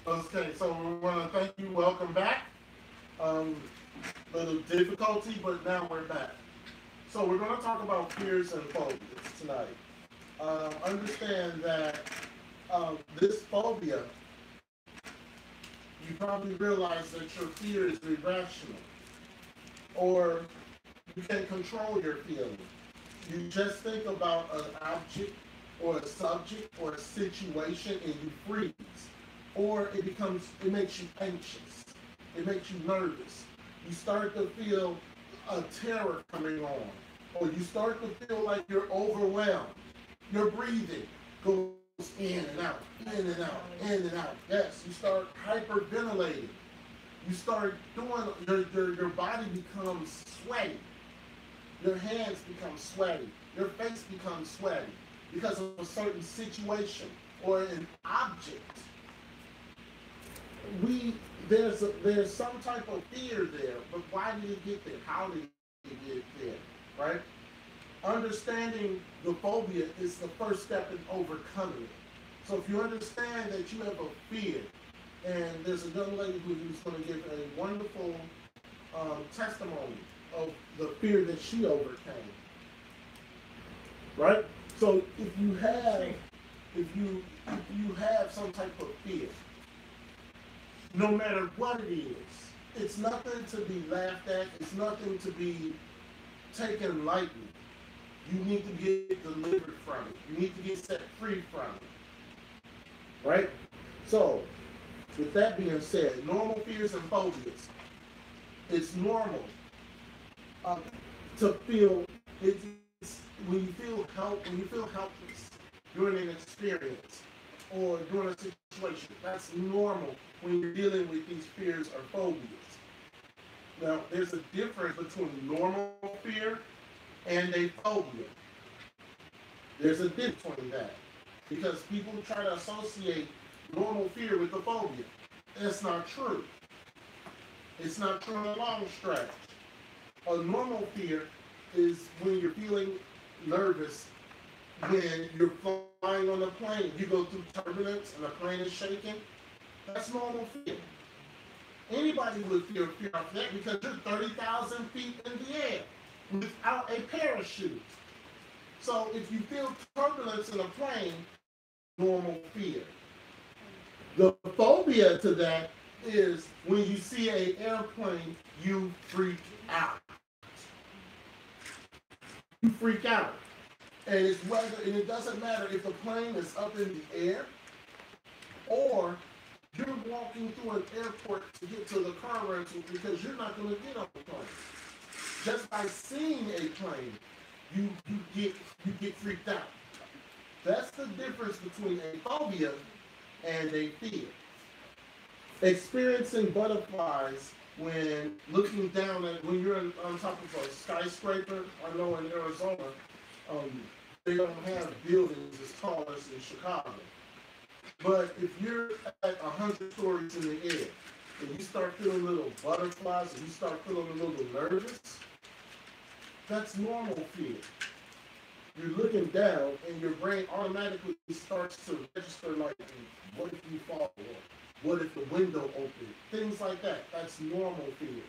Okay, so we want to thank you. Welcome back. Um, Little difficulty, but now we're back. So we're going to talk about fears and phobias tonight. Understand that this phobia, you probably realize that your fear is irrational, or you can control your feelings. You just think about an object or a subject or a situation and you freeze. Or it makes you anxious. It makes you nervous. You start to feel a terror coming on. Or you start to feel like you're overwhelmed. Your breathing goes in and out, in and out, in and out. Yes, you start hyperventilating. You start doing, your body becomes sweaty. Your hands become sweaty. Your face becomes sweaty because of a certain situation or an object. There's some type of fear there, but why did it get there? How did it get there? Right? Understanding the phobia is the first step in overcoming it. So if you understand that you have a fear, and there's a young lady who's going to give a wonderful testimony of the fear that she overcame. Right? So if you have some type of fear, no matter what it is, it's nothing to be laughed at. It's nothing to be taken lightly. You need to get delivered from it. You need to get set free from it. Right? So, with that being said, normal fears and phobias. It's normal to feel it's when you feel helpless during an experience or during a situation. That's normal when you're dealing with these fears or phobias. Now, there's a difference between normal fear and a phobia. There's a difference between that because people try to associate normal fear with a phobia. That's not true. It's not true in a long stretch. A normal fear is when you're feeling nervous when you're flying on a plane. You go through turbulence and the plane is shaking. That's normal fear. Anybody would feel fear of that because you're 30,000 feet in the air without a parachute. So if you feel turbulence in a plane, normal fear. The phobia to that is when you see an airplane, you freak out. You freak out. And it doesn't matter if the plane is up in the air or you're walking through an airport to get to the car rental because you're not going to get on the plane. Just by seeing a plane, you get freaked out. That's the difference between a phobia and a fear. Experiencing butterflies when looking down when you're on top of a skyscraper. I know in Arizona, they don't have buildings as tall as in Chicago. But if you're at 100 stories in the air and you start feeling little butterflies and you start feeling a little nervous, that's normal fear. You're looking down and your brain automatically starts to register like, what if you fall? What if the window opens? Things like that. That's normal fear.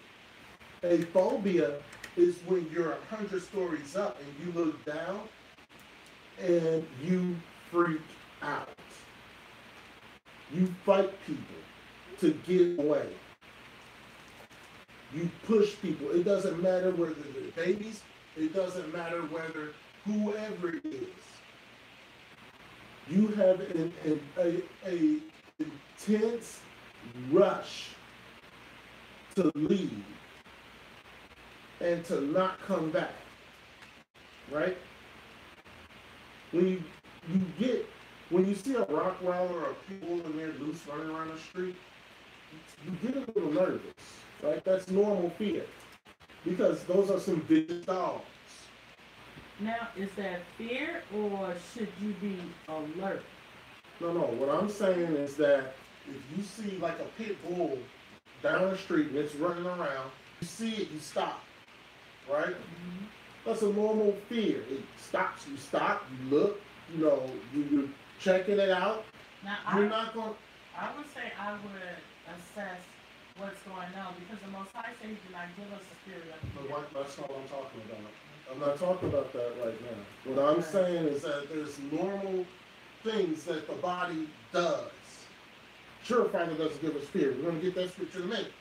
A phobia is when you're 100 stories up and you look down and you freak out. You fight people to get away. You push people. It doesn't matter whether they're babies. It doesn't matter whether whoever it is. You have a intense rush to leave and to not come back. Right? When you see a rock roller or people in there loose running around the street, you get a little nervous, right? That's normal fear because those are some big dogs. Now, is that fear or should you be alert? No. What I'm saying is that if you see like a pit bull down the street and it's running around, you see it, you stop, right? Mm-hmm. That's a normal fear. It stops. You stop. You look. You're checking it out. Now, You're not going. I would say I would assess what's going on because the Most High said He did not give us a spirit of But fear. that's not what I'm talking about. I'm not talking about that right now. What I'm Okay. saying is that there's normal things that the body does. Sure, Father doesn't give us fear. We're going to get that scripture in a minute.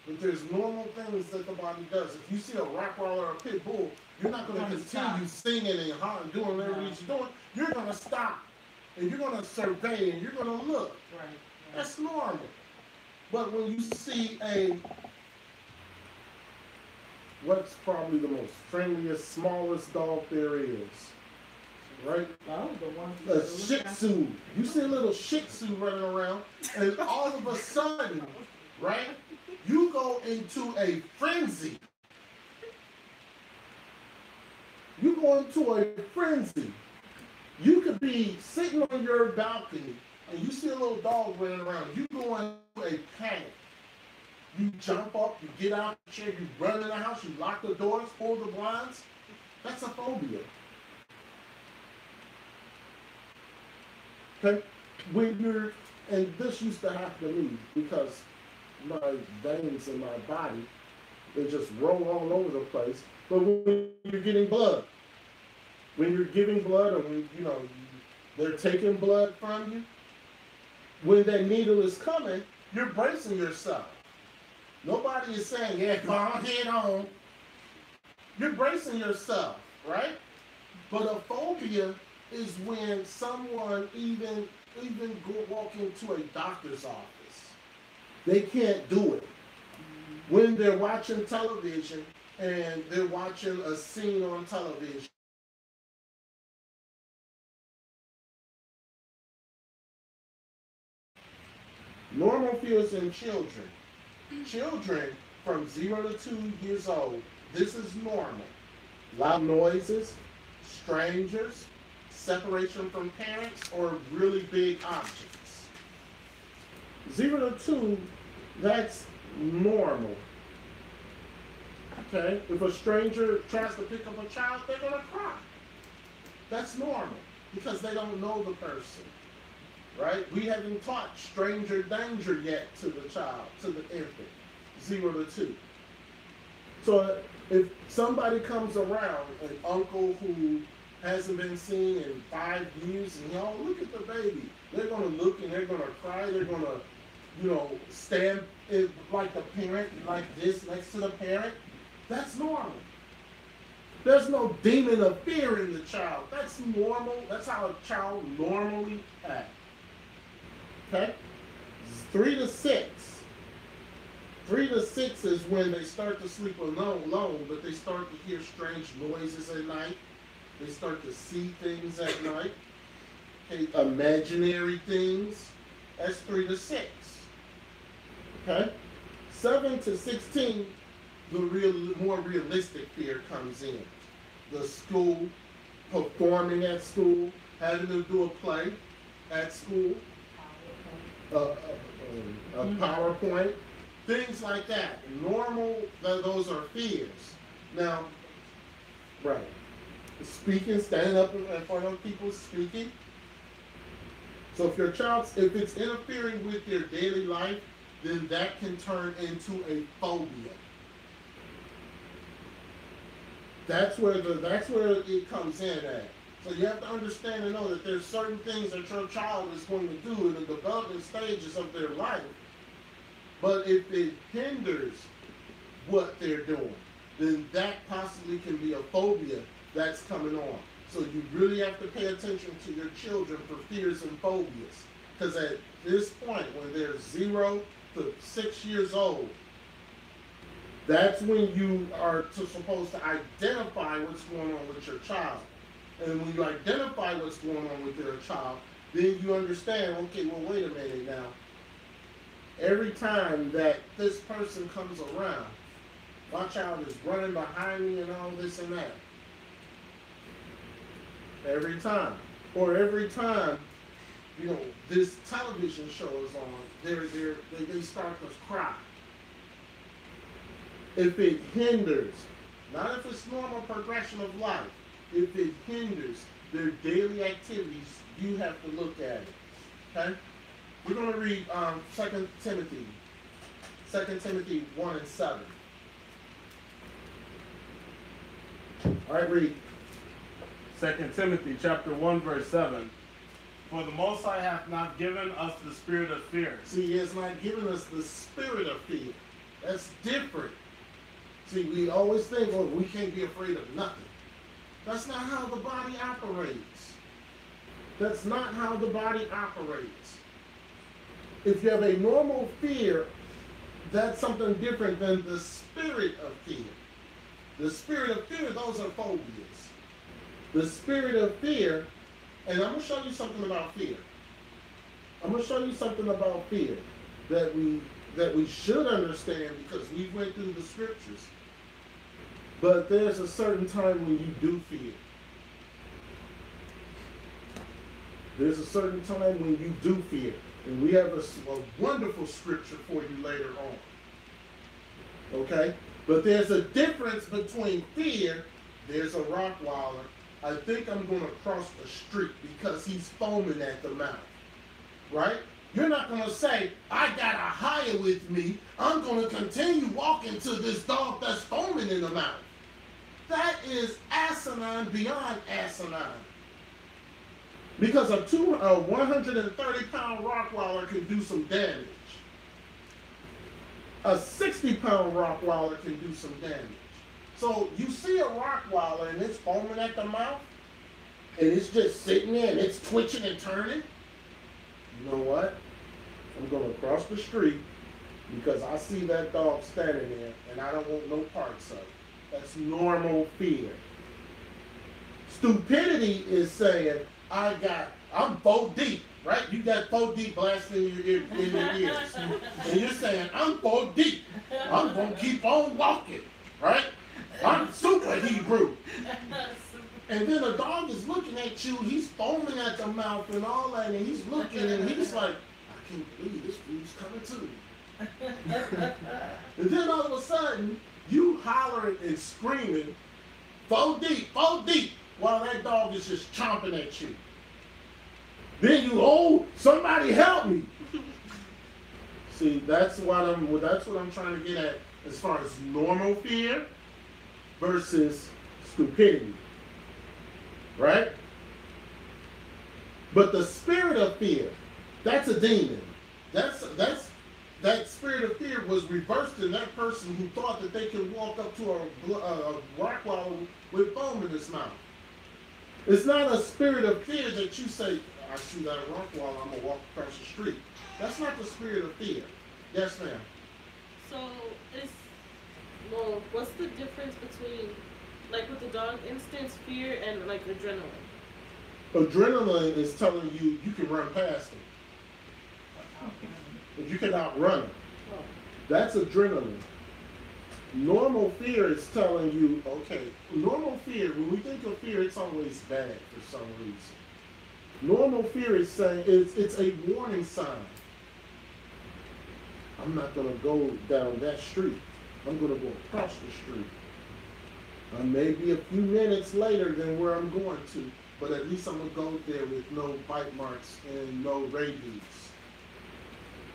But there's normal things that the body does. If you see a Rottweiler or a pit bull, you're not going to continue singing and hollering, doing whatever it is you're doing. You're going to stop. And you're going to survey and you're going to look. Right. That's normal. But when you see a, what's probably the most friendliest, smallest dog there is, right? Oh, the one. A Shih Tzu. You see a little Shih Tzu running around, and all of a sudden, right, you go into a frenzy. You go into a frenzy. You could be sitting on your balcony, and you see a little dog running around. You go into a panic. You jump up, you get out of the chair, you run in the house, you lock the doors, pull the blinds. That's a phobia. Okay? When you're, and this used to happen to me because my veins in my body, they just roll all over the place. But when you're getting blood, when you're giving blood, or when, they're taking blood from you, when that needle is coming, you're bracing yourself. Nobody is saying, yeah, go on, head on. You're bracing yourself, right? But a phobia is when someone even walk into a doctor's office. They can't do it. When they're watching television and they're watching a scene on television, normal fears in children. Children from 0 to 2 years old, this is normal. Loud noises, strangers, separation from parents, or really big objects. 0 to 2, that's normal. Okay? If a stranger tries to pick up a child, they're going to cry. That's normal because they don't know the person. Right? We haven't taught stranger danger yet to the child, to the infant, 0 to 2. So if somebody comes around, an uncle who hasn't been seen in 5 years, and look at the baby. They're going to look and they're going to cry. They're going to, stand like the parent, like this, next to the parent. That's normal. There's no demon of fear in the child. That's normal. That's how a child normally acts. Okay? 3 to 6. 3 to 6 is when they start to sleep alone, but they start to hear strange noises at night. They start to see things at night. Okay? Imaginary things. That's 3 to 6. Okay? 7 to 16, the more realistic fear comes in. The school, performing at school, having to do a play at school. A PowerPoint, things like that. Normal, those are fears. Now, right, speaking, standing up in front of people, speaking. So if it's interfering with your daily life, then that can turn into a phobia. That's where it comes in at. So you have to understand and know that there's certain things that your child is going to do in the development stages of their life. But if it hinders what they're doing, then that possibly can be a phobia that's coming on. So you really have to pay attention to your children for fears and phobias. Because at this point, when they're 0 to 6 years old, that's when you are supposed to identify what's going on with your child. And when you identify what's going on with your child, then you understand, okay, well, wait a minute now. Every time that this person comes around, my child is running behind me and all this and that. Every time. Or every time, this television show is on, they start to cry. If it hinders, not if it's normal progression of life, if it hinders their daily activities, you have to look at it. Okay? We're going to read 2 Timothy. 2 Timothy 1 and 7. All right, read. 2 Timothy chapter 1, verse 7. For the Most High hath not given us the spirit of fear. See, he has not given us the spirit of fear. That's different. See, we always think, oh, we can't be afraid of nothing. That's not how the body operates. That's not how the body operates. If you have a normal fear, that's something different than the spirit of fear. The spirit of fear, those are phobias. The spirit of fear, and I'm going to show you something about fear. I'm going to show you something about fear that we should understand because we went through the scriptures. But there's a certain time when you do fear. There's a certain time when you do fear. And we have a wonderful scripture for you later on. Okay? But there's a difference between fear. There's a Rottweiler. I think I'm going to cross the street because he's foaming at the mouth. Right? You're not going to say, I got a higher with me. I'm going to continue walking to this dog that's foaming in the mouth. That is asinine beyond asinine. Because a 130-pound Rottweiler can do some damage. A 60-pound Rottweiler can do some damage. So you see a Rottweiler and it's foaming at the mouth, and it's just sitting there and it's twitching and turning. You know what? I'm going to cross the street because I see that dog standing there and I don't want no parts of it. That's normal fear. Stupidity is saying, I'm 4 deep, right? You got 4 deep blasting in your ears. And you're saying, I'm 4 deep. I'm going to keep on walking, right? I'm super Hebrew. And then a dog is looking at you, he's foaming at the mouth and all that, and he's looking and he's like, I can't believe this food's coming to me. And then all of a sudden, you hollering and screaming, 4 deep, while that dog is just chomping at you. Then you, oh, somebody help me. See, that's what I'm trying to get at as far as normal fear versus stupidity. Right? But the spirit of fear, that's a demon. That spirit of fear was reversed in that person who thought that they could walk up to a Rottweiler with foam in his mouth. It's not a spirit of fear that you say, I see that Rottweiler, I'm going to walk across the street. That's not the spirit of fear. Yes, ma'am. So, what's the difference between, like with the dog instance, fear and like adrenaline? Adrenaline is telling you you can run past it. You can outrun it. Oh. That's adrenaline. Normal fear is telling you, okay, normal fear, when we think of fear, it's always bad for some reason. Normal fear is saying, it's a warning sign. I'm not going to go down that street. I'm going to go across the street. Maybe a few minutes later than where I'm going to, but at least I'm going to go there with no bite marks and no rabies.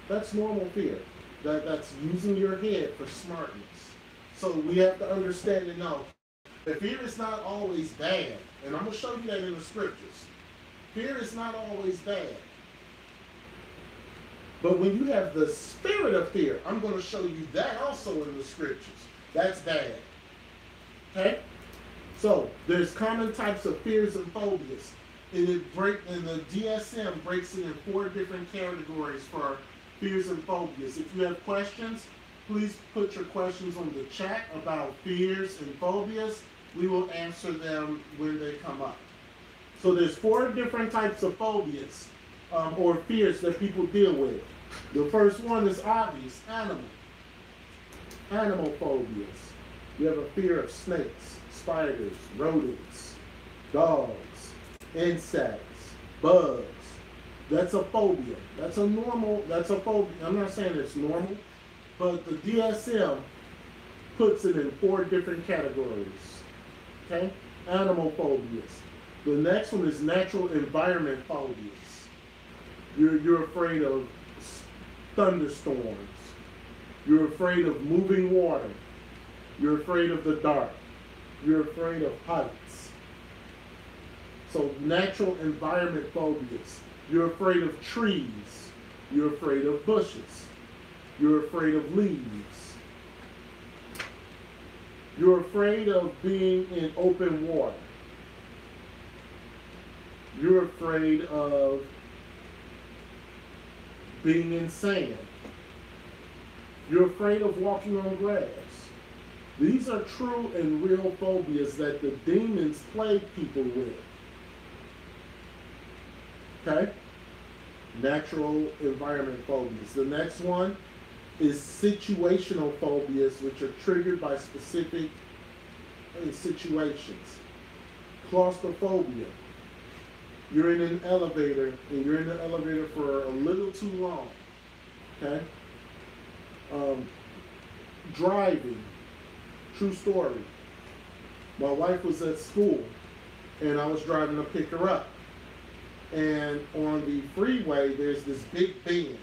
That's normal fear. That's using your head for smartness. So we have to understand and know that fear is not always bad. And I'm going to show you that in the scriptures. Fear is not always bad. But when you have the spirit of fear, I'm going to show you that also in the scriptures. That's bad. Okay? So there's common types of fears and phobias. And the DSM breaks it in 4 different categories for fears and phobias. If you have questions, please put your questions on the chat about fears and phobias. We will answer them when they come up. So there's 4 different types of phobias or fears that people deal with. The first one is obvious, animal phobias. You have a fear of snakes, spiders, rodents, dogs, insects, bugs. That's a phobia. That's a phobia. I'm not saying it's normal, but the DSM puts it in 4 different categories. Okay? Animal phobias. The next one is natural environment phobias. You're afraid of thunderstorms. You're afraid of moving water. You're afraid of the dark. You're afraid of heights. So natural environment phobias. You're afraid of trees. You're afraid of bushes. You're afraid of leaves. You're afraid of being in open water. You're afraid of being in sand. You're afraid of walking on grass. These are true and real phobias that the demons plague people with. Okay? Natural environment phobias. The next one is situational phobias, which are triggered by specific situations. Claustrophobia. You're in an elevator, and you're in the elevator for a little too long. Okay? Driving. True story. My wife was at school, and I was driving to pick her up. And on the freeway, there's this big bend,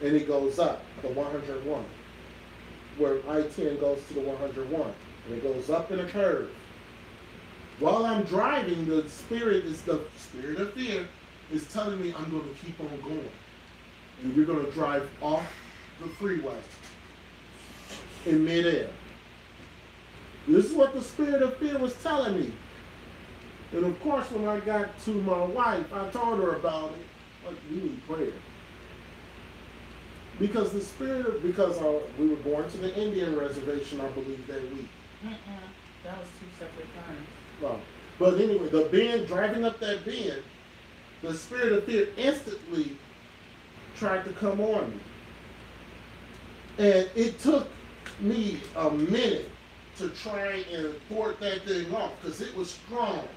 and it goes up, the 101, where I-10 goes to the 101, and it goes up in a curve. While I'm driving, the spirit of fear is telling me I'm going to keep on going. And you're going to drive off the freeway in midair. This is what the spirit of fear was telling me. And of course, when I got to my wife, I told her about it. Like, we need prayer. Because we were going to the Indian reservation, I believe, that week. That was 2 separate times. Well, but anyway, the bend, driving up that bend, the spirit of fear instantly tried to come on me. And it took me a minute to try and thwart that thing off because it was strong.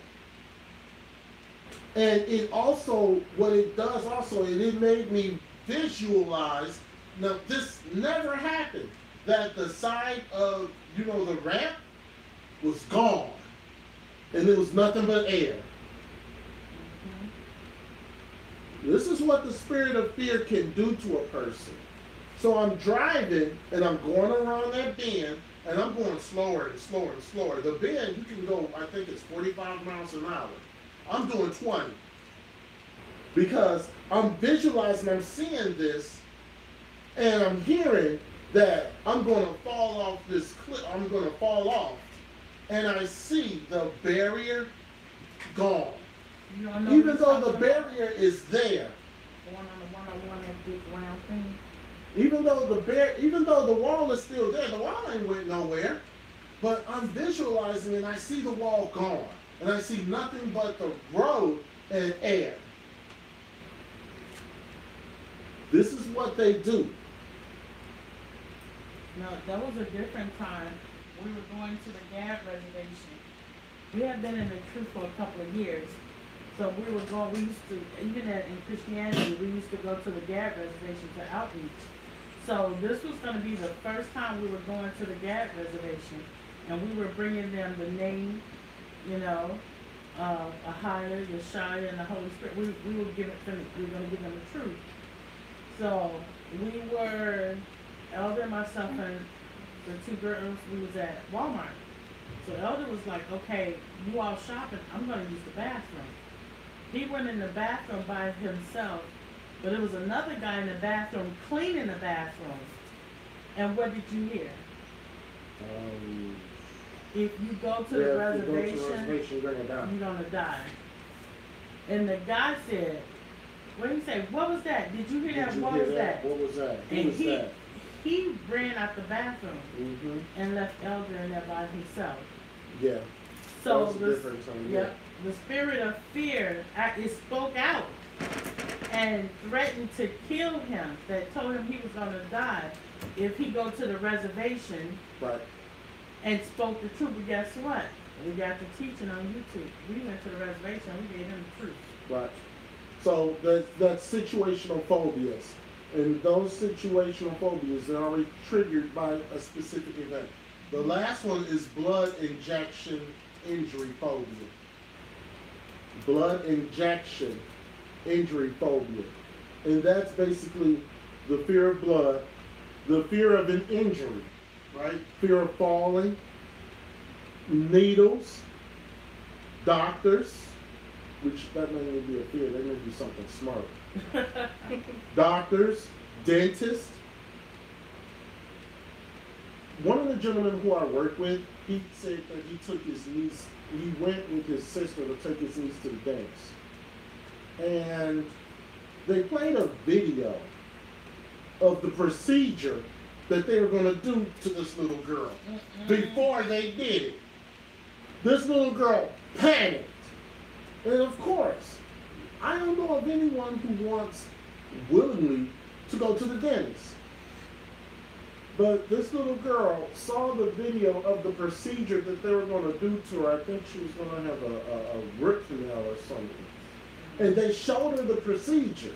And it also, what it does also, it made me visualize, now this never happened, that the side of, the ramp was gone. And it was nothing but air. This is what the spirit of fear can do to a person. So I'm driving, and I'm going around that bend, and I'm going slower and slower and slower. The bend, you can go, I think it's 45 miles an hour. I'm doing 20. Because I'm visualizing, I'm seeing this, and I'm hearing that I'm going to fall off this cliff. I'm going to fall off. And I see the barrier gone. Even though the barrier is there. The one on the 101, that big round thing. Even though the wall is still there, the wall ain't went nowhere. But I'm visualizing and I see the wall gone. And I see nothing but the road and air. This is what they do. No, that was a different time. We were going to the Gad reservation. We had been in the truth for a couple of years. So we used to, even in Christianity, we used to go to the Gad reservation to outreach. So this was going to be the first time we were going to the Gad reservation. And we were bringing them the name, Ahia, Yeshaya, and the Holy Spirit. We were going to give them the truth. So we were, Elder, myself, and the 2 girls, we was at Walmart. So Elder was like, okay, you all shopping, I'm going to use the bathroom. He went in the bathroom by himself, but there was another guy in the bathroom cleaning the bathroom. And what did you hear? If you go to the reservation, you're going to die. And the guy said, what did he say? What was that? Did you hear that? What was that? What was that? And he ran out the bathroom and left Elder in there by himself. Yeah. So the spirit of fear, it spoke out and threatened to kill him. That told him he was going to die if he go to the reservation. Right. And spoke the truth. But guess what? We got the teaching on YouTube. We went to the reservation. We gave him the truth. Right. So that's situational phobias. And those situational phobias are already triggered by a specific event. The last one is blood injection injury phobia. Blood injection injury phobia. And that's basically the fear of blood, the fear of an injury, right? Fear of falling, needles, doctors, which that may not be a fear, that may be something smart. Doctors, dentists. One of the gentlemen who I work with, he said that he took his niece, he went with his sister to take his niece to the dentist. And they played a video of the procedure that they were going to do to this little girl before they did it. This little girl panicked. And of course, I don't know of anyone who wants willingly to go to the dentist. But this little girl saw the video of the procedure that they were going to do to her. I think she was going to have a root canal or something. And they showed her the procedure.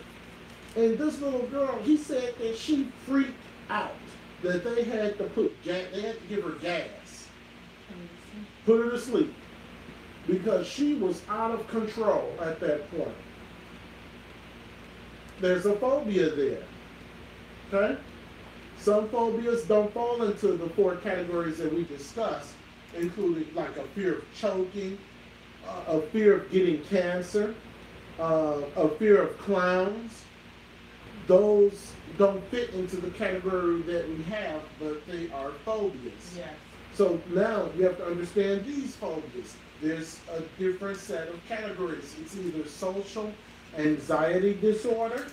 And this little girl, he said that she freaked out. That they had to they had to give her gas. Put her to sleep. Because she was out of control at that point. There's a phobia there. Okay? Some phobias don't fall into the 4 categories that we discussed, including like a fear of choking, a fear of getting cancer, a fear of clowns. Those don't fit into the category that we have, but they are phobias. Yes. So now you have to understand these phobias. There's a different set of categories. It's either social anxiety disorder,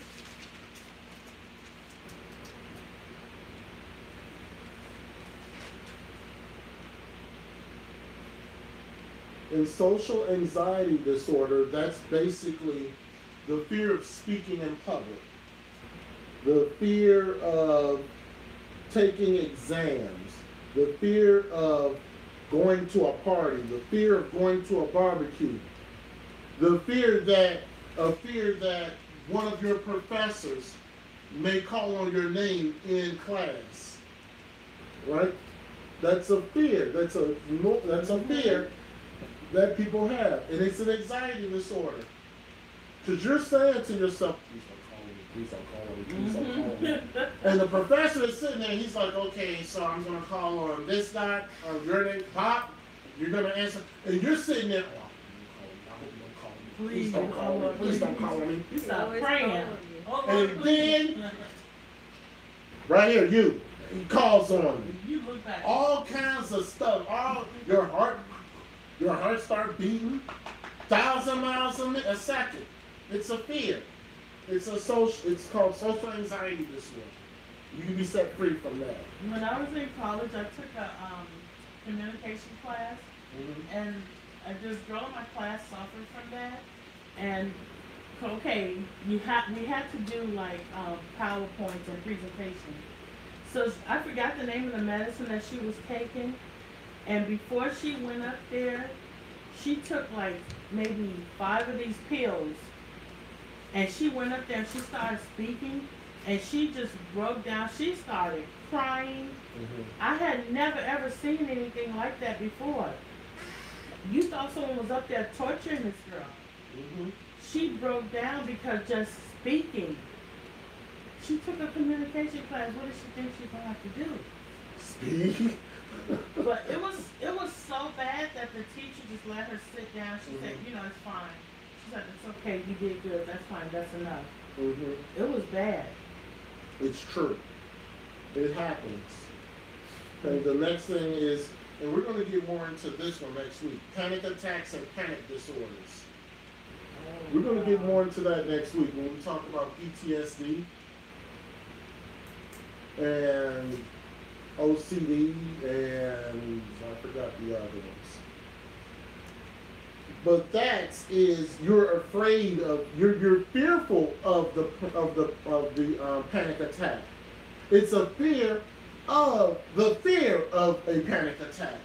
in social anxiety disorder, that's basically the fear of speaking in public, the fear of taking exams, the fear of going to a party, the fear of going to a barbecue, the fear that one of your professors may call on your name in class, right? That's a fear. That's a fear that people have, and it's an anxiety disorder. Because you're saying to yourself, please don't call me, please don't call me, please don't call me. And the professor is sitting there, he's like, okay, so I'm going to call on this guy, your name, Pop, you're going to answer, and you're sitting there, please don't call me, please don't call me. You stop praying. And then, right here, he calls on you. You look back. All kinds of stuff, your heart start beating 1,000 miles a second. It's a fear. It's called social anxiety disorder. You can be set free from that. When I was in college, I took a communication class, and this girl in my class suffered from that. And okay, we had to do like PowerPoints and presentations. So I forgot the name of the medicine that she was taking. And before she went up there, she took like maybe 5 of these pills. And she went up there and she started speaking. And she just broke down. She started crying. I had never ever seen anything like that before. You thought someone was up there torturing this girl. She broke down because just speaking. She took a communication class. What does she think she's going to have to do? Speak? But it was so bad that the teacher just let her sit down. She said, it's fine. She said, it's okay, you did good. That's fine, that's enough. It was bad. It's true. It happens. And the next thing is, and we're going to get more into this one next week, panic attacks and panic disorders. We're going to get more into that next week when we talk about PTSD and OCD, and I forgot the other ones. But that is, you're afraid of, you're fearful of the panic attack. It's a fear of the fear of a panic attack.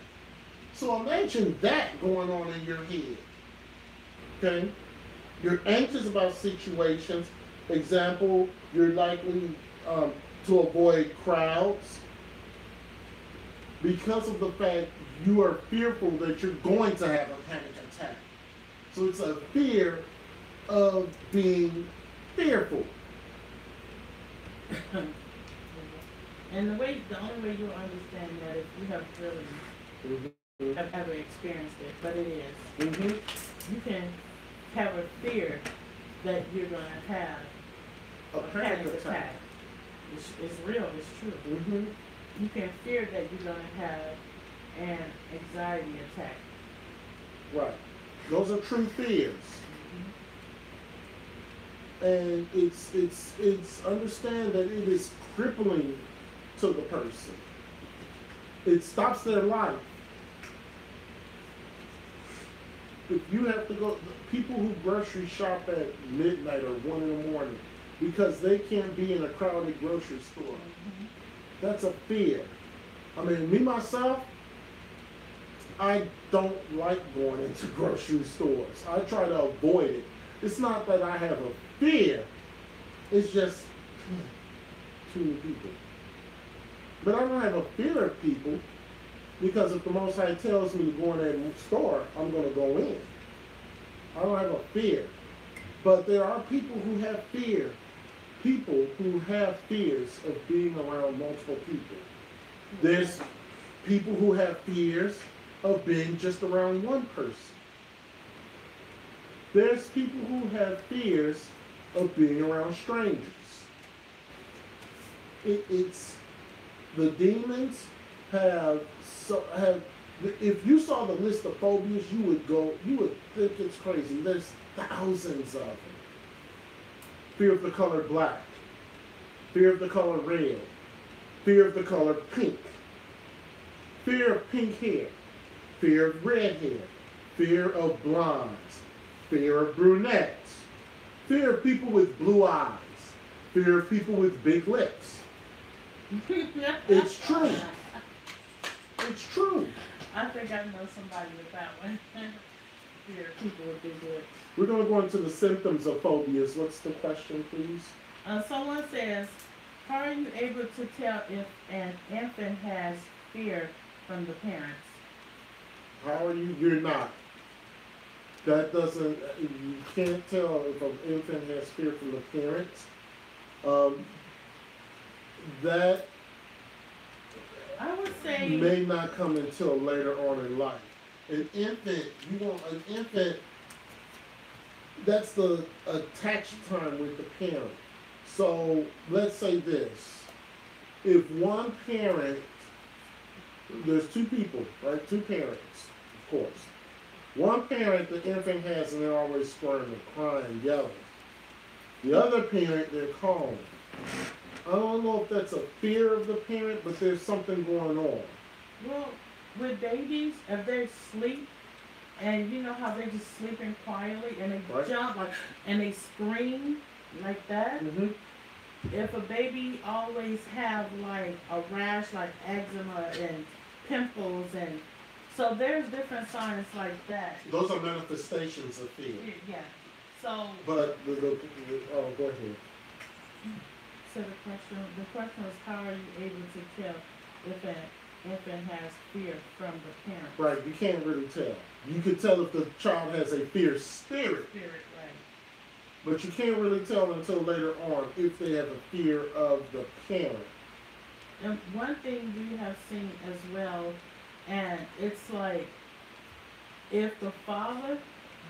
So imagine that going on in your head. Okay, you're anxious about situations. Example, you're likely to avoid crowds, because of the fact you are fearful that you're going to have a panic attack. So it's a fear of being fearful. And the only way you'll understand that if you have really Mm-hmm. have ever experienced it, but it is. Mm-hmm. You can have a fear that you're gonna have A panic attack. It's real. It's true. Mm-hmm. You can fear that you're gonna have an anxiety attack. Right. Those are true fears. And it's understand that it is crippling to the person. It stops their life. If you have to go, people who grocery shop at midnight or 1 in the morning because they can't be in a crowded grocery store, that's a fear. I mean, me myself, I don't like going into grocery stores. I try to avoid it. It's not that I have a fear. It's just too many people. But I don't have a fear of people because if the Most High tells me to go in that store, I'm going to go in. I don't have a fear. But there are people who have fear. People who have fears of being around multiple people. There's people who have fears of being just around one person. There's people who have fears of being around strangers. It's the demons have. If you saw the list of phobias, you would think it's crazy. There's thousands of them. Fear of the color black, fear of the color red, fear of the color pink, fear of pink hair, fear of red hair, fear of blondes, fear of brunettes, fear of people with blue eyes, fear of people with big lips. It's true. It's true. I think I know somebody with that one. Fear of people with big lips. We're going to go into the symptoms of phobias. What's the question, please? Someone says, how are you able to tell if an infant has fear from the parents? How are you? You're not. That doesn't, you can't tell if an infant has fear from the parents. That I would say may not come until later on in life. An infant, that's the attached time with the parent. So let's say this. If one parent, there's two people, right? Two parents, of course. One parent, the infant has, and they're always squirming, crying, yelling. The other parent, they're calm. I don't know if that's a fear of the parent, but there's something going on. Well, with babies, if they sleep, and you know how they're just sleeping quietly, and they Right. jump, like, and they scream like that. Mm-hmm. If a baby always have like a rash, like eczema and pimples, and so there's different signs like that. Those are manifestations of fear. Yeah. So, But oh, go ahead. so the question was, how are you able to tell if an infant has fear from the parent? Right, you can't really tell. You can tell if the child has a fear spirit, Spirit, right? but you can't really tell until later on if they have a fear of the parent. And one thing we have seen as well, and it's like if the father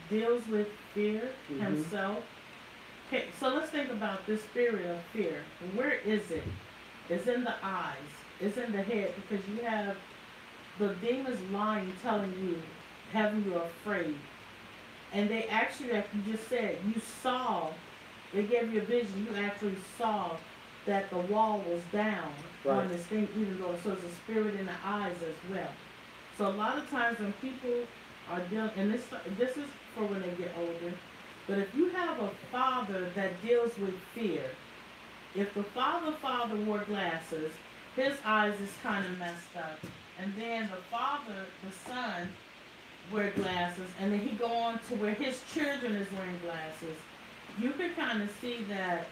deals with fear himself. Okay, so let's think about this spirit of fear. Where is it? It's in the eyes. It's in the head, because you have the demons lying, telling you, having you afraid. And they actually, like you just said, you saw, they gave you a vision, you actually saw that the wall was down Right. on this thing, even though so it's a spirit in the eyes as well. So a lot of times when people are dealing, and this is for when they get older, but if you have a father that deals with fear, if the father wore glasses, his eyes is kind of messed up, and then the son wear glasses, and then he go on to where his children is wearing glasses, you can kind of see that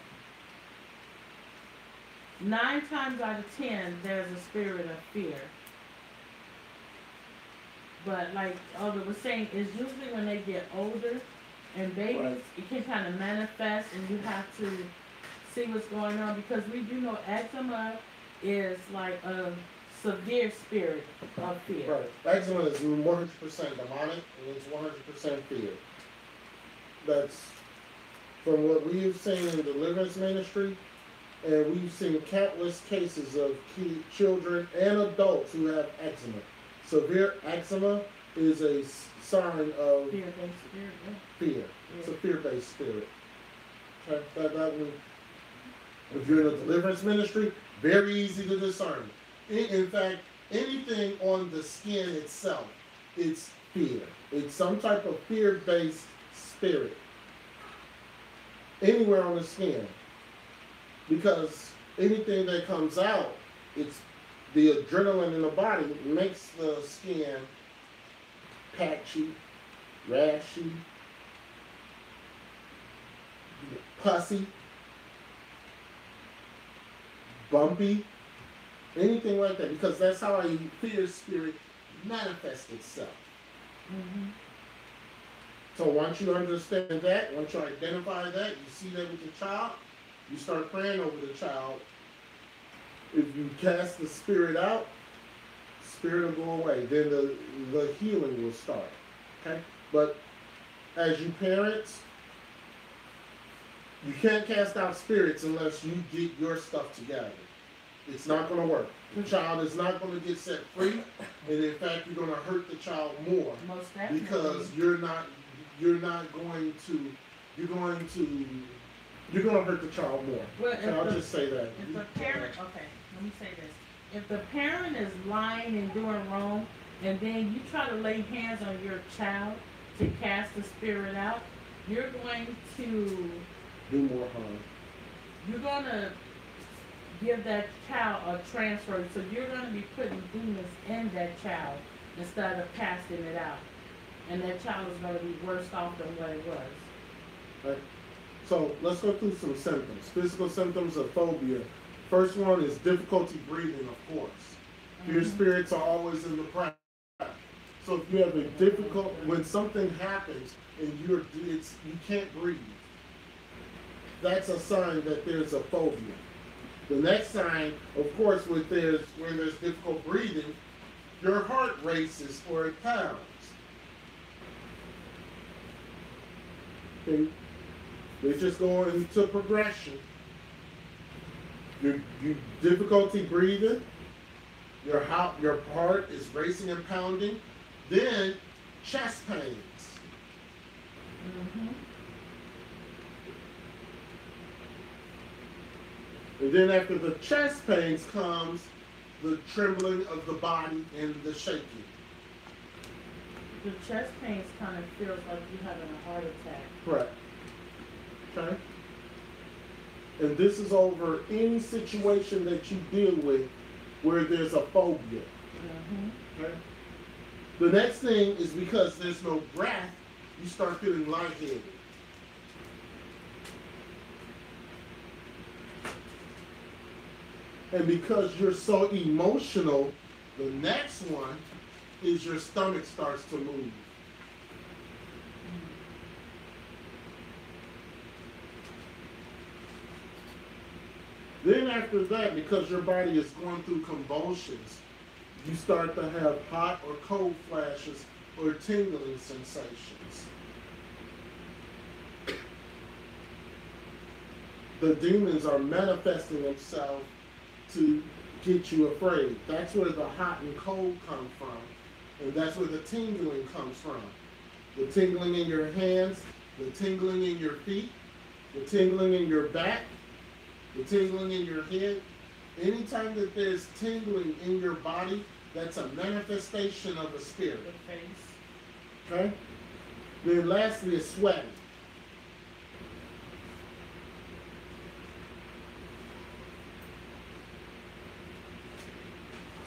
9 times out of 10 there's a spirit of fear. But like Elder was saying, it's usually when they get older and babies, Right. it can kind of manifest, and you have to see what's going on, because we do know eczema is like a severe spirit of fear. Right. Eczema is 100% demonic and it's 100% fear. That's from what we've seen in deliverance ministry, and we've seen countless cases of children and adults who have eczema. Severe eczema is a sign of Fear-based spirit. fear. It's a fear-based spirit. Okay? That would, if you're in a deliverance ministry, very easy to discern. In fact, anything on the skin itself, it's fear. It's some type of fear-based spirit. Anywhere on the skin. Because anything that comes out, it's the adrenaline in the body makes the skin patchy, rashy, pussy, bumpy, anything like that, because that's how a fear spirit manifests itself. Mm-hmm. So once you understand that, once you identify that, you see that with your child, you start praying over the child. If you cast the spirit out, spirit will go away. Then the healing will start. Okay? But as you parents, you can't cast out spirits unless you get your stuff together. It's not going to work. The child is not going to get set free, and in fact, you're going to hurt the child more. Most definitely. Because you're going to hurt the child more. Well, And I'll just say that. If the parent, okay, let me say this. If the parent is lying and doing wrong, and then you try to lay hands on your child to cast the spirit out, you're going to Do more harm. you're going to give that child a transfer. So you're going to be putting demons in that child instead of casting it out. And that child is going to be worse off than what it was. Right? So let's go through some symptoms. Physical symptoms of phobia. First one is difficulty breathing, of course. Fear spirits are always in the practice. So if you have a difficult, when something happens and you can't breathe, that's a sign that there's a phobia. The next sign, of course, where there's difficult breathing, your heart races or it pounds. Okay. They just go into progression. Your difficulty breathing, your heart is racing and pounding, then chest pains. Mm-hmm. And then after the chest pains comes the trembling of the body and the shaking. The chest pains kind of feels like you're having a heart attack. Correct. Okay? And this is over any situation that you deal with where there's a phobia. Mm-hmm. Okay? The next thing is because there's no breath, you start feeling lightheaded. And because you're so emotional, the next one is your stomach starts to move. Then after that, because your body is going through convulsions, you start to have hot or cold flashes or tingling sensations. The demons are manifesting themselves to get you afraid. That's where the hot and cold come from. And that's where the tingling comes from. The tingling in your hands, the tingling in your feet, the tingling in your back, the tingling in your head. Anytime that there's tingling in your body, that's a manifestation of a spirit. The face. Okay? Then lastly is sweating.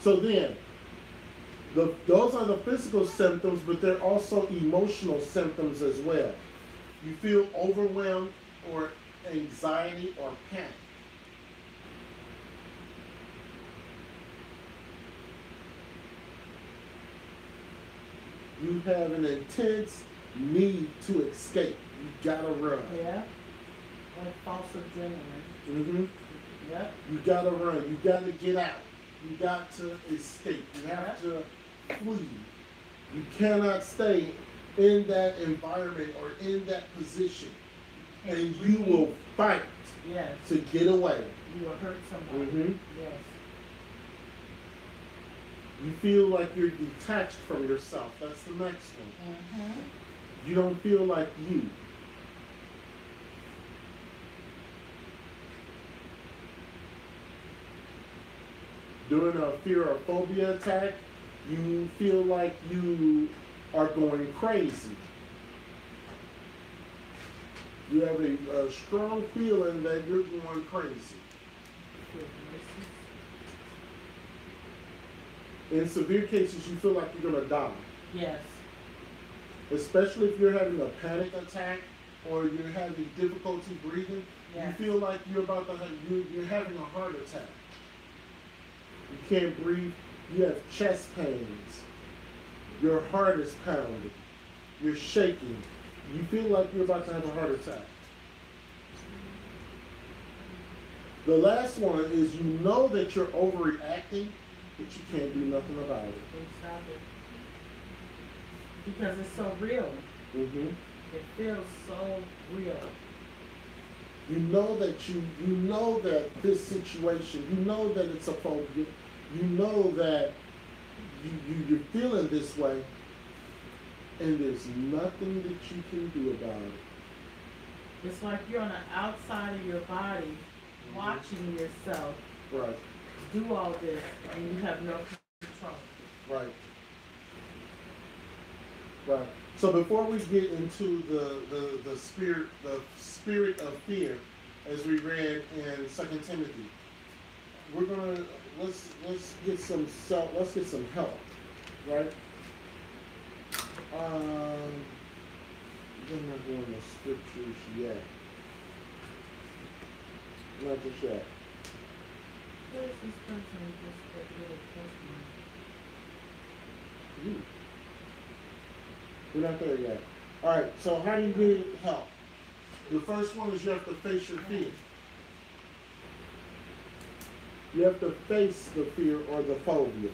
So then, those are the physical symptoms, but they're also emotional symptoms as well. You feel overwhelmed or anxiety or panic. You have an intense need to escape. You gotta run. Yeah. Like false adrenaline. Mm-hmm. Yep. You gotta run. You gotta get out. You got to escape. You have to flee. You cannot stay in that environment or in that position. And you will fight Yes. to get away. You will hurt somebody. Mm-hmm. Yes. You feel like you're detached from yourself. That's the next one. Mm-hmm. You don't feel like you. During a fear or phobia attack, you feel like you are going crazy. You have a strong feeling that you're going crazy. In severe cases, you feel like you're going to die. Yes. Especially if you're having a panic attack or you're having difficulty breathing. Yes. You feel like you're about to have, you're having a heart attack. You can't breathe. You have chest pains. Your heart is pounding. You're shaking. You feel like you're about to have a heart attack. The last one is you know that you're overreacting, but you can't do nothing about it. Can't stop it. Because it's so real. Mm-hmm. It feels so real. You know that this situation, you know that it's a phobia, you know that you're feeling this way, and there's nothing that you can do about it. It's like you're on the outside of your body, watching yourself Right, do all this, and you have no control. right, right. So before we get into the spirit of fear, as we read in 2 Timothy, we're gonna let's get some help, right? We're not doing the scriptures yet. Not just yet. Where's this person who just got really close to me? You. We're not there yet. All right. So how do you get help? The first one is you have to face your fear. You have to face the fear or the phobia.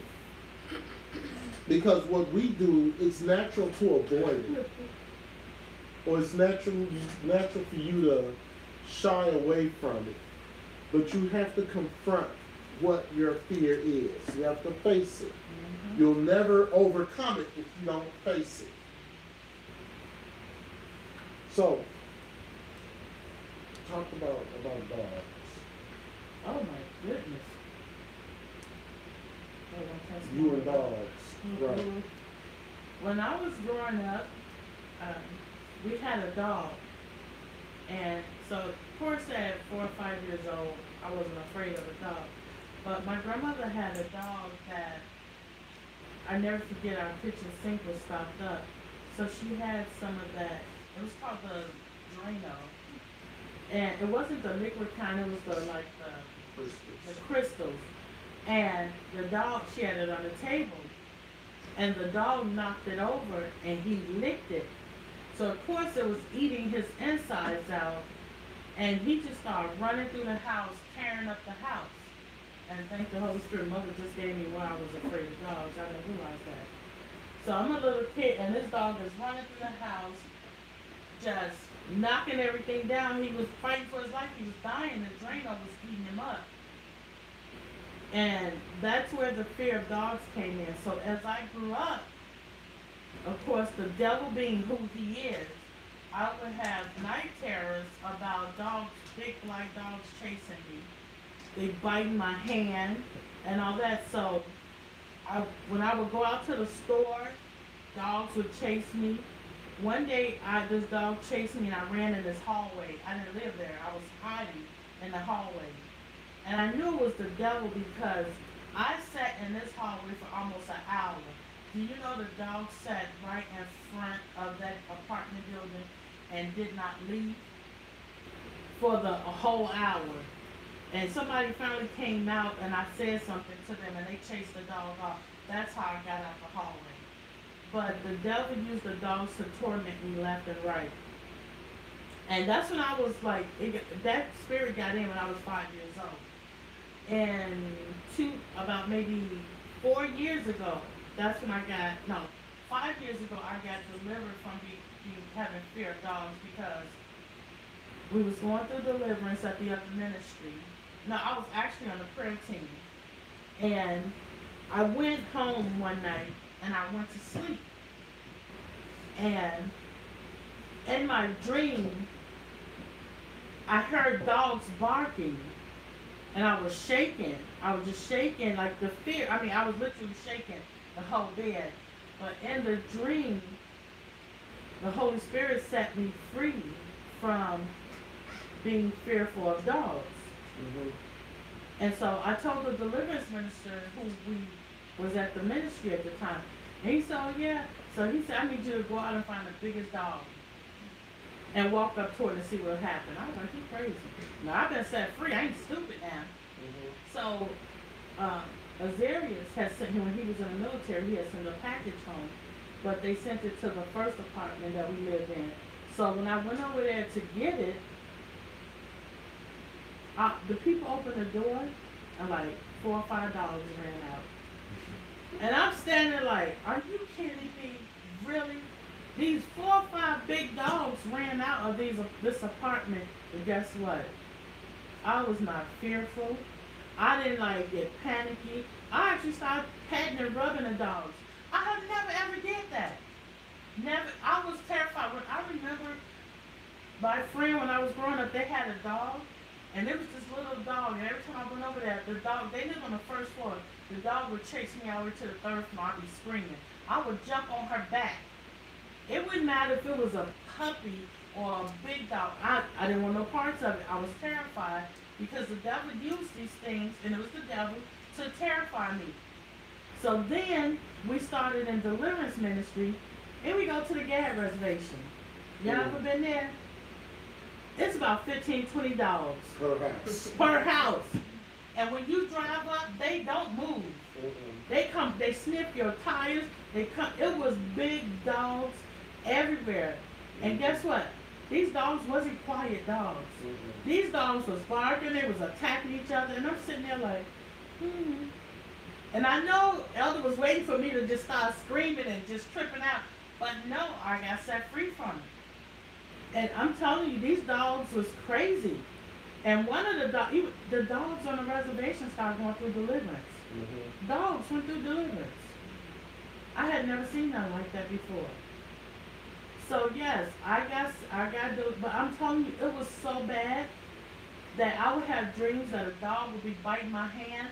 Because what we do, it's natural to avoid it. Or it's natural for you to shy away from it. But you have to confront what your fear is. You have to face it. Mm-hmm. You'll never overcome it if you don't face it. So, talk about dogs. Oh my goodness. Oh, don't touch You my and dog. dogs, right? Mhm. When I was growing up, we had a dog. And so, of course, at 4 or 5 years old, I wasn't afraid of a dog. But my grandmother had a dog that, I never forget, our kitchen sink was stopped up. So she had some of that, it was called the Drano. And it wasn't the liquid kind, it was the crystals. And the dog, she had it on the table. And the dog knocked it over and he licked it. So of course it was eating his insides out, and he just started running through the house, tearing up the house. And thank the Holy Spirit, Mother just gave me why I was afraid of dogs. I didn't realize that. So I'm a little kid, and this dog is running through the house, just knocking everything down. He was fighting for his life. He was dying. The Drano was eating him up. And that's where the fear of dogs came in. So as I grew up, of course, the devil being who he is, I would have night terrors about dogs, big black dogs chasing me. They biting my hand and all that. So when I would go out to the store, dogs would chase me. One day, this dog chased me and I ran in this hallway. I didn't live there. I was hiding in the hallway. And I knew it was the devil because I sat in this hallway for almost an hour. Do you know the dog sat right in front of that apartment building and did not leave for a whole hour? And somebody finally came out and I said something to them and they chased the dog off. That's how I got out the hallway. But the devil used the dogs to torment me left and right. And that's when I was like, that spirit got in when I was 5 years old. And about maybe 4 years ago, that's when 5 years ago, I got delivered from having fear of dogs because we was going through deliverance at the other ministry. No, I was actually on the prayer team. And I went home one night and I went to sleep. And in my dream, I heard dogs barking. And I was shaking. I was just shaking like the fear. I mean, I was literally shaking the whole bed. But in the dream, the Holy Spirit set me free from being fearful of dogs. Mm-hmm. And so I told the deliverance minister who was at the ministry at the time. And he said, oh, yeah. So he said, I need you to go out and find the biggest dog and walk up to it and see what happened. I was like, you crazy. Now, I've been set free. I ain't stupid now. Mm-hmm. So Azarius had sent him, when he was in the military, he had sent a package home. But they sent it to the first apartment that we lived in. So when I went over there to get it, the people opened the door and like $4 or $5 ran out. And I'm standing like, are you kidding me? Really? These 4 or 5 big dogs ran out of this apartment. And guess what? I was not fearful. I didn't like get panicky. I actually started petting and rubbing the dogs. I have never ever did that. Never. I was terrified. When I remember my friend when I was growing up, they had a dog. And it was this little dog, and every time I went over there, the dog, they lived on the first floor. The dog would chase me over to the third floor. I'd be screaming. I would jump on her back. It wouldn't matter if it was a puppy or a big dog. I didn't want no parts of it. I was terrified because the devil used these things, and it was the devil, to terrify me. So then we started in deliverance ministry, and we go to the Gad reservation. Y'all ever been there? It's about $15, $20 Per house. per house. And when you drive up, they don't move. They come, they sniff your tires. They come. It was big dogs everywhere. And guess what? These dogs wasn't quiet dogs. These dogs was barking. They was attacking each other. And I'm sitting there like, And I know Elder was waiting for me to just start screaming and just tripping out. But no, I got set free from it. And I'm telling you, these dogs was crazy. And one of the dogs on the reservation started going through deliverance. Mm-hmm. Dogs went through deliverance. I had never seen nothing like that before. So yes, I got but I'm telling you, it was so bad that I would have dreams that a dog would be biting my hand.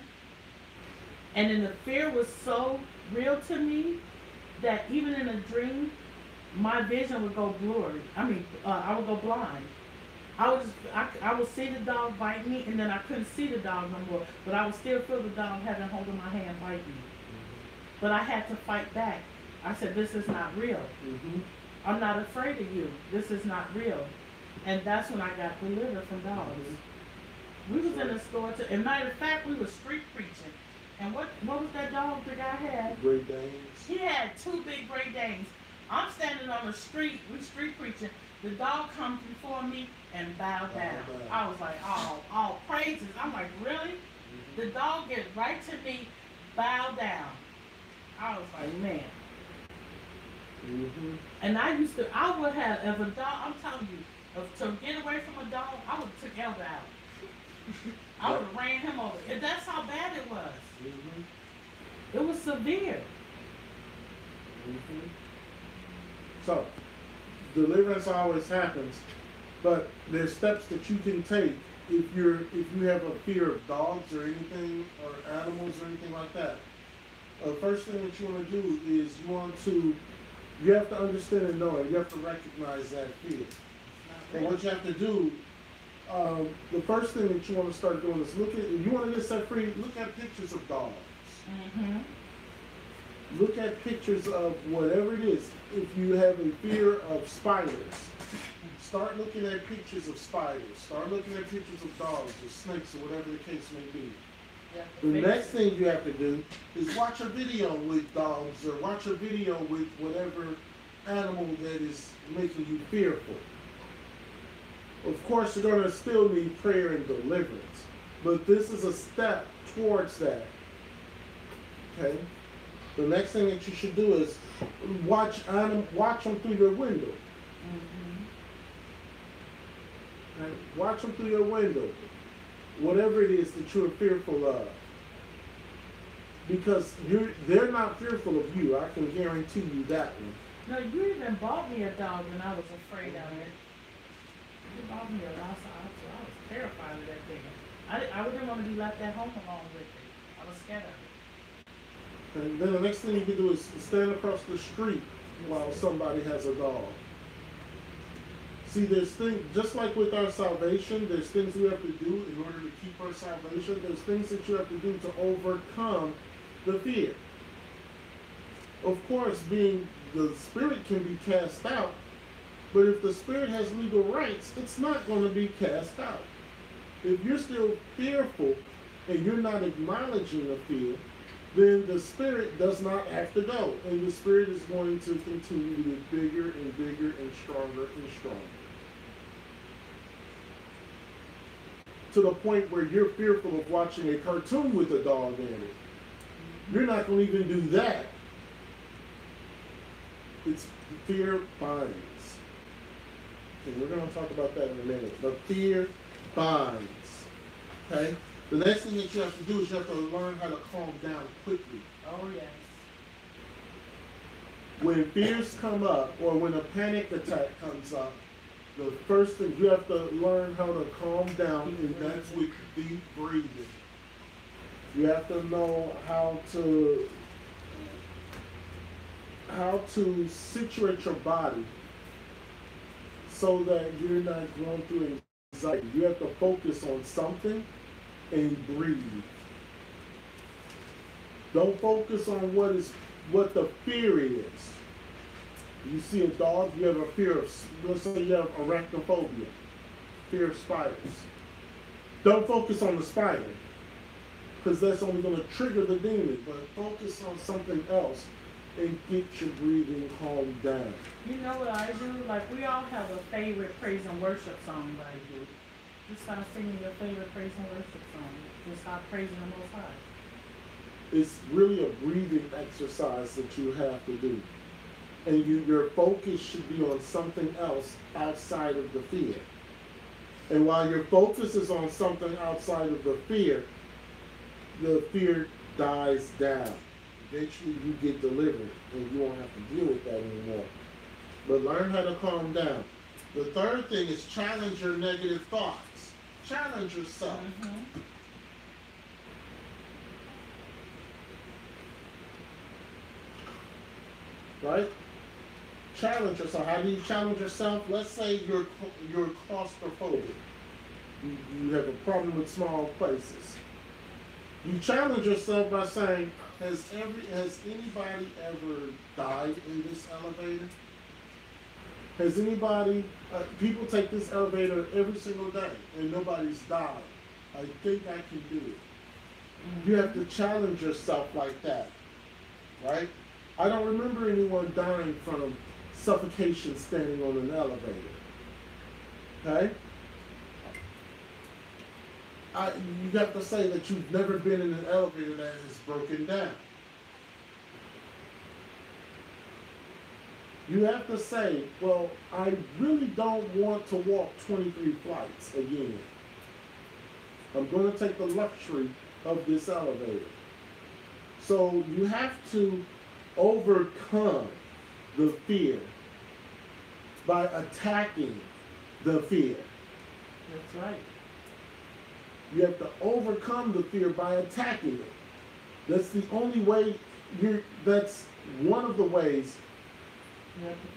And then the fear was so real to me that even in a dream, my vision would go blurry. I would go blind. I would see the dog bite me, and then I couldn't see the dog no more. But I would still feel the dog having hold of my hand bite me. But I had to fight back. I said, this is not real. Mm-hmm. I'm not afraid of you. This is not real. And that's when I got delivered from dogs. We was in a store, and matter of fact, we were street preaching. And what was that dog the guy had? Great Danes. He had 2 big Great Danes. I'm standing on the street, we street preaching. The dog comes before me and bowed down. I was like, oh, praises. I'm like, really? The dog gets right to me, bowed down. I was like, man. Mm-hmm. And I would have, if a dog, I'm telling you, to get away from a dog, I would have took Elder out. I would have ran him over. That's how bad it was. Mm-hmm. It was severe. Mm-hmm. So, deliverance always happens, but there's steps that you can take if you have a fear of dogs or anything, or animals or anything like that. First thing that you want to do is you have to understand and know it. You have to recognize that fear. And what you have to do, the first thing that you want to start doing is you want to get set free, look at pictures of dogs. Mm-hmm. Look at pictures of whatever it is. If you have a fear of spiders, start looking at pictures of spiders. Start looking at pictures of dogs or snakes or whatever the case may be. The next thing you have to do is watch a video with dogs or watch a video with whatever animal that is making you fearful. Of course, you're going to still need prayer and deliverance, but this is a step towards that. Okay? The next thing that you should do is watch them through your window. Mm-hmm. Okay? Watch them through your window. Whatever it is that you're fearful of. Because they're not fearful of you. I can guarantee you that one. No, you even bought me a dog when I was afraid of it. You bought me a dog, so I was terrified of that thing. I didn't want to be left at home alone with it. I was scared of it. And then the next thing you can do is stand across the street while somebody has a dog. See, there's things, just like with our salvation, there's things we have to do in order to keep our salvation. There's things that you have to do to overcome the fear. Of course, the spirit can be cast out, but if the spirit has legal rights, it's not going to be cast out. If you're still fearful and you're not acknowledging the fear, then the spirit does not have to go. And the spirit is going to continue to get bigger and bigger and stronger and stronger. To the point where you're fearful of watching a cartoon with a dog in it. You're not going to even do that. It's fear binds. Okay, we're going to talk about that in a minute. But fear binds. Okay? The next thing that you have to do is you have to learn how to calm down quickly. Oh, yes. When fears come up or when a panic attack comes up, the first thing you have to learn how to calm down, and that's with deep breathing. You have to know how to situate your body so that you're not going through anxiety. You have to focus on something and breathe. Don't focus on what the fear is. You see a dog, you have a fear of, let's say you have arachnophobia, fear of spiders. Don't focus on the spider, because that's only going to trigger the demon, but focus on something else and get your breathing calmed down. You know what I do? Like, we all have a favorite praise and worship song that I do. Just start singing your favorite praise and worship song. Just start praising the Most High. It's really a breathing exercise that you have to do. And your focus should be on something else outside of the fear. And while your focus is on something outside of the fear dies down. Eventually you get delivered and you won't have to deal with that anymore. But learn how to calm down. The third thing is challenge your negative thoughts. Challenge yourself. Mm-hmm. Right? Challenge yourself. How do you challenge yourself? Let's say you're claustrophobic. You have a problem with small places. You challenge yourself by saying, has anybody ever died in this elevator? Has anybody, people take this elevator every single day and nobody's died. I think I can do it. You have to challenge yourself like that, right? I don't remember anyone dying from suffocation standing on an elevator, okay? You have to say that you've never been in an elevator that is broken down. You have to say, well, I really don't want to walk 23 flights again. I'm going to take the luxury of this elevator. So you have to overcome the fear by attacking the fear. That's right. You have to overcome the fear by attacking it. That's the only way that's one of the ways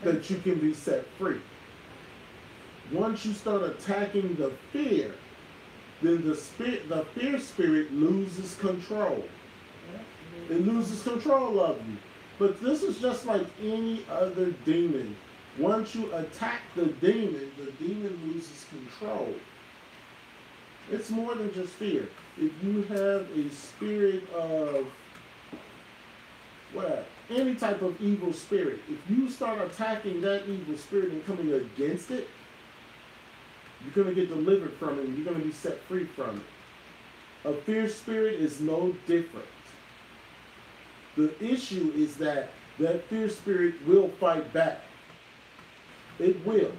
that you can be set free. Once you start attacking the fear, then the fear spirit loses control. It loses control of you. But this is just like any other demon. Once you attack the demon loses control. It's more than just fear. If you have a spirit of, any type of evil spirit, if you start attacking that evil spirit and coming against it, You're going to get delivered from it, and you're going to be set free from it. A fear spirit is no different. The issue is that fear spirit will fight back. It will.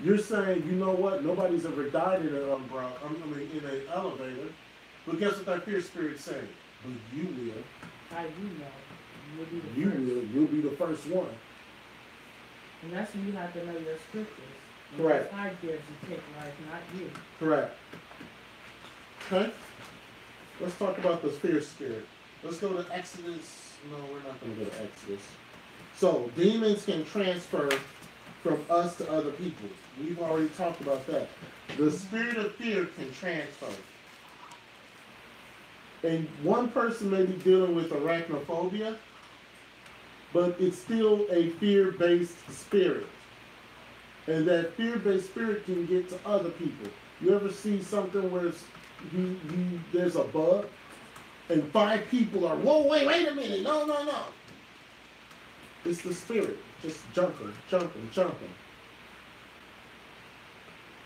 You're saying, you know what? Nobody's ever died in an umbrella. In an elevator. But guess what that fear spirit's saying? But you will. How you know? You'll be the You first. will. You'll be the first one. And that's when you have to know your scriptures. Correct. I gives you take life, not you. Correct. Okay? Let's talk about the fear spirit. Let's go to Exodus. No, we're not going to go to Exodus. So, demons can transfer from us to other people. We've already talked about that. The spirit of fear can transfer. And one person may be dealing with arachnophobia, but it's still a fear-based spirit. And that fear-based spirit can get to other people. You ever see something where there's a bug, and 5 people are, whoa, wait a minute, no. It's the spirit, just jumping.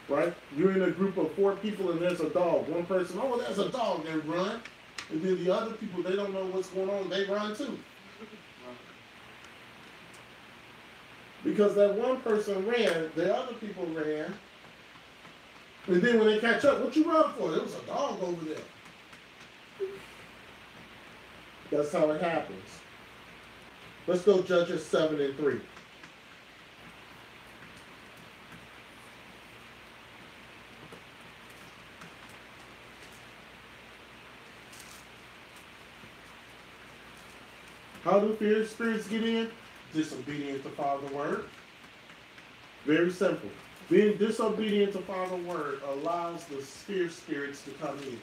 Right? You're in a group of 4 people and there's a dog. One person, oh, there's a dog, they run. And then the other people, they don't know what's going on, they run too. Because that one person ran, the other people ran. And then when they catch up, what you run for? There was a dog over there. That's how it happens. Let's go Judges 7:3. How do fear spirits get in? Disobedient to Father's word. Very simple. Being disobedient to Father's word allows the fear spirits to come in.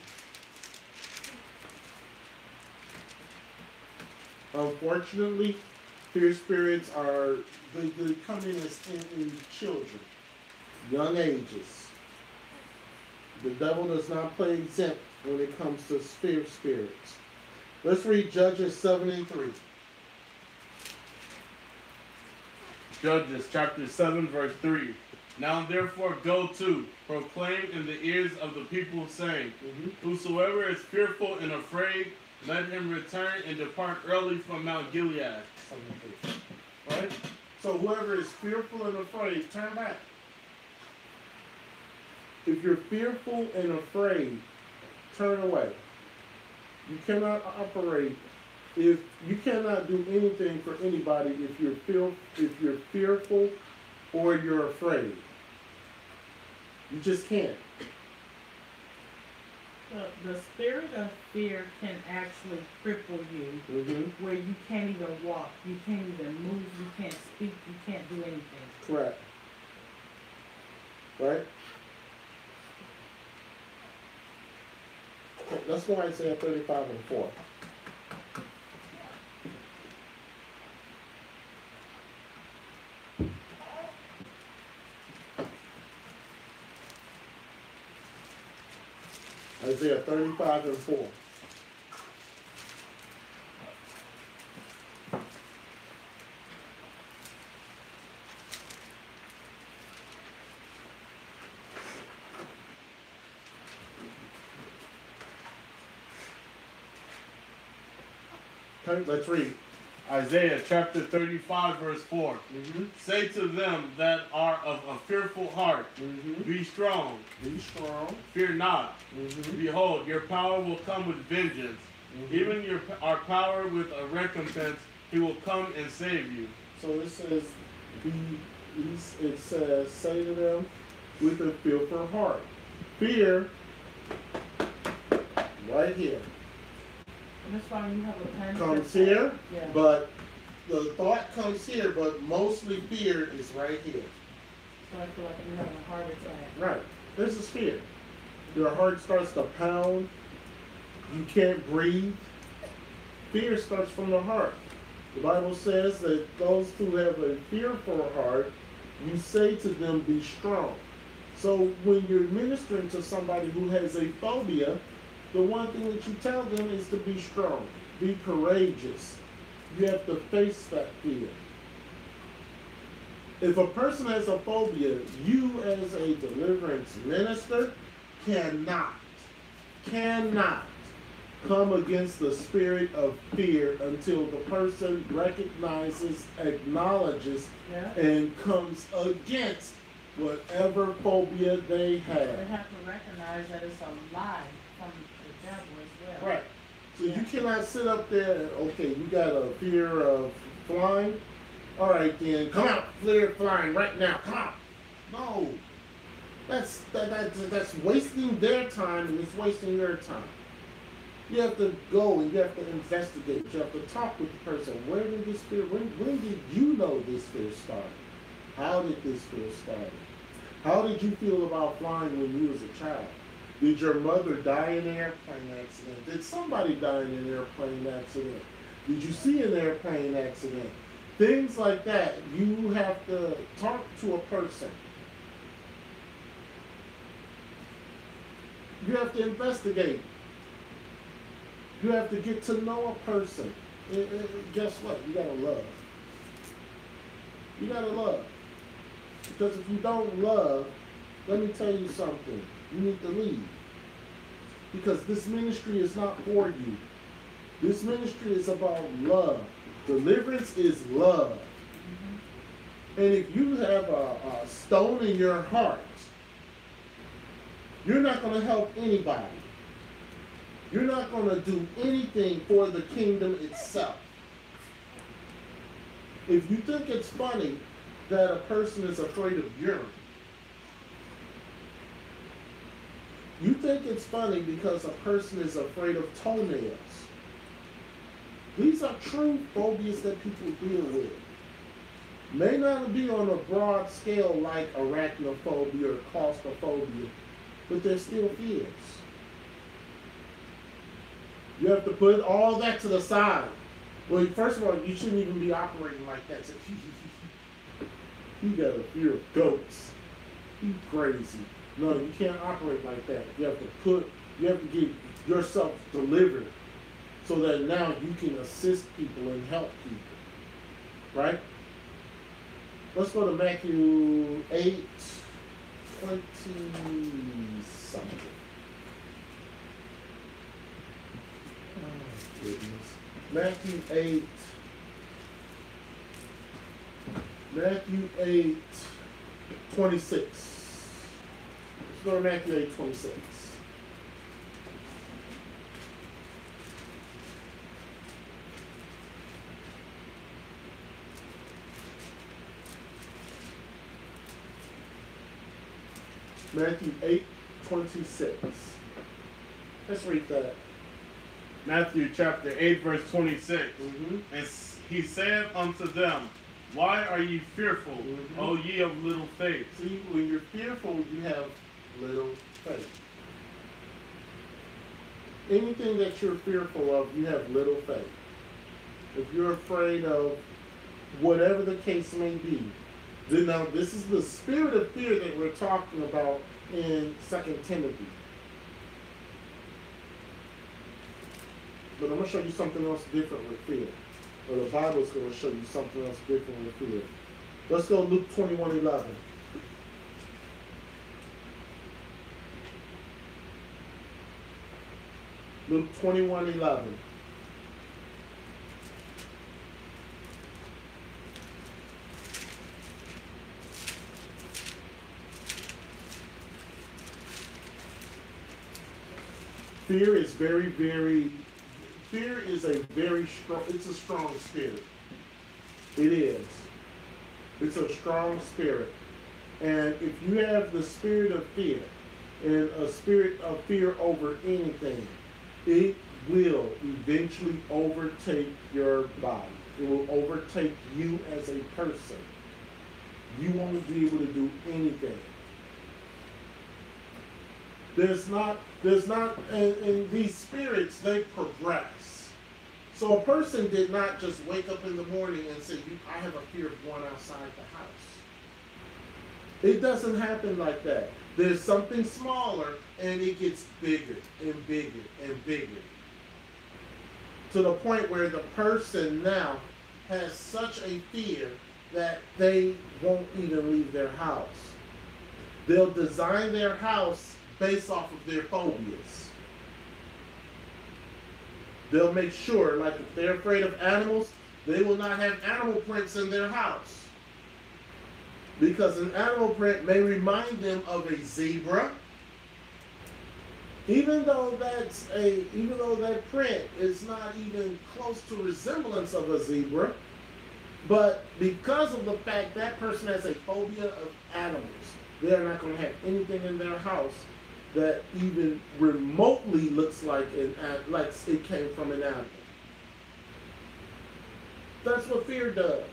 Unfortunately, fear spirits they come in as in children, young ages. The devil does not play exempt when it comes to fear spirits. Let's read Judges 7:3. Judges chapter 7 verse 3. Now therefore go to, proclaim in the ears of the people, saying, Whosoever is fearful and afraid, let him return and depart early from Mount Gilead. Right? So whoever is fearful and afraid, turn back. If you're fearful and afraid, turn away. You cannot operate if you cannot do anything for anybody if you're fearful or you're afraid. You just can't. The spirit of fear can actually cripple you, where you can't even walk, you can't even move, you can't speak, you can't do anything. Correct. Right? Let's go Isaiah 35:4. Isaiah 35:4. Okay, let's read. Isaiah chapter 35 verse 4. Say to them that are of a fearful heart, be strong. Be strong. Fear not. Behold, your power will come with vengeance. Even our power with a recompense, he will come and save you. So it says, it says, say to them with a fearful heart. Fear, right here. And that's why you have a pen. Comes here, yeah. But the thought comes here, but mostly fear is right here. So I feel like you're having a heart attack. Right. This is fear. Your heart starts to pound. You can't breathe. Fear starts from the heart. The Bible says that those who have a fearful heart, you say to them, be strong. So when you're ministering to somebody who has a phobia, the one thing that you tell them is to be strong, be courageous. You have to face that fear. If a person has a phobia, you as a deliverance minister cannot come against the spirit of fear until the person recognizes, acknowledges, Yeah. and comes against whatever phobia they have. They have to recognize that it's a lie from the devil as well. Right. So Yeah. you cannot sit up there and, okay, you got a fear of flying? All right, then, come out, fear of flying right now, come on. No. That's wasting their time, and it's wasting your time. You have to go and you have to investigate. You have to talk with the person. Where did this fear, when did you know this fear started? How did this fear start? How did you feel about flying when you was a child? Did your mother die in an airplane accident? Did somebody die in an airplane accident? Did you see an airplane accident? Things like that. You have to talk to a person. You have to investigate. You have to get to know a person. Guess what? You gotta love. You gotta love. Because if you don't love, let me tell you something. You need to leave. Because this ministry is not for you. This ministry is about love. Deliverance is love. And if you have a stone in your heart, you're not going to help anybody. You're not going to do anything for the kingdom itself. If you think it's funny that a person is afraid of urine, you think it's funny because a person is afraid of toenails. These are true phobias that people deal with. May not be on a broad scale like arachnophobia or claustrophobia, but they're still fears. You have to put all that to the side. Well, first of all, you shouldn't even be operating like that. You got a fear of goats. You crazy. No, you can't operate like that. You have to get yourself delivered so that now you can assist people and help people. Right? Let's go to Matthew 8, 20 something. Oh, goodness. Matthew 8, 26. Let's go to Matthew 8, 26. Matthew 8, 26. Let's read that. Matthew chapter 8, verse 26. Mm-hmm. And he said unto them, Why are ye fearful, Mm-hmm. O ye of little faith? See, when you're fearful, you have little faith. Anything that you're fearful of, you have little faith. If you're afraid of whatever the case may be, then now this is the spirit of fear that we're talking about in 2 Timothy. But I'm going to show you something else different with fear. Or the Bible is going to show you something else different with fear. Let's go to Luke 21:11. Luke 21:11. Fear is a very strong, it's a strong spirit. It is. It's a strong spirit. And if you have the spirit of fear and a spirit of fear over anything, it will eventually overtake your body. It will overtake you as a person. You won't be able to do anything. And these spirits, they progress. So a person did not just wake up in the morning and say, I have a fear of going outside the house. It doesn't happen like that. There's something smaller and it gets bigger and bigger and bigger. To the point where the person now has such a fear that they won't even leave their house. They'll design their house based off of their phobias. They'll make sure, like if they're afraid of animals, they will not have animal prints in their house. Because an animal print may remind them of a zebra, even though that print is not even close to resemblance of a zebra, but because of the fact that person has a phobia of animals, they are not going to have anything in their house that even remotely looks like it came from an animal. That's what fear does.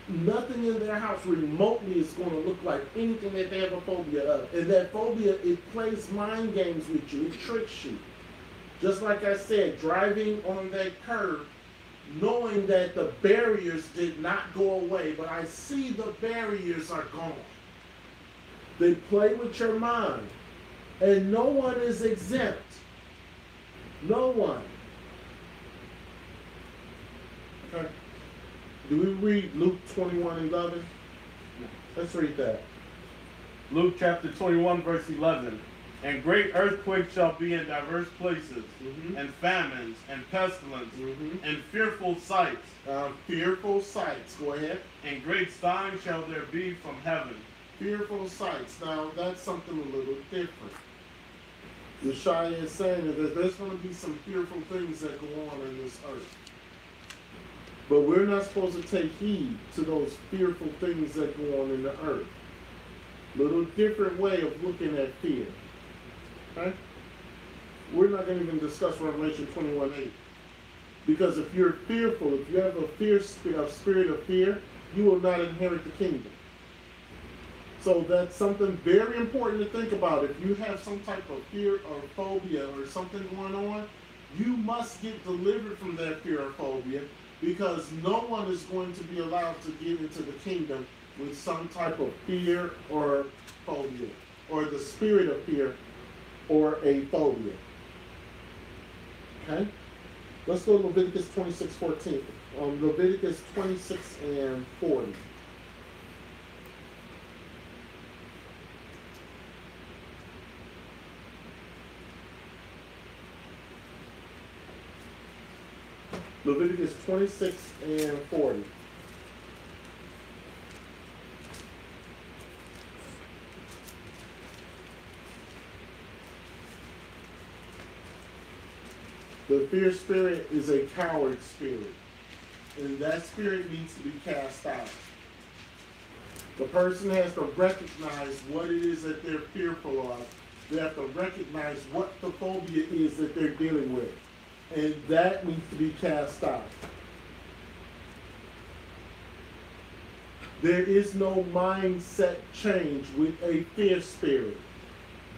Nothing in their house remotely is going to look like anything that they have a phobia of. And that phobia, it plays mind games with you. It tricks you. Just like I said, driving on that curve, knowing that the barriers did not go away, but I see the barriers are gone. They play with your mind. And no one is exempt. No one. Okay. Do we read Luke 21:11? Let's read that. Luke chapter 21, verse 11. And great earthquakes shall be in diverse places, and famines, and pestilence, and fearful sights. Fearful sights. Go ahead. And great signs shall there be from heaven. Fearful sights. Now, that's something a little different. Yeshua is saying that there's going to be some fearful things that go on in this earth. But we're not supposed to take heed to those fearful things that go on in the earth. Little different way of looking at fear. Okay? We're not going to even discuss Revelation 21:8. Because if you're fearful, if you have a spirit of fear, you will not inherit the kingdom. So that's something very important to think about. If you have some type of fear or phobia or something going on, you must get delivered from that fear or phobia, because no one is going to be allowed to get into the kingdom with some type of fear or phobia, or the spirit of fear or a phobia. Okay? Let's go to Leviticus 26:14. Leviticus 26:40. Leviticus 26:40. The fear spirit is a coward spirit, and that spirit needs to be cast out. The person has to recognize what it is that they're fearful of. They have to recognize what the phobia is that they're dealing with. And that needs to be cast out. There is no mindset change with a fear spirit.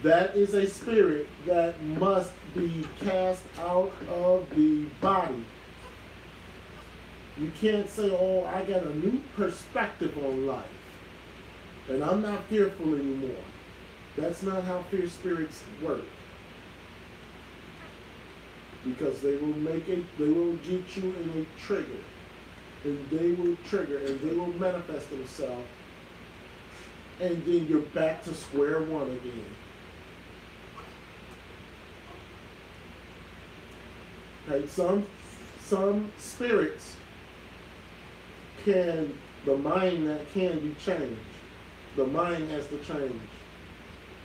That is a spirit that must be cast out of the body. You can't say, oh, I got a new perspective on life, and I'm not fearful anymore. That's not how fear spirits work. Because they will get you in a trigger, and they will trigger, and they will manifest themselves, and then you're back to square one again. Okay, some spirits the mind that can be changed. The mind has to change.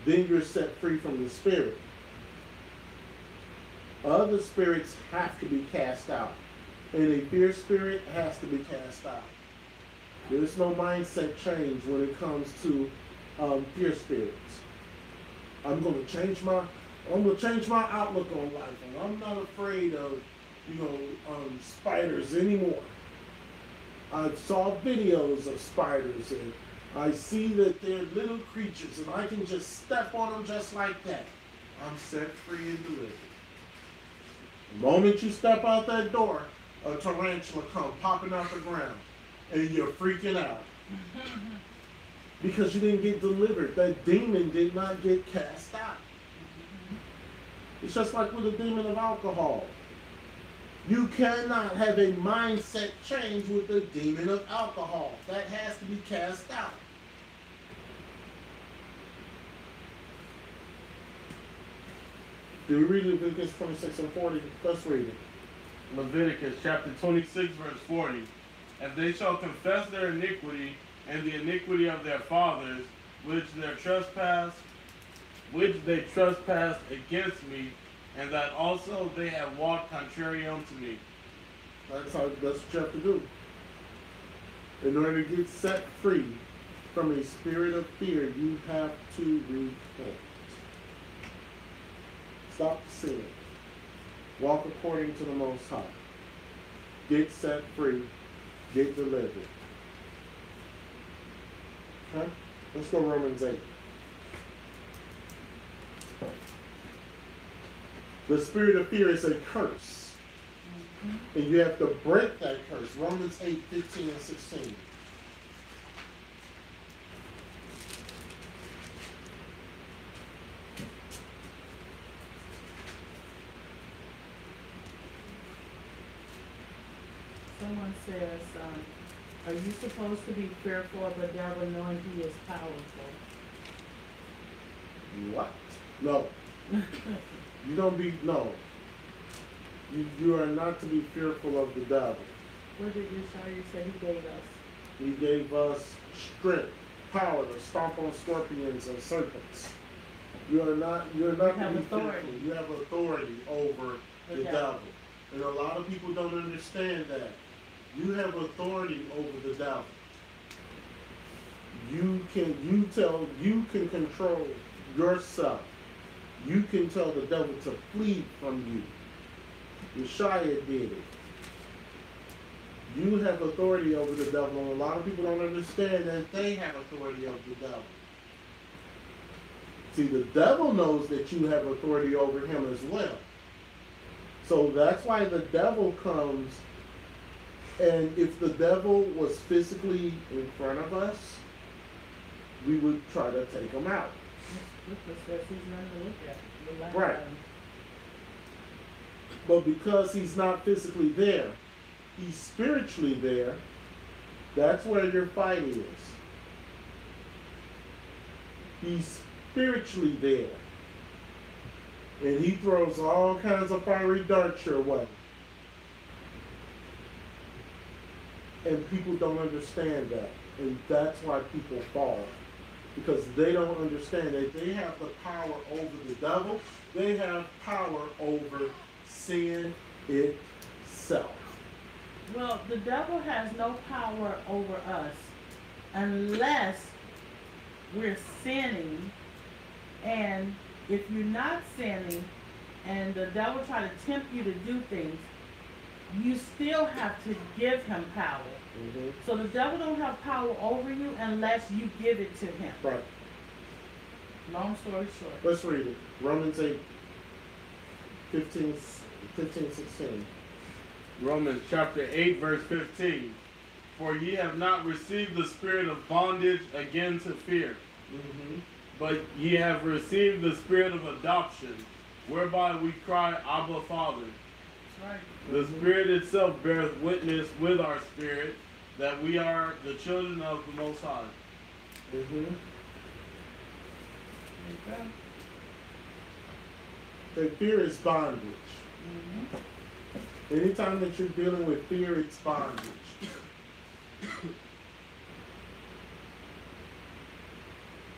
Then you're set free from the spirit. Other spirits have to be cast out. And a fear spirit has to be cast out. There's no mindset change when it comes to fear spirits. I'm going to change my outlook on life, and I'm not afraid of, spiders anymore. I saw videos of spiders, and I see that they're little creatures, and I can just step on them just like that. I'm set free and delivered. The moment you step out that door, a tarantula comes popping out the ground, and you're freaking out. Because you didn't get delivered. That demon did not get cast out. It's just like with the demon of alcohol. You cannot have a mindset change with the demon of alcohol. That has to be cast out. Do we read Leviticus 26 and 40? Let's read it. Leviticus chapter 26, verse 40. And they shall confess their iniquity and the iniquity of their fathers, which they trespassed against me, and that also they have walked contrary unto me. That's what you have to do. In order to get set free from a spirit of fear, you have to repent. Stop sinning. Walk according to the Most High. Get set free. Get delivered. Okay? Let's go Romans 8. The spirit of fear is a curse. And you have to break that curse. Romans 8, 15 and 16. Someone says, are you supposed to be fearful of the devil knowing he is powerful? What? No. You don't be, no. You are not to be fearful of the devil. What did Yeshua say he gave us? He gave us strength, power to stomp on scorpions and serpents. You're not to be fearful. You have authority over the devil. And a lot of people don't understand that. You have authority over the devil. You can control yourself. You can tell the devil to flee from you. Yeshua did it. You have authority over the devil, and a lot of people don't understand that they have authority over the devil. See, the devil knows that you have authority over him as well. So that's why the devil comes, and if the devil was physically in front of us, we would try to take him out. Right. But because he's not physically there, he's spiritually there, that's where your fight is. He's spiritually there. And he throws all kinds of fiery darts your way. And people don't understand that. And that's why people fall. Because they don't understand that they have the power over the devil. They have power over sin itself. Well, the devil has no power over us unless we're sinning. And if you're not sinning and the devil try to tempt you to do things, you still have to give him power. Mm-hmm. So the devil don't have power over you unless you give it to him. Right. Long story short. Let's read it. Romans 8, 15, 16. Romans chapter 8, verse 15. For ye have not received the spirit of bondage again to fear, but ye have received the spirit of adoption, whereby we cry, Abba, Father. That's right. The Spirit itself beareth witness with our spirit that we are the children of the Most High. The fear is bondage. Anytime that you're dealing with fear, it's bondage.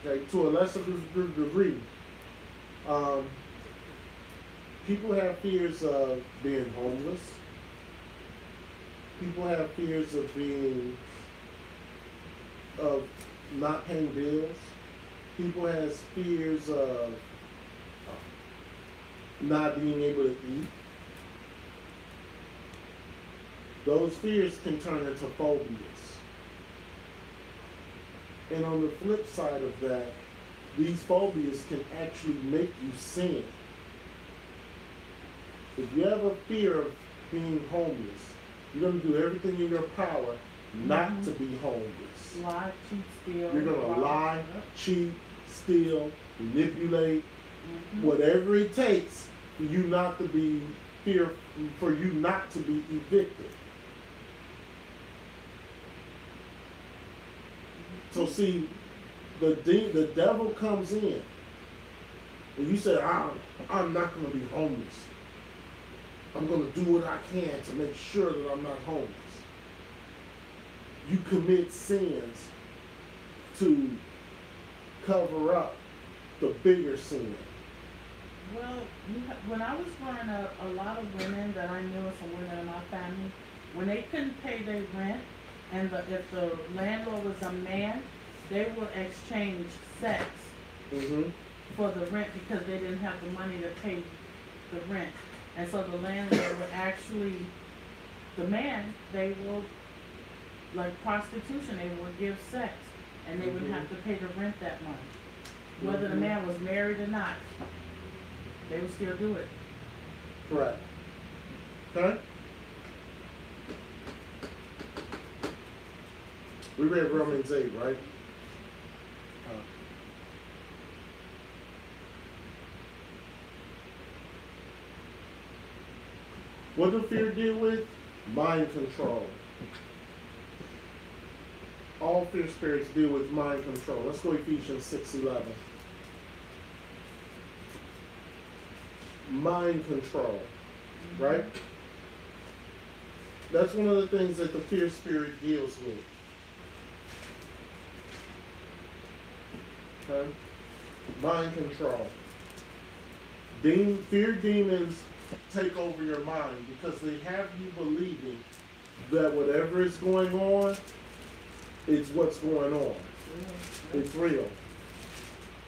Okay, to a lesser degree, people have fears of being homeless. People have fears of not paying bills. People have fears of not being able to eat. Those fears can turn into phobias. And on the flip side of that, these phobias can actually make you sin. If you have a fear of being homeless, you're going to do everything in your power not to be homeless. Lie, cheat, steal. You're going to lie, cheat, steal, manipulate, whatever it takes for you not to be fear for you not to be evicted. So see, the devil comes in, and you say, I'm not going to be homeless. I'm going to do what I can to make sure that I'm not homeless. You commit sins to cover up the bigger sin. Well, when I was growing up, a lot of women that I knew, and some women in my family, when they couldn't pay their rent, and if the landlord was a man, they would exchange sex for the rent because they didn't have the money to pay the rent. And so the landlord would actually, the man, they will, like prostitution, they would give sex, and they would have to pay the rent that month. Whether the man was married or not, they would still do it. Correct. Okay? We read Romans 8, right? What do fear deal with? Mind control. All fear spirits deal with mind control. Let's go Ephesians 6:11. Mind control, right? That's one of the things that the fear spirit deals with. Okay? Mind control. Fear demons take over your mind because they have you believing that whatever is going on, it's what's going on. It's real.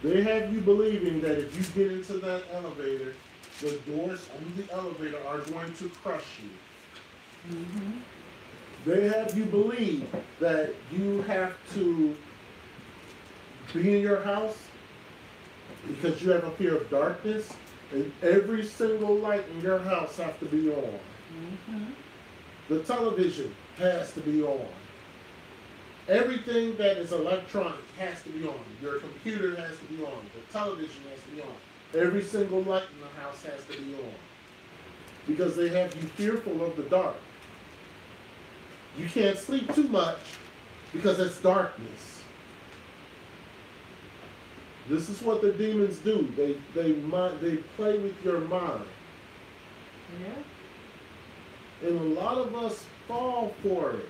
They have you believing that if you get into that elevator, the doors on the elevator are going to crush you. They have you believe that you have to be in your house because you have a fear of darkness, and every single light in your house has to be on. The television has to be on. Everything that is electronic has to be on. Your computer has to be on. The television has to be on. Every single light in the house has to be on. Because they have you fearful of the dark. You can't sleep too much because it's darkness. This is what the demons do. They play with your mind. Yeah. And a lot of us fall for it.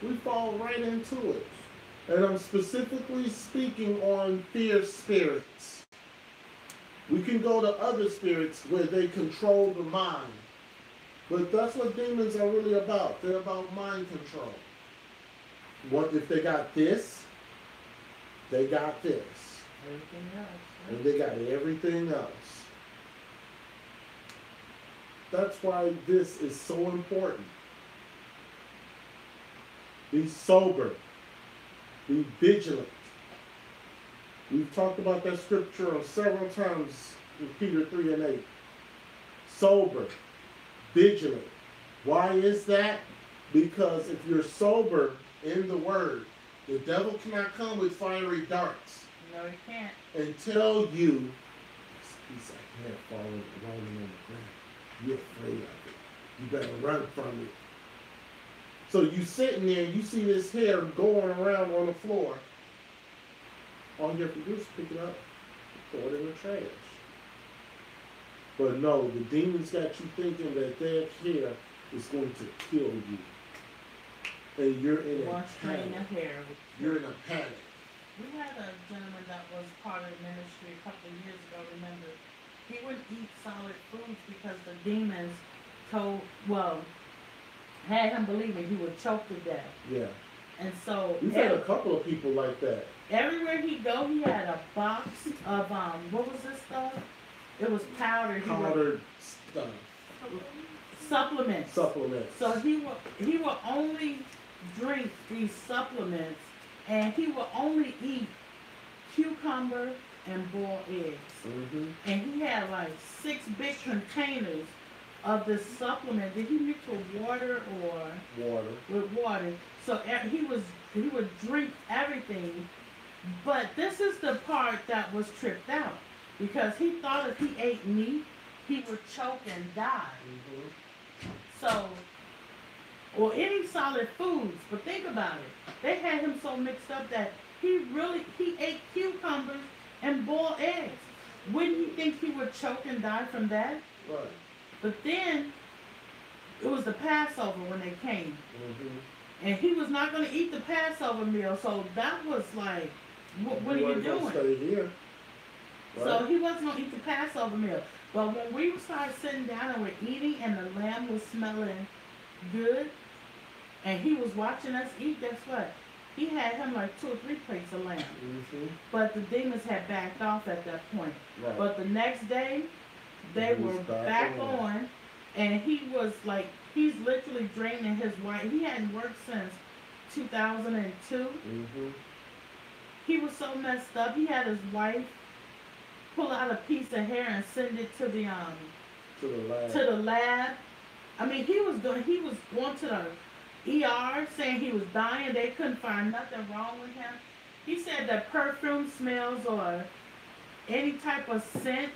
We fall right into it. And I'm specifically speaking on fear spirits. We can go to other spirits where they control the mind. But that's what demons are really about. They're about mind control. What if they got this? They got this. Everything else. And they got everything else. That's why this is so important. Be sober. Be vigilant. We've talked about that scripture several times in Peter 3:8. Sober. Vigilant. Why is that? Because if you're sober in the word, the devil cannot come with fiery darts. No, he can't. And tell you, he's like hair falling, rolling on the ground. You're afraid of it. You better run from it. So you sitting there, you see this hair going around on the floor. All you have to do is pick it up, throw it in the trash. But no, the demons got you thinking that that hair is going to kill you. And you're in a One strain panic. of hair. You're in a panic. We had a gentleman that was part of the ministry a couple of years ago, remember? He wouldn't eat solid foods because the demons had him believing he would choke to death. Yeah. And so We've had a couple of people like that. everywhere he go, he had a box of what was this stuff? It was powder. Powdered stuff. Supplements. Supplements. So he will only drink these supplements, and he will only eat cucumber and boiled eggs. And he had like 6 big containers of this supplement. Did he mix with water or Water. with water? So he would drink everything. But this is the part that was tripped out, because he thought if he ate meat, he would choke and die. Mm-hmm. So, or any solid foods. But think about it. They had him so mixed up that he ate cucumbers and boiled eggs. Wouldn't you think he would choke and die from that? Right. But then it was the Passover when they came. Mm-hmm. And he was not going to eat the Passover meal. So that was like, what are you doing? Stay here. Right. So he wasn't going to eat the Passover meal. But when we started sitting down and we're eating and the lamb was smelling good and he was watching us eat, guess what? He had him like 2 or 3 plates of lamb. Mm-hmm. But the demons had backed off at that point. Right. But the next day, they He was were back on. And he was like, he's literally draining his wife. He hadn't worked since 2002. Mm-hmm. He was so messed up. He had his wife pull out a piece of hair and send it to the lab. to the lab. I mean, he was going to the ER saying he was dying. They couldn't find nothing wrong with him. He said that perfume smells or any type of scent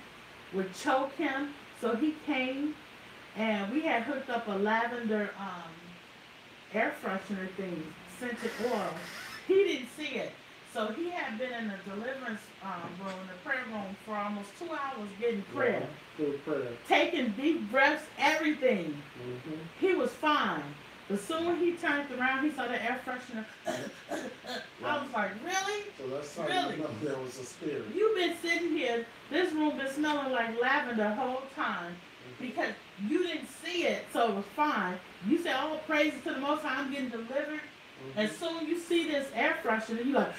would choke him. So he came and we had hooked up a lavender air freshener thing, scented oil. He didn't see it. So he had been in the deliverance room, the prayer room, for almost 2 hours getting prayer. Yeah, good prayer. Taking deep breaths, everything. Mm-hmm. He was fine. But soon when he turned around, he saw the air freshener. I was like, really? So that's how Really? you know there was a spirit. You've been sitting here, this room been smelling like lavender the whole time because you didn't see it, so it was fine. You said, oh, praise to the Most High, I'm getting delivered. Mm-hmm. And soon you see this air freshener, you're like,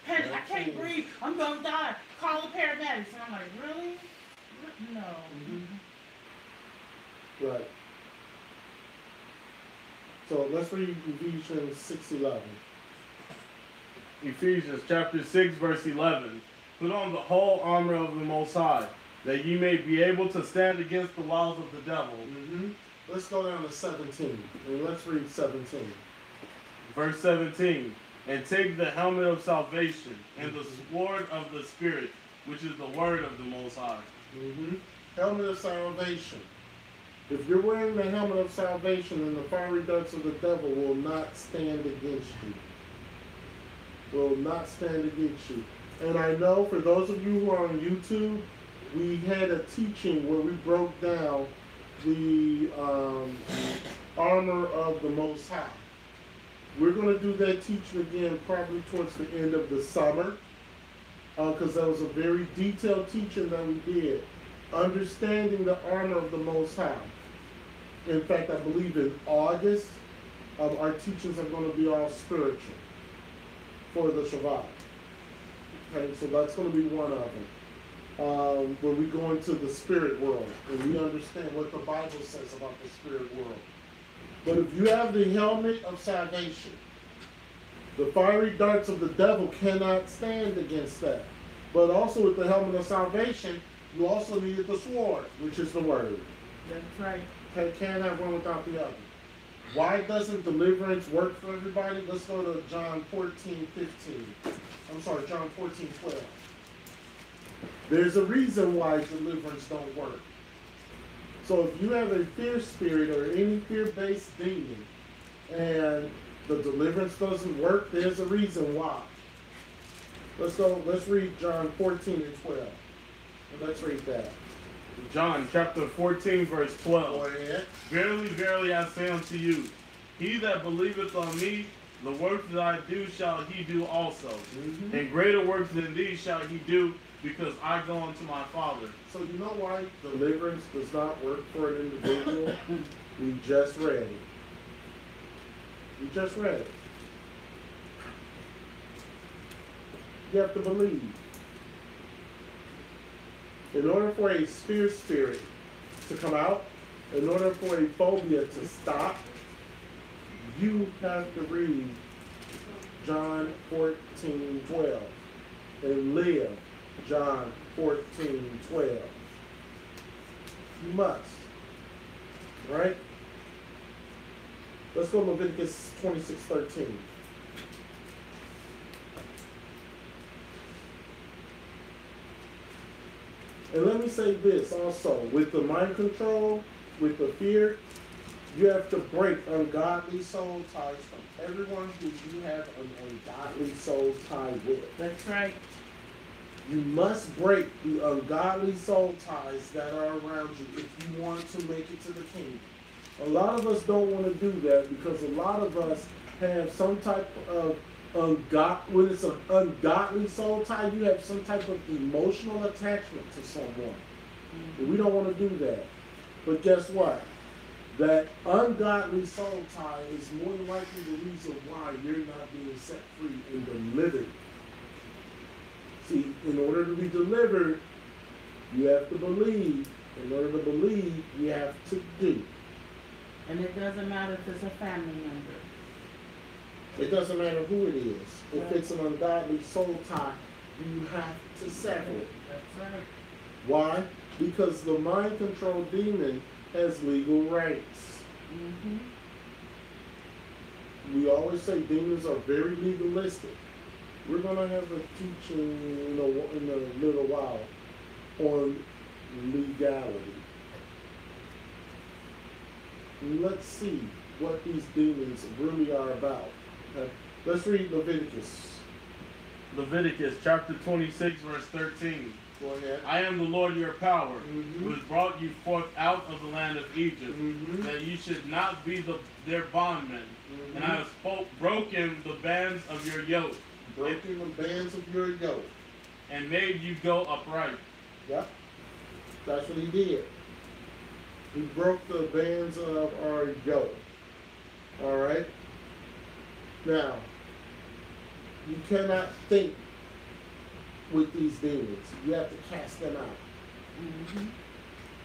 Henry, I can't breathe, I'm gonna die. Call the paramedics. And I'm like, really? No. Mm-hmm. Right. So let's read Ephesians 6:11. Ephesians chapter 6, verse 11. Put on the whole armor of the Most High, that ye may be able to stand against the wiles of the devil. Mm-hmm. Let's go down to 17. And let's read 17. Verse 17. And take the helmet of salvation and the sword of the Spirit, which is the word of the Most High. Mm-hmm. Helmet of salvation. If you're wearing the helmet of salvation, then the fiery darts of the devil will not stand against you. Will not stand against you. And I know for those of you who are on YouTube, we had a teaching where we broke down the armor of the Most High. We're going to do that teaching again probably towards the end of the summer, because that was a very detailed teaching that we did. Understanding the armor of the Most High. In fact, I believe in August, our teachings are going to be all spiritual for the Shabbat. Okay, so that's going to be one of them. When we go into the spirit world and we understand what the Bible says about the spirit world. But if you have the helmet of salvation, the fiery darts of the devil cannot stand against that. But also with the helmet of salvation, you also need the sword, which is the word. That's right. Okay, can't have one without the other. Why doesn't deliverance work for everybody? Let's go to John 14:15. I'm sorry, John 14:12. There's a reason why deliverance don't work. So if you have a fear spirit or any fear-based demon and the deliverance doesn't work, there's a reason why. Let's read John 14:12. And let's read that. John chapter 14, verse 12. Go ahead. Verily, verily, I say unto you, he that believeth on me, the works that I do shall he do also. Mm-hmm. And greater works than these shall he do, because I go unto my Father. So you know why deliverance does not work for an individual? We just read it. We just read it. You have to believe. In order for a spirit to come out, in order for a phobia to stop, you have to read John 14:12 and live John 14:12. You must. Right? Let's go to Leviticus 26:13. And let me say this also, with the mind control, with the fear, you have to break ungodly soul ties from everyone who you have an ungodly soul tie with. That's right. You must break the ungodly soul ties that are around you if you want to make it to the kingdom. A lot of us don't want to do that because a lot of us have some type of when it's an ungodly soul tie, you have some type of emotional attachment to someone. And we don't want to do that. But guess what? That ungodly soul tie is more than likely the reason why you're not being set free and delivered. See, in order to be delivered, you have to believe. In order to believe, you have to do. And it doesn't matter if it's a family member. It doesn't matter who it is. If it's an ungodly soul tie, you have to sever it. That's right. Why? Because the mind control demon has legal rights. Mm-hmm. We always say demons are very legalistic. We're going to have a teaching in a little while on legality. Let's see what these demons really are about. Okay? Let's read Leviticus. Leviticus chapter 26, verse 13. Go ahead. I am the Lord your power, Mhm. who has brought you forth out of the land of Egypt, Mhm. that you should not be their bondmen. Mhm. And I have broken the bands of your yoke, Broken the bands of your yoke. and made you go upright. Yep. That's what he did. He broke the bands of our yoke. All right? Now, you cannot think with these demons. You have to cast them out. Mm-hmm.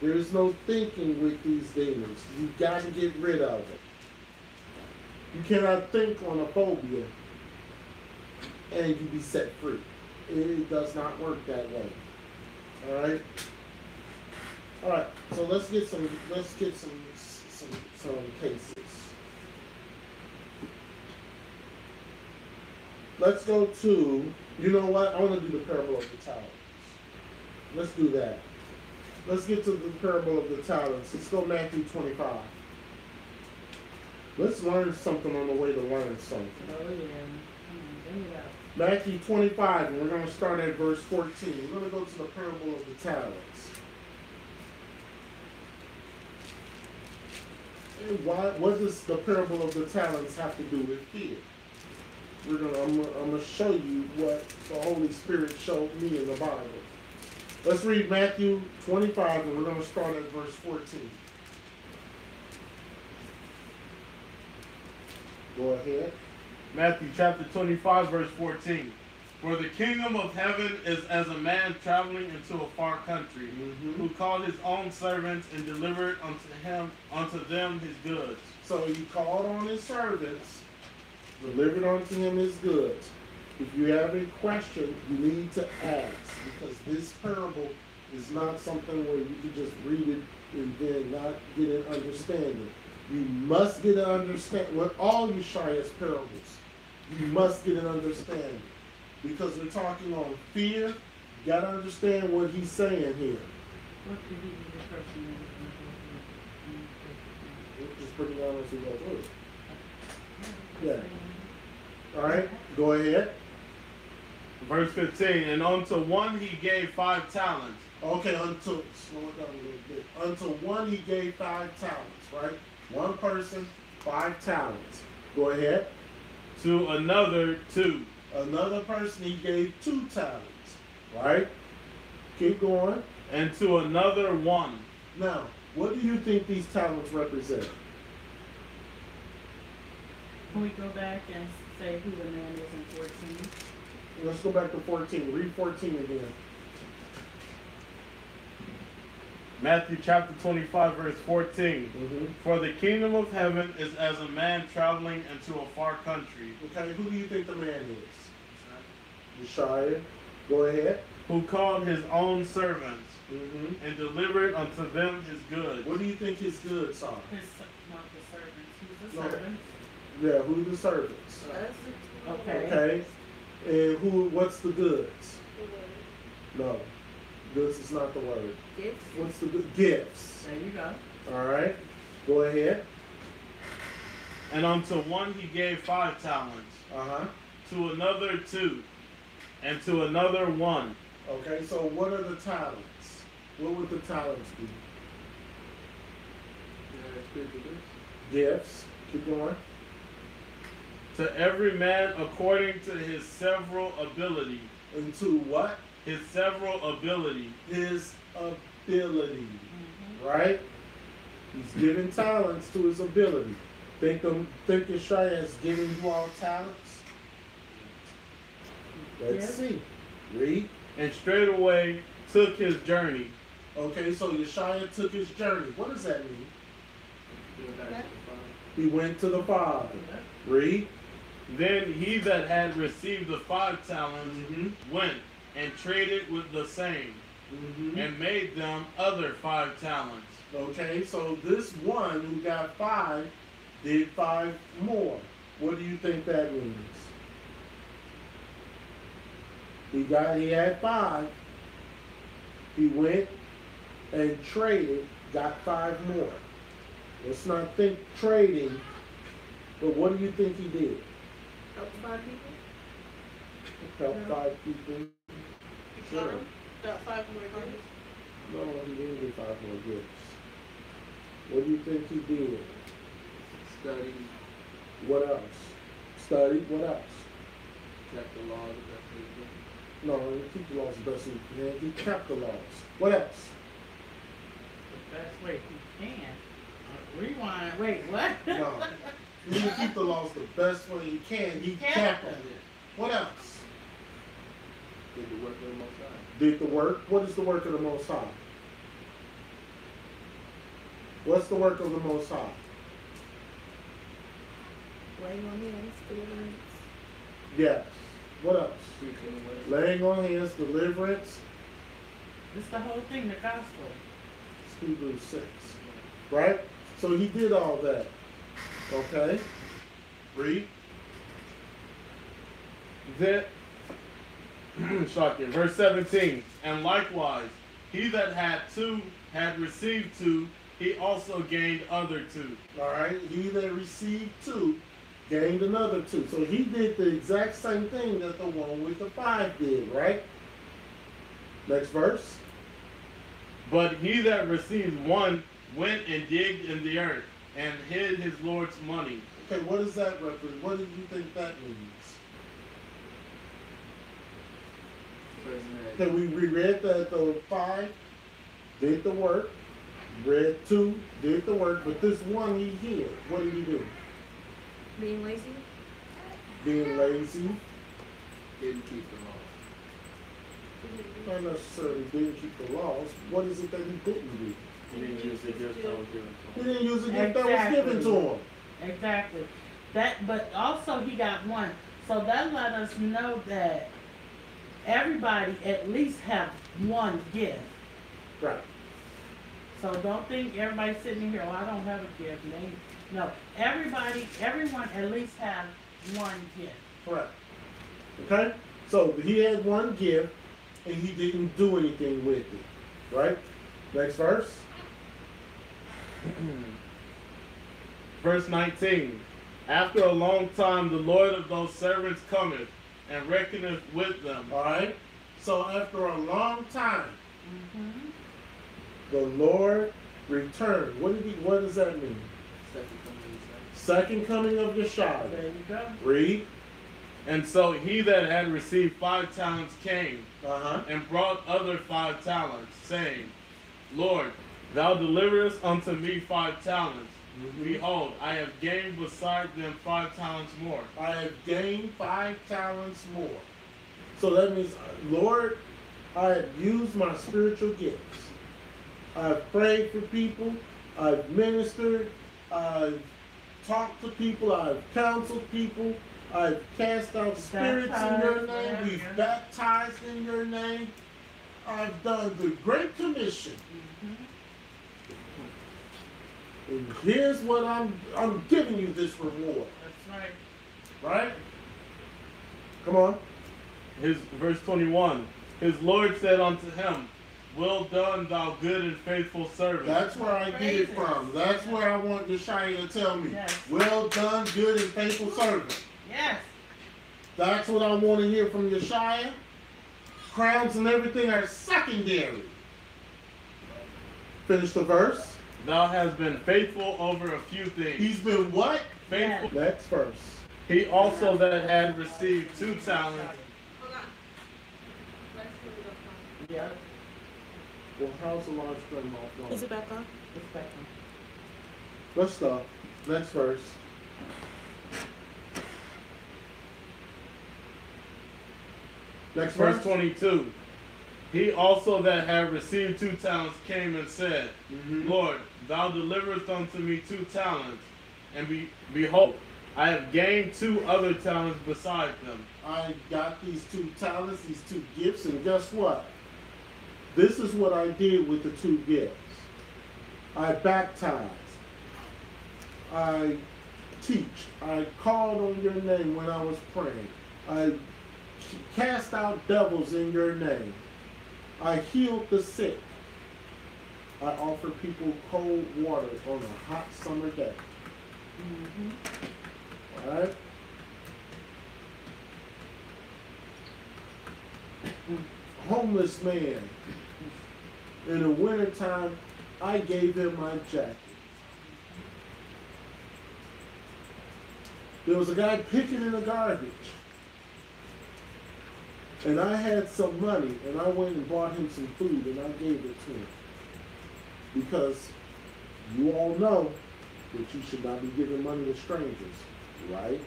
There is no thinking with these demons. You got to get rid of it. You cannot think on a phobia and you be set free. It does not work that way. All right. All right. So let's get some cases. Let's go to. You know what? I want to do the parable of the talents. Let's do that. Let's get to the parable of the talents. Let's go Matthew 25. Let's learn something on the way to learn something. Oh, yeah. Bring it out. Matthew 25, and we're going to start at verse 14. We're going to go to the parable of the talents. And what does the parable of the talents have to do with fear? I'm going to show you what the Holy Spirit showed me in the Bible. Let's read Matthew 25, and we're going to start at verse 14. Go ahead. Matthew chapter 25, verse 14. For the kingdom of heaven is as a man traveling into a far country, who called his own servants and delivered unto them his goods. So he called on his servants, delivered unto him his goods. If you have a question, you need to ask, because this parable is not something where you can just read it and then not get an understanding. You must get an understanding. With all Yeshua's parables, you must get an understanding. Because we're talking on fear, you got to understand what he's saying here. What did he do the person Just bring it down as we go through it. Yeah. All right, go ahead. Verse 15. And unto one he gave 5 talents. Okay, slow it down a little bit. Unto one he gave 5 talents, right? One person, 5 talents. Go ahead. To another 2. Another person he gave 2 talents, right? Keep going. And to another 1. Now, what do you think these talents represent? Can we go back and say who the man is in 14? Let's go back to 14. Read 14 again. Matthew chapter 25, verse 14. For the kingdom of heaven is as a man traveling into a far country. Okay, who do you think the man is? Yeshua. Go ahead. Who called his own servants and delivered unto them his goods. What do you think his goods are? Not the servants. Who's the servants? Yeah, who are the servants? Okay. Okay. And what's the goods? No. Goods is not the word. Gifts. What's the good? Gifts. There you go. All right. Go ahead. And unto one he gave 5 talents, Uh-huh. to another 2, and to another 1. Okay, so what are the talents? What would the talents be? Gifts. Keep going. To every man according to his several ability. Into what? His several ability. His ability. Right? He's giving talents to his ability. Think Yeshua has given you all talents? Let's see. Read. And straightway took his journey. Okay, so Yeshua took his journey. What does that mean? He went to the Father. Read. Then he that had received the 5 talents went and traded with the same, and made them other 5 talents. Okay, so this one who got 5 did 5 more. What do you think that means? He had 5. He went and traded, got 5 more. Let's not think trading, but what do you think he did? Help 5 people. Help 5 people. Sure. Got 5 more gifts. No, he didn't get 5 more gifts. What do you think he did? Study, What else? Studied. What else? kept the law, the best people. No, he keep the laws the best he can. He kept the laws. What else? The best way he can. Rewind. Wait, what? No. He didn't keep the laws the best way he can. He kept them. What else? Did the work of the Most High. Did the work. What is the work of the Most High? What's the work of the Most High? Laying on hands, deliverance. Yes. What else? Preaching the way. Laying on hands, deliverance. It's the whole thing, the gospel. It's Hebrews 6. Right? So he did all that. Okay? Read. That, shocking. Verse 17. And likewise, he that had 2 had received 2, he also gained other 2. All right? He that received 2 gained another 2. So he did the exact same thing that the one with the 5 did, right? Next verse. But he that received 1 went and digged in the earth, and hid his Lord's money. Okay, what does that represent? What do you think that means? Okay, we read that the 5 did the work, read 2 did the work, but this one he hid. What did he do? Being lazy. Being lazy. Didn't keep the law. Not necessarily didn't keep the laws. What is it that he didn't do? He didn't use the gift that was given to He him. didn't use the gift that was given to him. Exactly. That, but also he got 1. So that let us know that everybody at least have 1 gift. Right. So don't think everybody sitting here, oh, I don't have a gift. No, everyone at least have 1 gift. Correct. Okay? So he had 1 gift and he didn't do anything with it. Right? Next verse. Verse 19. After a long time, the Lord of those servants cometh, and reckoneth with them. All right? So after a long time, Mm-hmm. the Lord returned. What does that mean? Second coming of the Son. Second coming of Yeshua. There you go. Read. And so he that had received 5 talents came, Uh-huh. and brought other 5 talents, saying, Lord, thou deliverest unto me 5 talents. Behold, I have gained beside them 5 talents more. I have gained 5 talents more. So that means, Lord, I have used my spiritual gifts. I've prayed for people. I've ministered. I've talked to people. I've counseled people. I've cast out spirits in your name. We've baptized in your name. I've done the Great Commission. And here's what I'm giving you this reward. That's right. Right? Come on. Verse 21. His Lord said unto him, well done, thou good and faithful servant. That's where I get it from. That's where I want Yeshaya to tell me. Yes. Well done, good and faithful servant. Yes. That's what I want to hear from Yeshaya. Crowns and everything are secondary. Finish the verse. Thou hast been faithful over a few things. He's been what? Faithful. Next verse. He also that had received 2 talents. Hold on. Let's put it up front. Yeah. Well, how's the large string off? Is it back on? It's back on. Let's stop. Next verse. Next Verse verse. 22. He also that had received 2 talents came and said, Mhm. Lord, thou deliverest unto me 2 talents, and behold, I have gained 2 other talents beside them. I got these 2 talents, these 2 gifts, and guess what? This is what I did with the 2 gifts. I baptized. I teach. I called on your name when I was praying. I cast out devils in your name. I healed the sick. I offer people cold water on a hot summer day. Mm-hmm. All right? Homeless man. In the wintertime, I gave him my jacket. There was a guy picking in the garbage. And I had some money, and I went and bought him some food, and I gave it to him. Because you all know that you should not be giving money to strangers, right?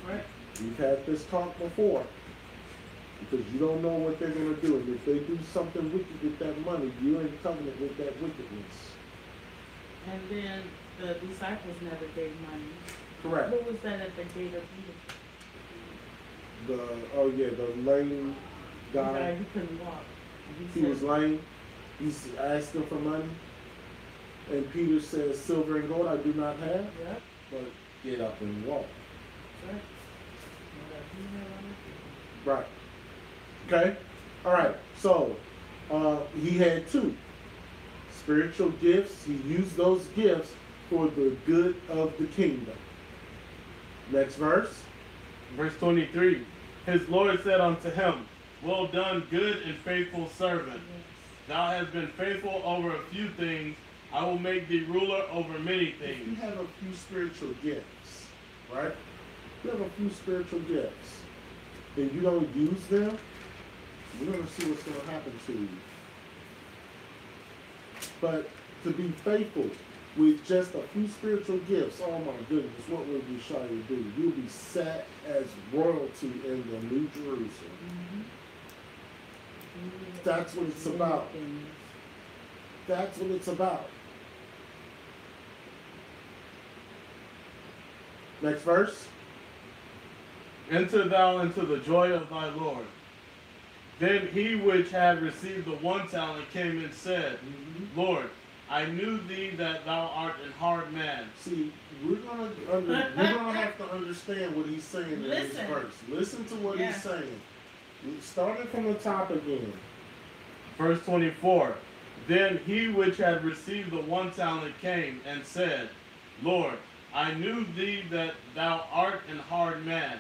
Right. We've had this talk before. Because you don't know what they're going to do. And if they do something wicked with that money, you're in covenant with that wickedness. And then the disciples never gave money. Correct. What was that at the gate of Peter? The lame The guy guy. who couldn't walk. And He was lame. He's asking for money. And Peter says, silver and gold I do not have, Yep. but get up and walk. Right. Well, Right. Okay? All right. So, he had 2 spiritual gifts. He used those gifts for the good of the kingdom. Next verse. Verse 23. His Lord said unto him, Well done, good and faithful servant. Thou hast been faithful over a few things. I will make thee ruler over many If you things. have a few spiritual gifts, right? You have a few spiritual gifts, and you don't use them, you're going to see what's going to happen to you. But to be faithful with just a few spiritual gifts, oh my goodness, what will Yeshua do? You'll be set as royalty in the New Jerusalem. That's what it's about. That's what it's about. Next verse. Enter thou into the joy of thy Lord. Then he which had received the 1 talent came and said, Lord, I knew thee that thou art an hard man. See, we're gonna have to understand what he's saying in this Listen. verse. Listen to what Yeah. he's saying. Starting from the top again. Verse 24. Then he which had received the 1 talent came and said, Lord, I knew thee that thou art an hard man,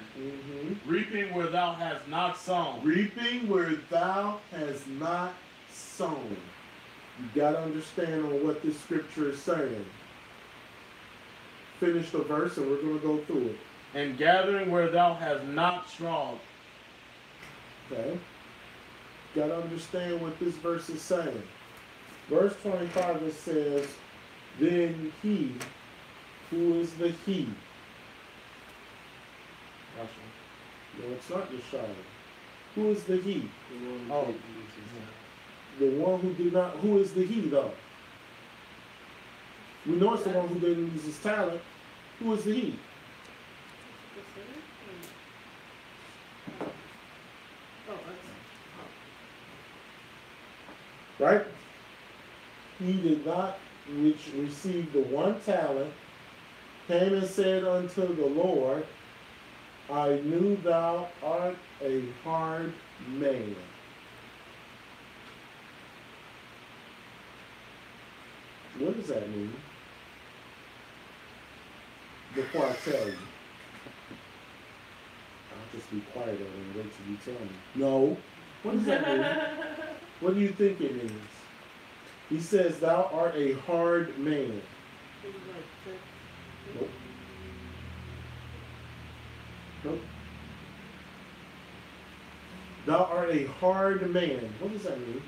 reaping where thou hast not sown. Reaping where thou hast not sown. You gotta understand on what this scripture is saying. Finish the verse and we're gonna go through it. And gathering where thou hast not strawed. Okay? Gotta understand what this verse is saying. Verse 25 it says, Then he, who is the he? No, it's not Yeshua. Who is the he? Oh. The one who did not, who is the he though? We know it's the one who didn't use his talent. Who is the he? Right? He did not, which received the 1 talent, came and said unto the Lord, I knew thou art a hard man. What does that mean? Before I tell you. I'll just be quiet and wait till you tell me. No. What does that mean? What do you think it means? He says, thou art a hard man. Nope. Nope. Thou art a hard man. What does that mean?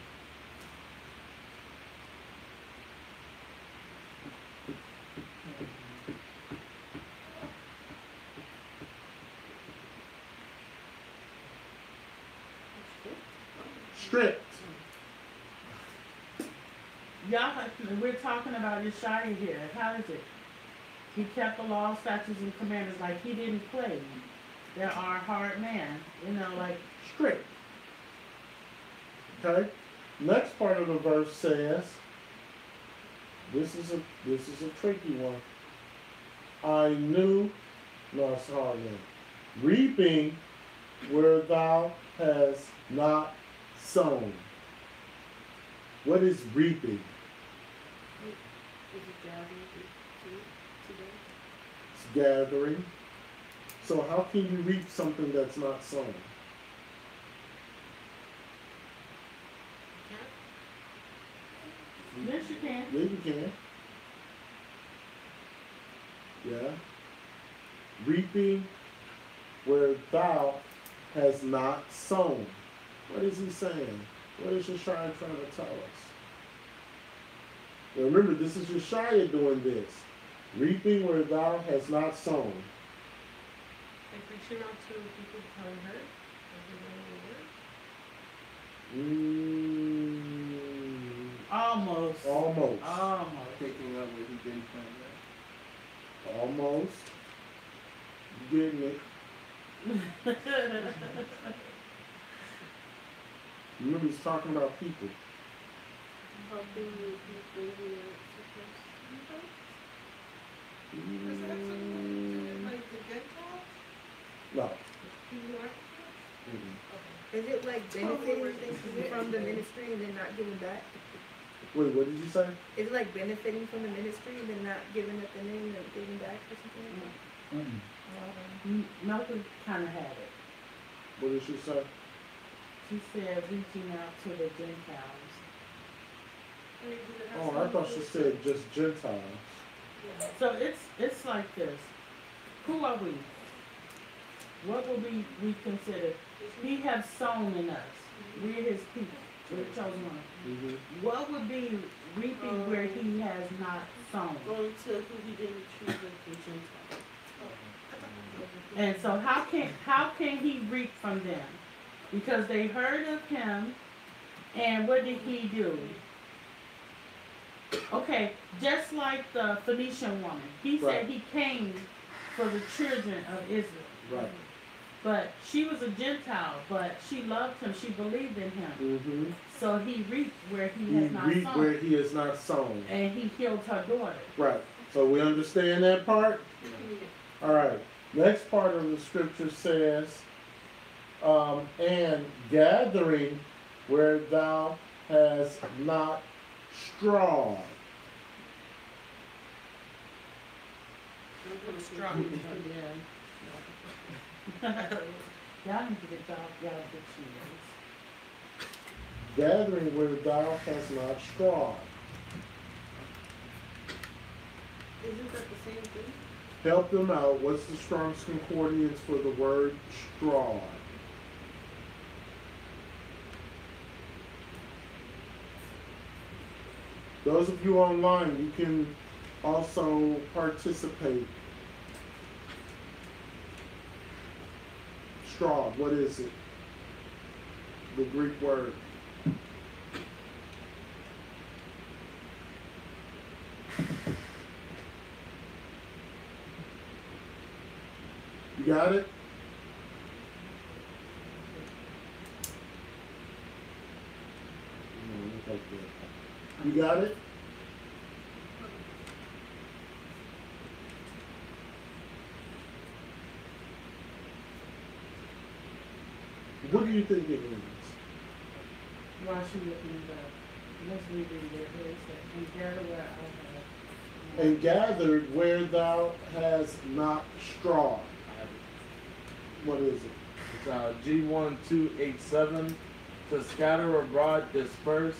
Strict. Y'all, we're talking about Yeshua here. How is it? He kept the law, statutes, and commandments like he didn't play. There are hard men, like Strict. Okay. Next part of the verse says, this is a tricky one. I knew, no, it's a hard one. Reaping where thou hast not sown. What is reaping? It's gathering. So how can you reap something that's not sown? yes, you can. Yeah, you can. Yeah. Reaping where thou has not sown. What is he saying? What is Yeshua trying to tell us? Now remember, this is Yeshua doing this. Reaping where thou has not sown. Like reaching out to people telling her. Almost. Almost. Almost. Picking up where he didn't plant that. Almost. You getting it? Remember, he's talking about people. Helping you bring you Like the Gentiles? No. Is it like benefiting from the ministry and then not giving back? Wait, what did you say? Is it like benefiting from the ministry and then not giving up the name and giving back or something like that? Malcolm kind of had it. What did she say? She said reaching out to the Gentiles. Oh, I thought she said just Gentiles. So it's like this. Who are we? What will we consider? He has sown in us. We're his people. We're the chosen one. Mm-hmm. What would be reaping where he has not sown? going to who he didn't choose as the Gentile. And so how can he reap from them? Because they heard of him, and what did he do? Okay, just like the Phoenician woman, he Right. said he came for the children of Israel. Right. But she was a Gentile, but she loved him, she believed in him. Mm-hmm. So he reaped where he He has not reaped sown. where he has not sown. And he healed her daughter. Right. So we understand that part? All right. Next part of the scripture says, and gathering where thou hast not straw. Yeah. Y'all need to get y'all dictionaries. Gathering where thou hast not straw. Isn't that the same thing? Help them out. What's the Strong's Concordance for the word straw? Those of you online, you can also participate. Straw, what is it? The Greek word. You got it? You got it? What do you think it means? Why should we looking it up? Let's read it. Where is that? And gather where I have and gathered where thou hast not straw. What is it? It's G1287. To scatter abroad, disperse,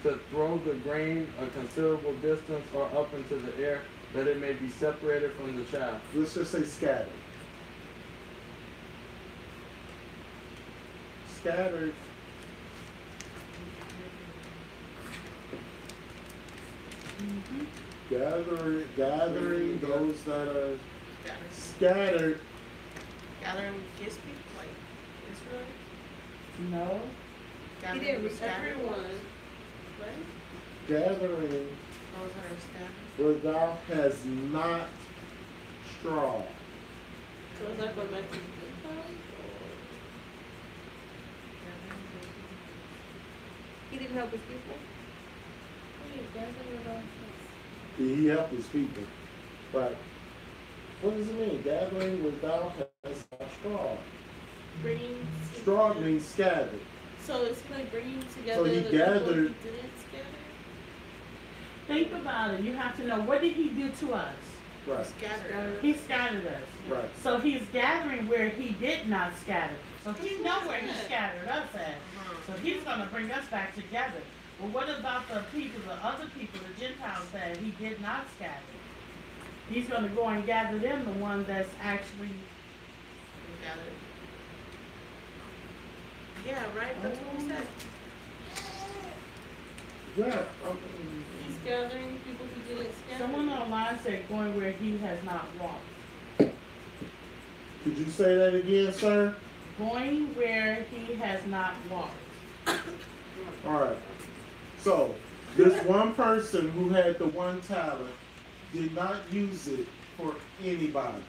to throw the grain a considerable distance or up into the air, that it may be separated from the chaff. Let's just say scattered. Scattered. Gathering those that are scattered. Gathering his people, like Israel. No. Gathering He didn't the reach scattered everyone, ones. right? Gathering Those that are scattered. where thou hast not straw. So is that going back to the Gentiles? He didn't help his people. He helped his people. But what does it mean? Gathering where thou hast not straw. Bringing Straw means scattered. So it's like bringing together So he the people gathered- he didn't scatter? Think about it. You have to know, what did he do to us? Right. Scattered. He scattered us. Right. So he's gathering where he did not scatter. So he knows where he scattered us at. So he's going to bring us back together. Well, what about the people, the other people, the Gentiles that he did not scatter? He's going to go and gather them, the one that's actually. Gathered. Yeah, right? That's what we said. Yeah. He's gathering people who didn't scatter. Someone online said going where he has not walked. Could you say that again, sir? Going where he has not walked. All right. So, this one person who had the one talent did not use it for anybody.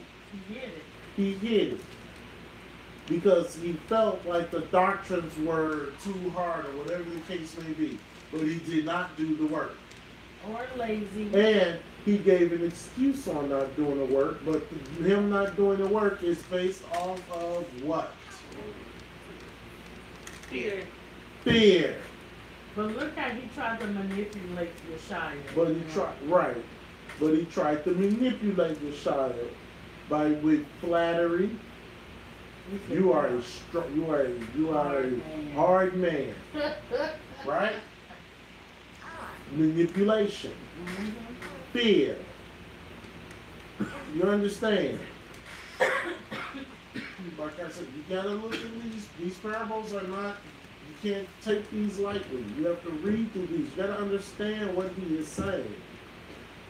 He did it. He hid it because he felt like the doctrines were too hard or whatever the case may be. But he did not do the work. Or lazy. And he gave an excuse on not doing the work, but him not doing the work is based off of what? Fear. Fear. But look how he tried to manipulate Yeshua. But he tried, right. But he tried to manipulate Yeshua with flattery. You are a hard man, right? Manipulation, fear. You understand? Like I said, you gotta look at these parables are not. You can't take these lightly. You have to read through these. You gotta understand what he is saying.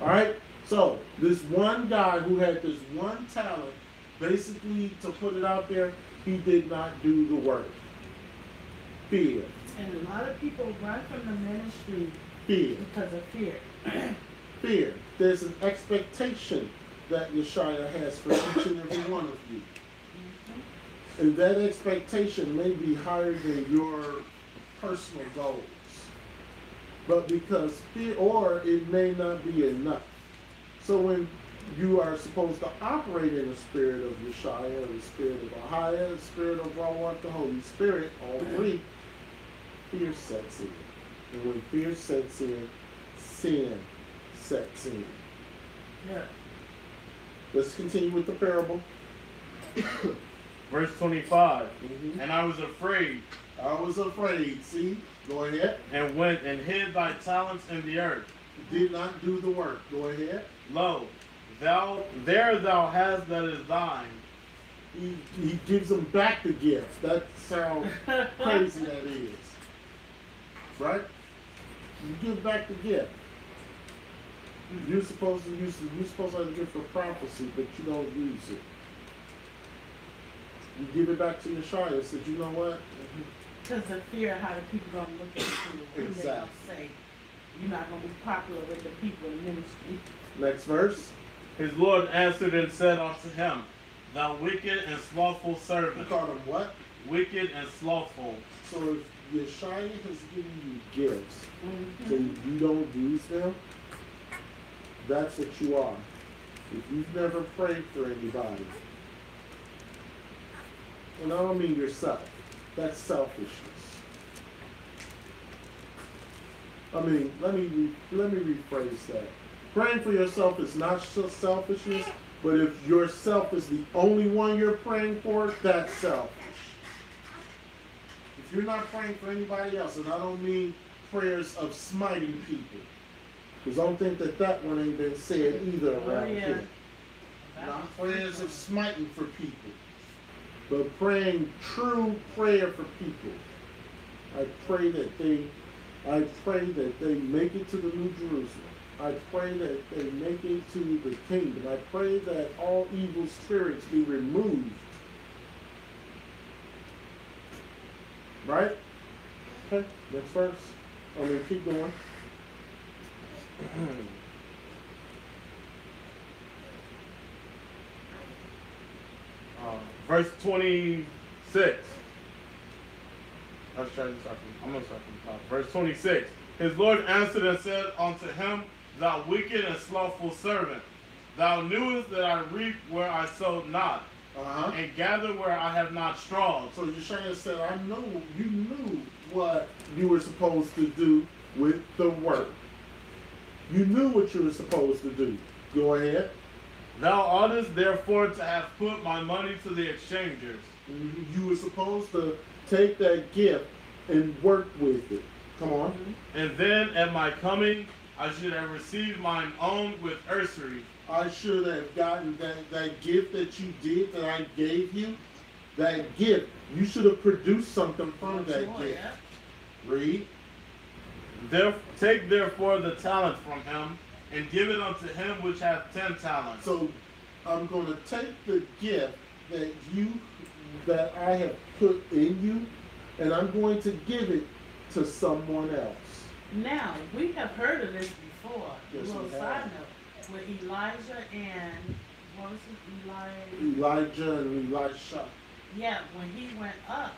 All right. So this one guy who had this one talent, basically to put it out there, he did not do the work. Fear. And a lot of people run from the ministry Fear. because of fear. Fear. There's an expectation that Yeshua has for each and every one of you. And that expectation may be higher than your personal goals. But because fear, or it may not be enough. So when you are supposed to operate in the spirit of Yeshua, the spirit of Ahia, the spirit of Rawat, the Holy Spirit, all three, fear sets in. And when fear sets in, sin sets in. Yeah. Let's continue with the parable. Verse 25. Mhm. And I was afraid, I was afraid. See? Go ahead. and went and hid thy talents in the earth. Did not do the work. Go ahead. Lo, thou hast that is thine. He gives them back the gift. That's how crazy that is. Right? You give back the gift. You're supposed to have the gift of prophecy, but you don't use it. You give it back to Yeshua and said, you know what? Because of fear, how the people going to look at you. And they going Exactly. to say, you're not going to be popular with the people in ministry. Next verse. His Lord answered and said unto him, Thou wicked and slothful He servant, called him what? wicked and slothful. So if Yeshua has given you gifts, Mm-hmm. so you don't use them, that's what you are. If you've never prayed for anybody, and I don't mean yourself, that's selfishness. I mean, let me rephrase that. Praying for yourself is not just selfishness, but if yourself is the only one you're praying for, that's selfish. If you're not praying for anybody else, and I don't mean prayers of smiting people, because I don't think that one ain't been said either around here. Not prayers of smiting for people, but praying true prayer for people. I pray that they make it to the New Jerusalem. I pray that they make it to the kingdom. I pray that all evil spirits be removed. Right? Okay, next verse. Keep going. Verse 26. I'm going to start from top. Verse 26. His Lord answered and said unto him, Thou wicked and slothful servant, thou knewest that I reap where I sowed not, and gather where I have not strawed. So Yeshua said, I know you knew what you were supposed to do with the work. You knew what you were supposed to do. Go ahead. Thou oughtest therefore to have put my money to the exchangers. You were supposed to take that gift and work with it. Come on. And then at my coming, I should have received mine own with usury. I should have gotten that gift that you did, that I gave you. That gift, you should have produced something from that gift. Read. Take therefore the talent from him, and give it unto him which hath 10 talents. So I'm going to take the gift that I have put in you, and I'm going to give it to someone else. Now, we have heard of this before. Yes, a little we have. side note. With Elijah and, what was it, Elijah and Elisha. Yeah, when he went up,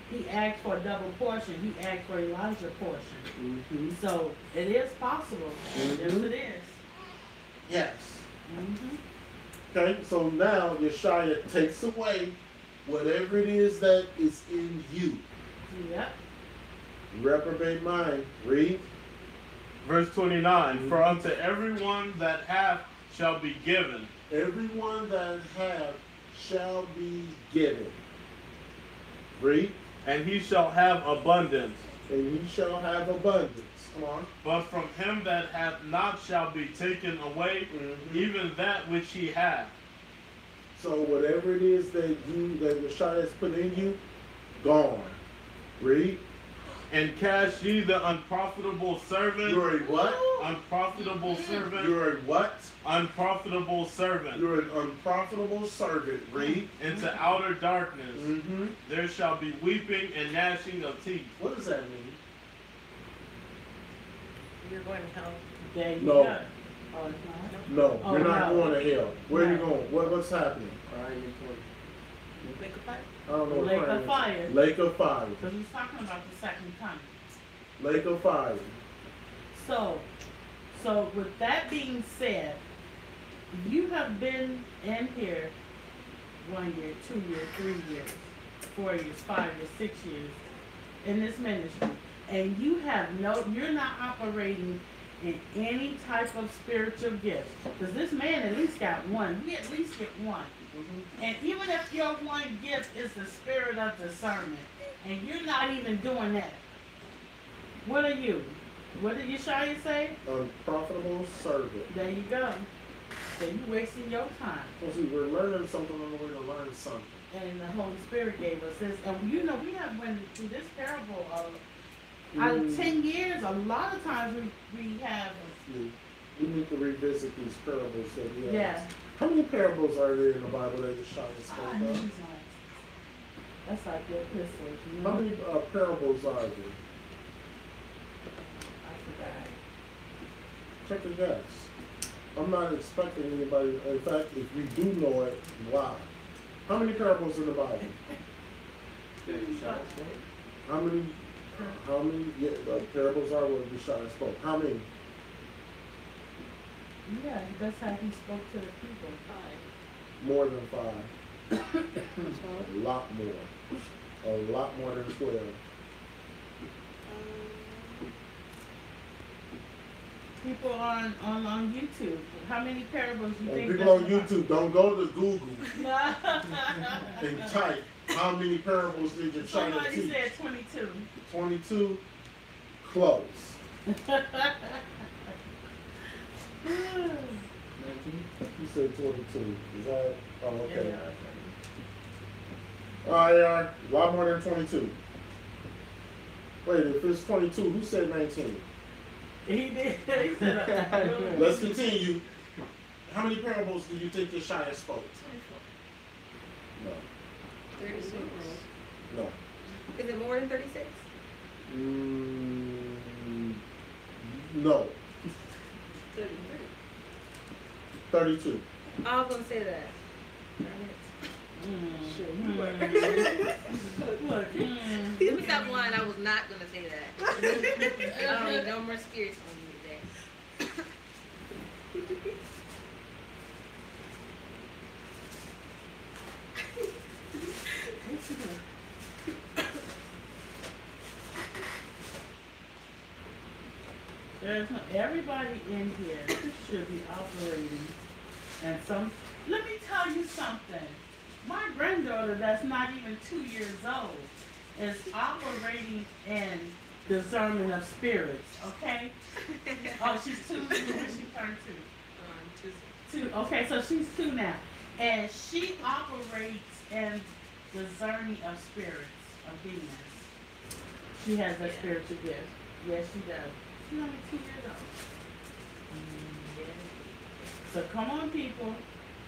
he asked for a double portion. He asked for Elijah's portion. So, it is possible. Yes, it is. Yes. Okay, so now Yeshua takes away whatever it is that is in you. Yep. Reprobate mind. Read. Verse 29. For unto everyone that hath shall be given. Everyone that hath shall be given. Read. And he shall have abundance. And he shall have abundance. Come on. But from him that hath not shall be taken away, even that which he hath. So whatever it is that Yeshua has put in you, gone. Read. And cast ye the unprofitable servant. You're a what? Unprofitable servant. You're a what? Unprofitable servant. You're an unprofitable servant. Read. Into outer darkness. There shall be weeping and gnashing of teeth. What does that mean? You're going to hell. There you No. go. Oh, it's not? No, Oh, you're not no. going to hell. Where are you No. going? What's happening? Make a fight. I don't know. what Lake crime of is. fire. Lake of fire. Because he's talking about the second coming. Lake of fire. So with that being said, you have been in here 1 year, 2 years, 3 years, 4 years, 5 years, 6 years in this ministry, and you're not operating in any type of spiritual gift. Because this man at least got one. You at least get one. And even if your one gift is the spirit of discernment, and you're not even doing that, what are you? What did Yeshua say? Unprofitable servant. There you go. So you're wasting your time. Well, see, we're learning something on the way to learn something. And the Holy Spirit gave us this. And we have went through this parable of, out of 10 years, a lot of times we have. We need to revisit these parables that we have. Yeah. How many parables are there in the Bible that Yeshua spoke Ah, of? that's like your epistles, you know? How many parables are there? I forgot. Check a guess. I'm not expecting anybody. In fact, if you do know it, wow. How many parables in the Bible? How many parables are what Yeshua spoke? How many? Yeah, that's how he spoke to the people. 5. More than 5. A lot more. A lot more than 12. 12 People on YouTube. How many parables you think? People on YouTube, don't go to Google No. and type how many parables did your China Somebody teach. said 22. 22, close. 19? You said 22. Is that? Oh, okay. Yeah. All right, a lot more than 22. Wait, if it's 22, who said 19? He did. He said, Let's continue. How many parables do you think Yeshaya spoke? 24. No. 36. No. Is it more than 36? No. 33. 32. I was gonna say that. Let me stop lying. I was not gonna say that. I don't need no more spirits on me today. Everybody in here should be operating, and let me tell you something. My granddaughter, that's not even 2 years old, is operating in discernment of spirits. Okay? Oh, she's 2 when she turned 2. 2. Okay, so she's 2 now, and she operates in discerning of spirits, of demons. She has that spiritual gift. Yes, she does. She's only 2 years old. So come on, people.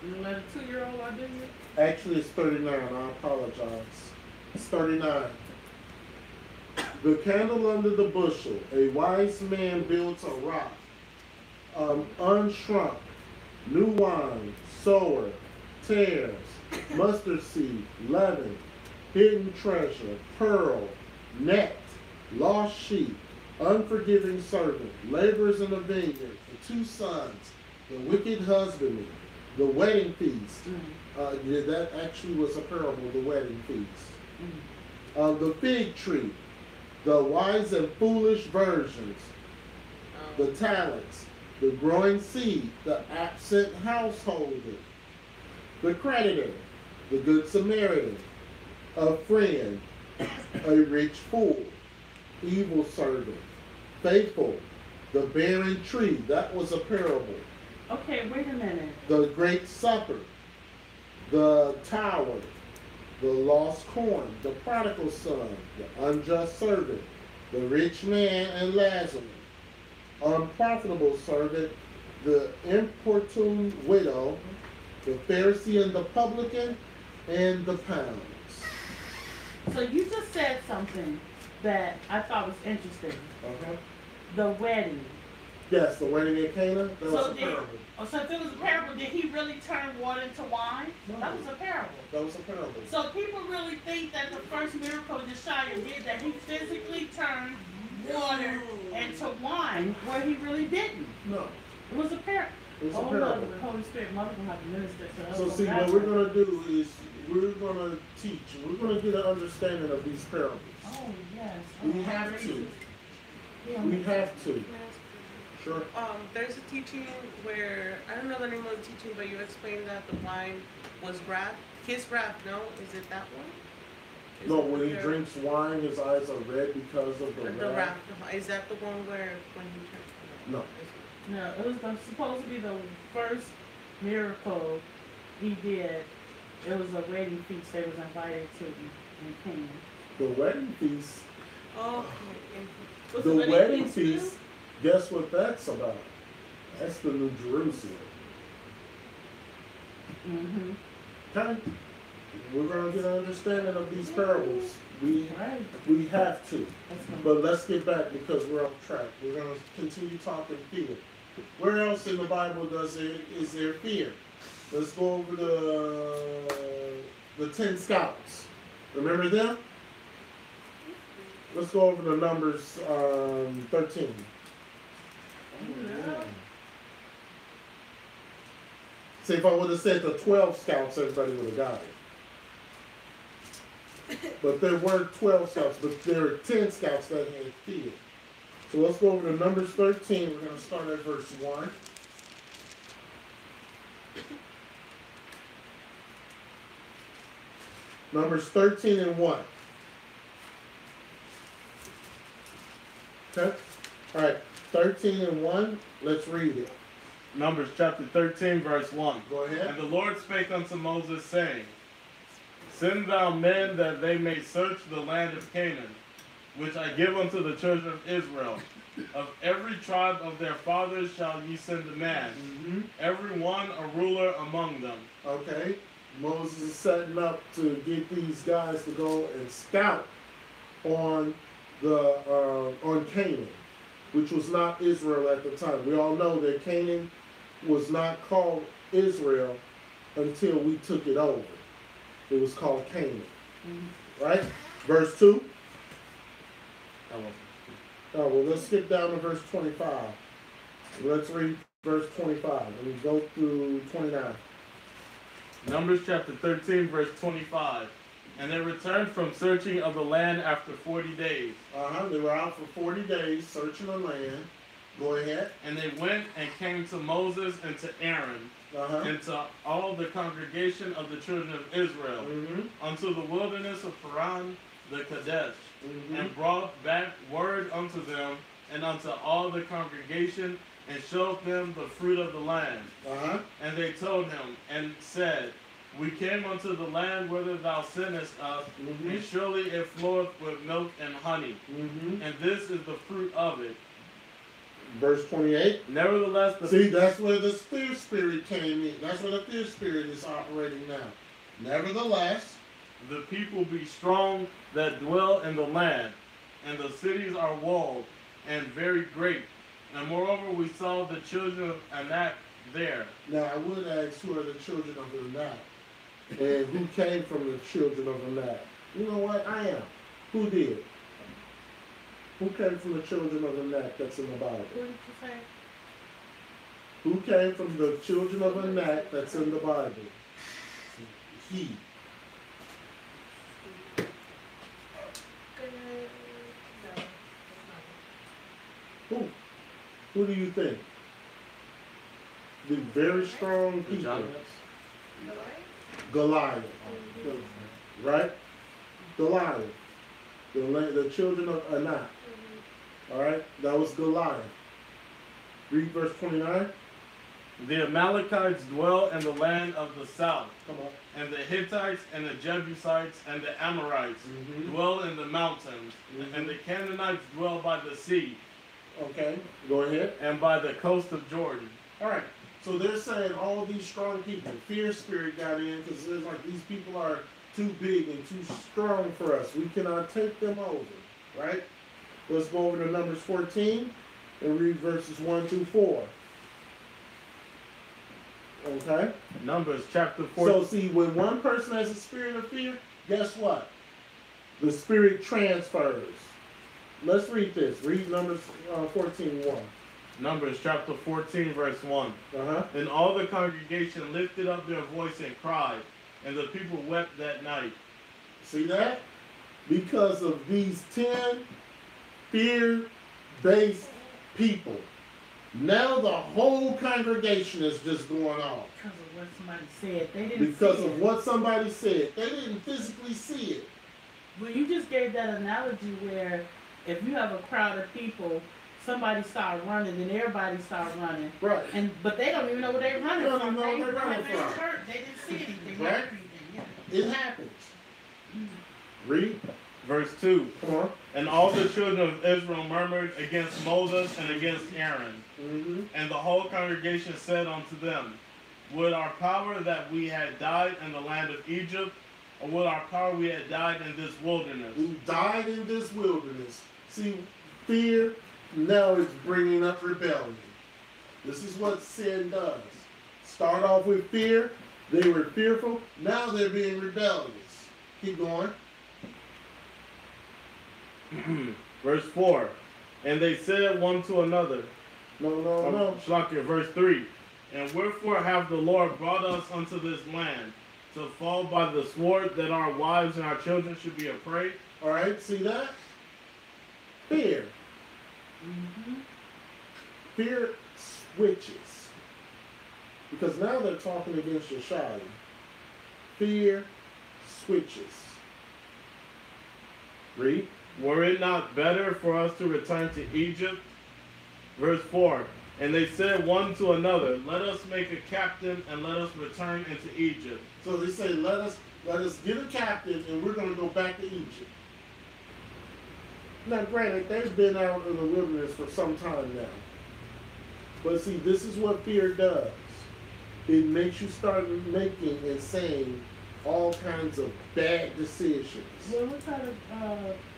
You let a 2-year-old out do it? Actually, it's 39. I apologize. It's 39. The candle under the bushel. A wise man builds a rock. Unshrunk. New wine. Sower. Tares. Mustard seed. Leaven. Hidden treasure. Pearl. Net. Lost sheep. Unforgiving servant. Laborers in the vineyard. The 2 sons. The wicked husbandman. The wedding feast. That actually was a parable, the wedding feast. The fig tree. The wise and foolish virgins. The talents. The growing seed. The absent householder. The creditor. The good Samaritan. A friend. A rich fool. Evil servant. Faithful. The barren tree. That was a parable. Okay, wait a minute. The great supper, the tower, the lost coin, the prodigal son, the unjust servant, the rich man and Lazarus, unprofitable servant, the importune widow, the Pharisee and the publican, and the pounds. So you just said something that I thought was interesting. The wedding. Yes, the wedding at Cana, that was a did, parable. So if it was a parable, did he really turn water into wine? No. That was a parable. That was a parable. So people really think that the first miracle Yeshaya did, that he physically turned water into wine, where he really didn't. No. It was a parable. It was a Oh, parable. Lord, the Holy Spirit, Mother will have to minister to us. So see, what we're going to do is we're going to teach. We're going to get an understanding of these parables. Oh, yes. We have to. We have to. Sure. There's a teaching where, I don't know the name of the teaching, but you explained that the wine was wrath. His wrath, no? Is it that one? No, when he drinks wine, his eyes are red because of the wrath. wrath. Is that the one where when he turned? No. No, it was supposed to be the first miracle he did. It was a wedding feast they was invited to in Canaan. The wedding feast. Oh, okay. The wedding feast. Guess what that's about? That's the New Jerusalem. Okay? We're going to get an understanding of these parables. We have to. But let's get back because we're off track. We're going to continue talking fear. Where else in the Bible is there fear? Let's go over the 10 scouts. Remember them? Let's go over the Numbers 13. See, if I would have said the 12 scouts, everybody would have got it. But there were 12 scouts, but there were 10 scouts that had fear. So let's go over to Numbers 13. We're going to start at verse 1. Numbers 13 and 1. Okay? All right. 13 and 1. Let's read it. Numbers chapter 13, verse 1. Go ahead. And the Lord spake unto Moses, saying, Send thou men that they may search the land of Canaan, which I give unto the children of Israel. Of every tribe of their fathers shall ye send a man, every one a ruler among them. Okay. Moses is setting up to get these guys to go and scout on on Canaan, which was not Israel at the time. We all know that Canaan was not called Israel until we took it over. It was called Canaan. Right? Verse 2. Oh, well, let's skip down to verse 25. Let's read verse 25. And we go through 29. Numbers chapter 13, verse 25. And they returned from searching of the land after 40 days. They were out for 40 days searching the land. Go ahead. And they went and came to Moses and to Aaron, and to all the congregation of the children of Israel, unto the wilderness of Paran the Kadesh, and brought back word unto them and unto all the congregation, and showed them the fruit of the land. And they told him and said, We came unto the land whither thou sentest us, and surely it floweth with milk and honey, and this is the fruit of it. Verse 28. Nevertheless, see, that's where the fear spirit came in. That's where the fear spirit is operating now. Nevertheless, the people be strong that dwell in the land, and the cities are walled and very great. And moreover, we saw the children of Anak there. Now, I would ask, who are the children of Anak? And who came from the children of Anak? You know what? I am. Who did? Who came from the children of Anak that's in the Bible? What did you say? Who came from the children of Anak that's in the Bible? He. Who? Who do you think? The very strong people. Goliath. Right? Goliath. The children of Anak. Alright? That was Goliath. Read verse 29. The Amalekites dwell in the land of the south. Come on. And the Hittites and the Jebusites and the Amorites dwell in the mountains. And the Canaanites dwell by the sea. Okay, go ahead. And by the coast of Jordan. Alright, so they're saying all these strong people, fear spirit got in because it's like these people are too big and too strong for us. We cannot take them over, right? Let's go over to Numbers 14 and read verses 1 through 4. Okay? Numbers chapter 14. So see, when one person has a spirit of fear, guess what? The spirit transfers. Let's read this. Read Numbers 14:1. Numbers chapter 14, verse 1. And all the congregation lifted up their voice and cried, and the people wept that night. See that? Because of these 10 fear-based people. Now the whole congregation is just going off. Because of what somebody said. They didn't Because see of it. what somebody said. They didn't physically see it. Well, you just gave that analogy where if you have a crowd of people, somebody start running, then everybody start running. Right. But they don't even know what they're running They don't from. even know They what they're running from. hurt. They didn't see anything. Right. Yeah. It happens. Read. Verse 2. Come on. And all the children of Israel murmured against Moses and against Aaron. And the whole congregation said unto them, Would our power that we had died in the land of Egypt, or would our power we had died in this wilderness? Who died in this wilderness. See, fear now is bringing up rebellion. This is what sin does. Start off with fear. They were fearful. Now they're being rebellious. Keep going. Verse 4. And they said one to another. No. Shlakia, verse 3. And wherefore have the Lord brought us unto this land, to fall by the sword, that our wives and our children should be a prey? All right, see that? Fear. Mm-hmm. Fear switches. Because now they're talking against Yeshua. Fear switches. Read. Were it not better for us to return to Egypt? Verse 4. And they said one to another, let us make a captain and let us return into Egypt. So they say, let us get a captain and we're going to go back to Egypt. Now, granted, they've been out in the wilderness for some time now. But see, this is what fear does. It makes you start making and saying all kinds of bad decisions. Well, look at the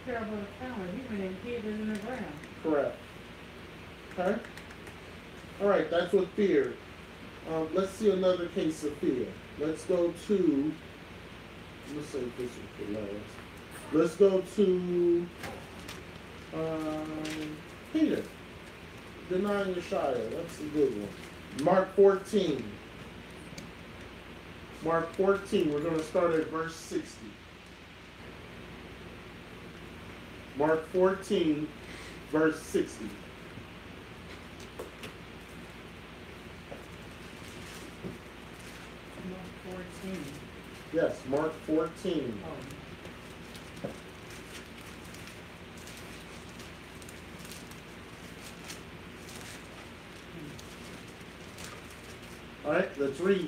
parable of the talent. He went and hid it in the ground. Correct. Okay? All right, that's what fear. Let's see another case of fear. Let's go to, let's say this is the last. Let's go to Peter, denying Yeshua. That's a good one. Mark 14. Mark 14, we're going to start at verse 60. Mark 14, verse 60. Mark 14. Yes, Mark 14. Oh. All right, let's read.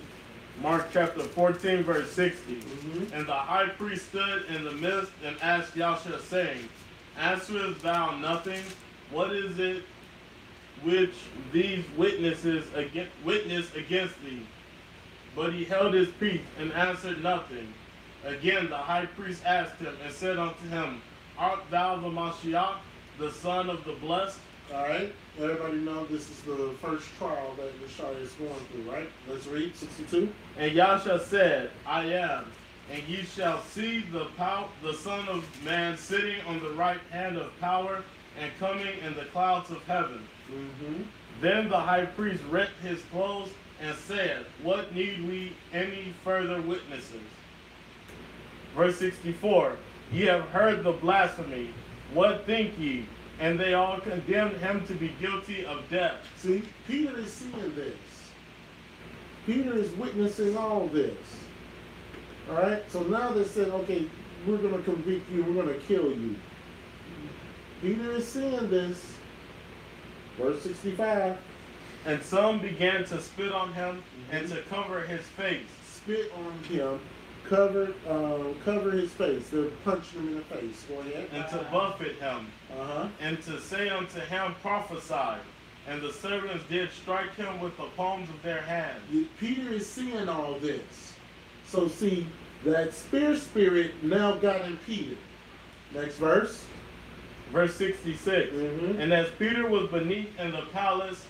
Mark chapter 14, verse 60. Mm-hmm. And the high priest stood in the midst and asked Yahshua, saying, answerest thou nothing? What is it which these witnesses witness against thee? But he held his peace and answered nothing. Again the high priest asked him and said unto him, art thou the Mashiach, the Son of the Blessed? All right, everybody know this is the first trial that Yeshua is going through, right? Let's read 62. And Yahshua said, I am. And ye shall see the Son of Man sitting on the right hand of power and coming in the clouds of heaven. Mm-hmm. Then the high priest rent his clothes and said, what need we any further witnesses? Verse 64, ye have heard the blasphemy. What think ye? And they all condemned him to be guilty of death. See, Peter is seeing this. Peter is witnessing all this. All right, so now they said, okay, we're going to convict you, we're going to kill you. Peter is seeing this. Verse 65. And some began to spit on him and to cover his face. Spit on him, cover his face. They're punching him in the face. Go ahead. And to buffet him. Uh-huh. And to say unto him, prophesy. And the servants did strike him with the palms of their hands. Peter is seeing all this. So see, that spirit now got in Peter. Next verse. Verse 66. Mm-hmm. And as Peter was beneath in the palace,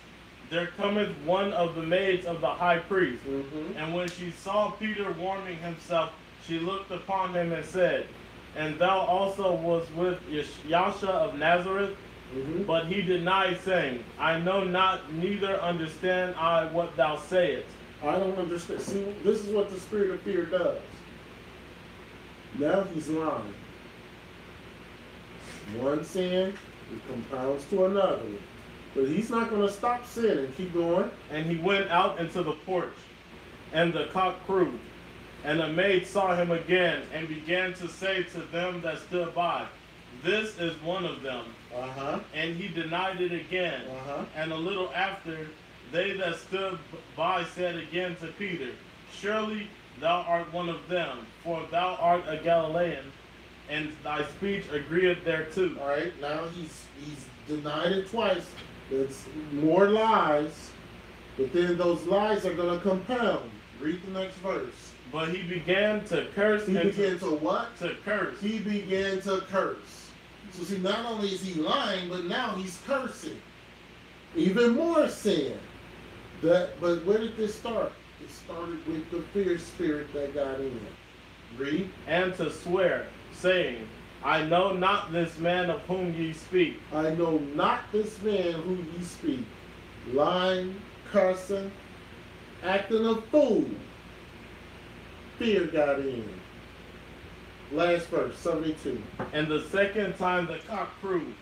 there cometh one of the maids of the high priest. Mm-hmm. And when she saw Peter warming himself, she looked upon him and said, and thou also was with Yahshua of Nazareth? Mm-hmm. But he denied, saying, I know not, neither understand I what thou sayest. I don't understand. See, this is what the spirit of fear does. Now he's lying. One sin, it compounds to another. But he's not going to stop sinning. Keep going. And he went out into the porch, and the cock crew. And the maid saw him again, and began to say to them that stood by, this is one of them. Uh-huh. And he denied it again. Uh-huh. And a little after, they that stood by said again to Peter, surely thou art one of them, for thou art a Galilean, and thy speech agreeth thereto. All right. Now he's denied it twice. It's more lies. But then those lies are going to compound. Read the next verse. But he began to curse. He began to what? To curse. He began to curse. So see, not only is he lying, but now he's cursing. Even more sin. But where did this start? It started with the fear spirit that got in. Read. And to swear, saying, I know not this man of whom ye speak. I know not this man who ye speak. Lying, cursing, acting a fool. Fear got in. Last verse, 72. And the second time the cock crew,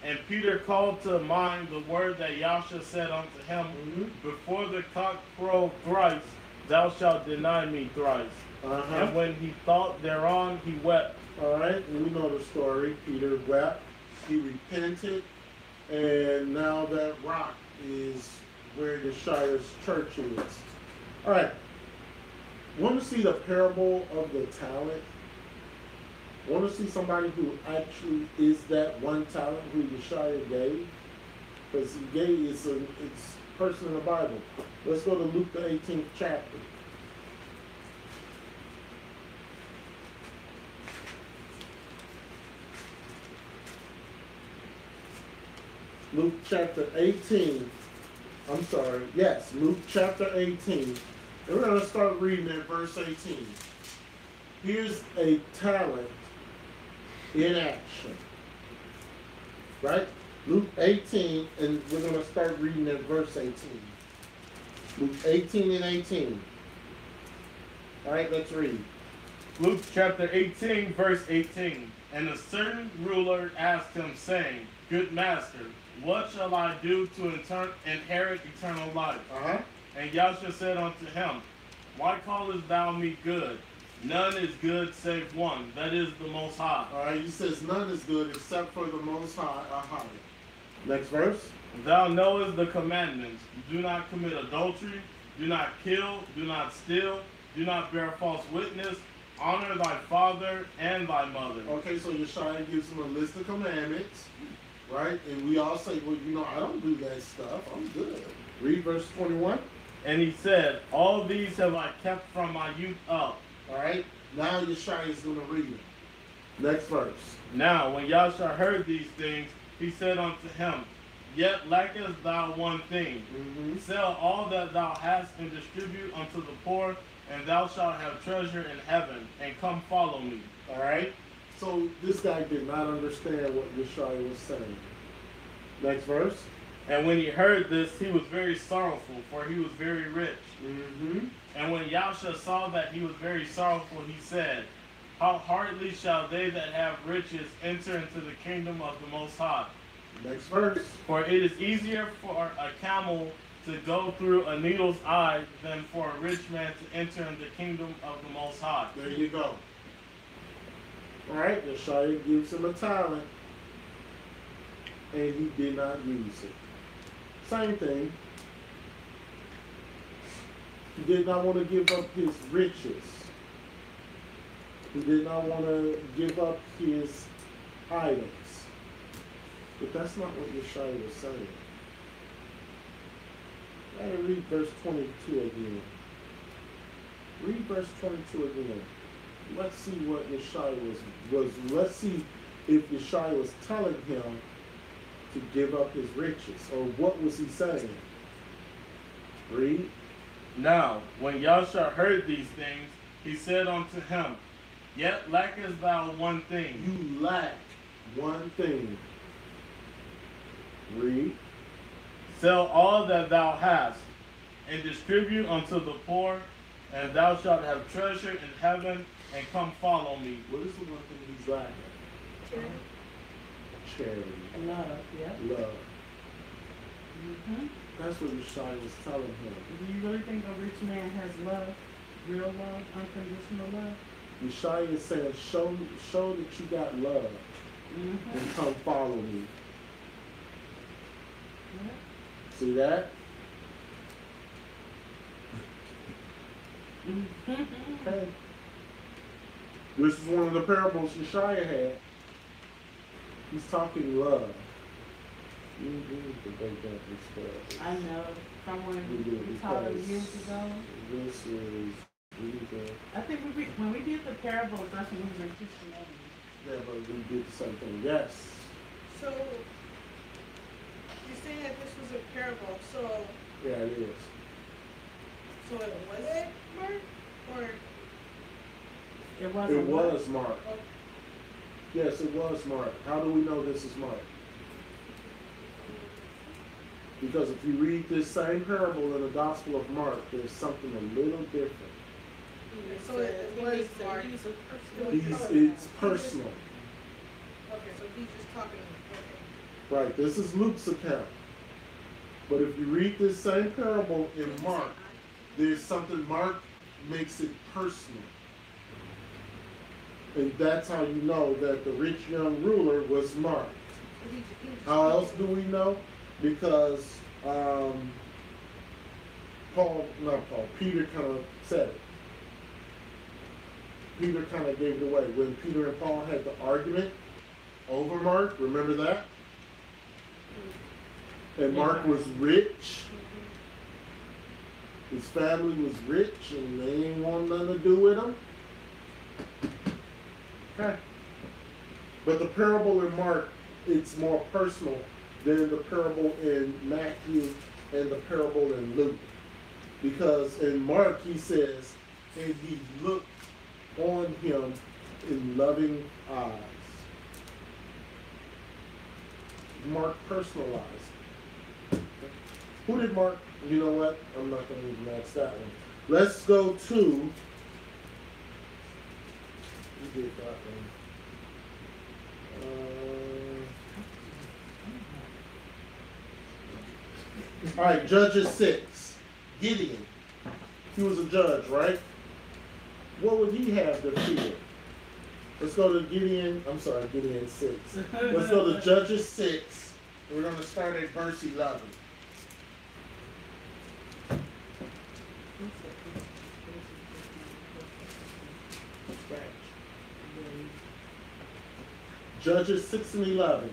And Peter called to mind the word that Yahshua said unto him, Before the cock crow thrice, thou shalt deny me thrice. And when he thought thereon, he wept. All right, and we know the story. Peter wept, he repented, and now that rock is where Yeshua's church is. All right, want to see the parable of the talent? Want to see somebody who actually is that one talent who Yeshua gave? Because he gave it's a person in the Bible. Let's go to Luke the 18th chapter. Luke chapter 18. I'm sorry. Yes, Luke chapter 18. And we're going to start reading at verse 18. Here's a talent in action. Right? Luke 18, and we're going to start reading at verse 18. Luke 18 and 18. All right, let's read. Luke chapter 18, verse 18. And a certain ruler asked him, saying, Good master, what shall I do to inherit eternal life? And Yahshua said unto him, Why callest thou me good? None is good save one, that is the Most High. All right, he says none is good except for the Most High. Next verse. Thou knowest the commandments. Do not commit adultery. Do not kill. Do not steal. Do not bear false witness. Honor thy father and thy mother. Okay, so Yeshua gives him a list of commandments, right? And we all say, well, you know, I don't do that stuff. I'm good. Read verse 21. And he said, All these have I kept from my youth up. All right, now Yeshua is going to read it. Next verse. Now, when Yahshua heard these things, he said unto him, Yet lackest thou one thing. Sell all that thou hast and distribute unto the poor, and thou shalt have treasure in heaven, and come follow me. All right, so this guy did not understand what Yeshua was saying. Next verse. And when he heard this, he was very sorrowful, for he was very rich. And when Yahshua saw that he was very sorrowful, he said, How hardly shall they that have riches enter into the kingdom of the Most High? Next verse. For it is easier for a camel to go through a needle's eye than for a rich man to enter in the kingdom of the Most High. There you go. All right, Yeshua gives him a talent, and he did not use it. Same thing. He did not want to give up his riches. He did not want to give up his items. But that's not what Yeshua was saying. I gotta read verse 22 again. Read verse 22 again. Let's see what Yeshua was. Let's see if Yeshua was telling him to give up his riches, or what was he saying? Read. Now, when Yahshua heard these things, he said unto him, Yet lackest thou one thing. You lack one thing. Read. Sell all that thou hast, and distribute unto the poor, and thou shalt have treasure in heaven, and come follow me. What is the one thing he's lacking? Charity. Love, yeah. Love. That's what Yeshua was telling him. Do you really think a rich man has love? Real love? Unconditional love? Yeshua is saying, show that you got love, and come follow me. See that? Okay. This is one of the parables Yeshua had. He's talking love. You need to break down this stuff. I know. Someone We taught us because years ago. This is really I think when we did the parables, that's when we were teaching them. yeah, but we did the same thing. Yes. So, you're saying that this was a parable, so Yeah, it is. it wasn't Mark? Or, It wasn't. It was Mark. Yes, it was Mark. How do we know this is Mark? Because if you read this same parable in the Gospel of Mark, there's something a little different. so it was Mark. It's personal. Okay, so he's just talking, okay. Right, this is Luke's account. But if you read this same parable in Mark, there's something Mark makes it personal. And that's how you know that the rich young ruler was Mark. How else do we know? Because Peter kind of said it. Peter kind of gave it away. When Peter and Paul had the argument over Mark, remember that? And Mark was rich. His family was rich, and they didn't want nothing to do with him. Okay. But the parable in Mark, it's more personal than the parable in Matthew and the parable in Luke. Because in Mark, he says, and he looked on him in loving eyes. Mark personalized. Who did Mark? You know what? I'm not going to even ask that one. Let's go to. Who did that one? All right, Judges 6. Gideon. He was a judge, right? What would he have to fear? Let's go to Gideon 6. Let's go to Judges 6. We're going to start at verse 11. Judges 6 and 11.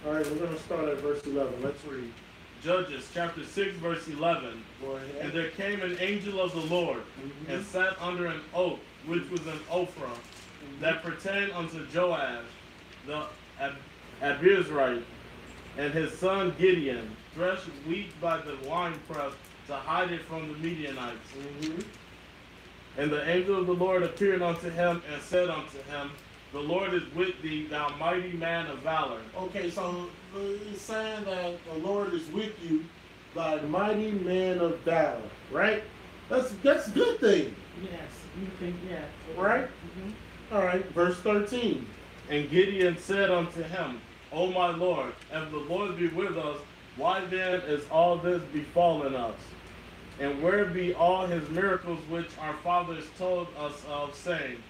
All right, we're going to start at verse 11. Let's read. Judges chapter 6 verse 11. Go ahead. And there came an angel of the Lord, and sat under an oak, which was an Ophrah, that pertained unto Joash, the Abiezrite, and his son Gideon, threshed wheat by the winepress to hide it from the Midianites. And the angel of the Lord appeared unto him, and said unto him, The Lord is with thee, thou mighty man of valor. Okay, so he's saying that the Lord is with you, thy mighty man of valor, right? That's a good thing. Yes, you think, yeah. Right? All right, verse 13. And Gideon said unto him, O my Lord, if the Lord be with us, why then is all this befallen us? And where be all his miracles which our fathers told us of, saying,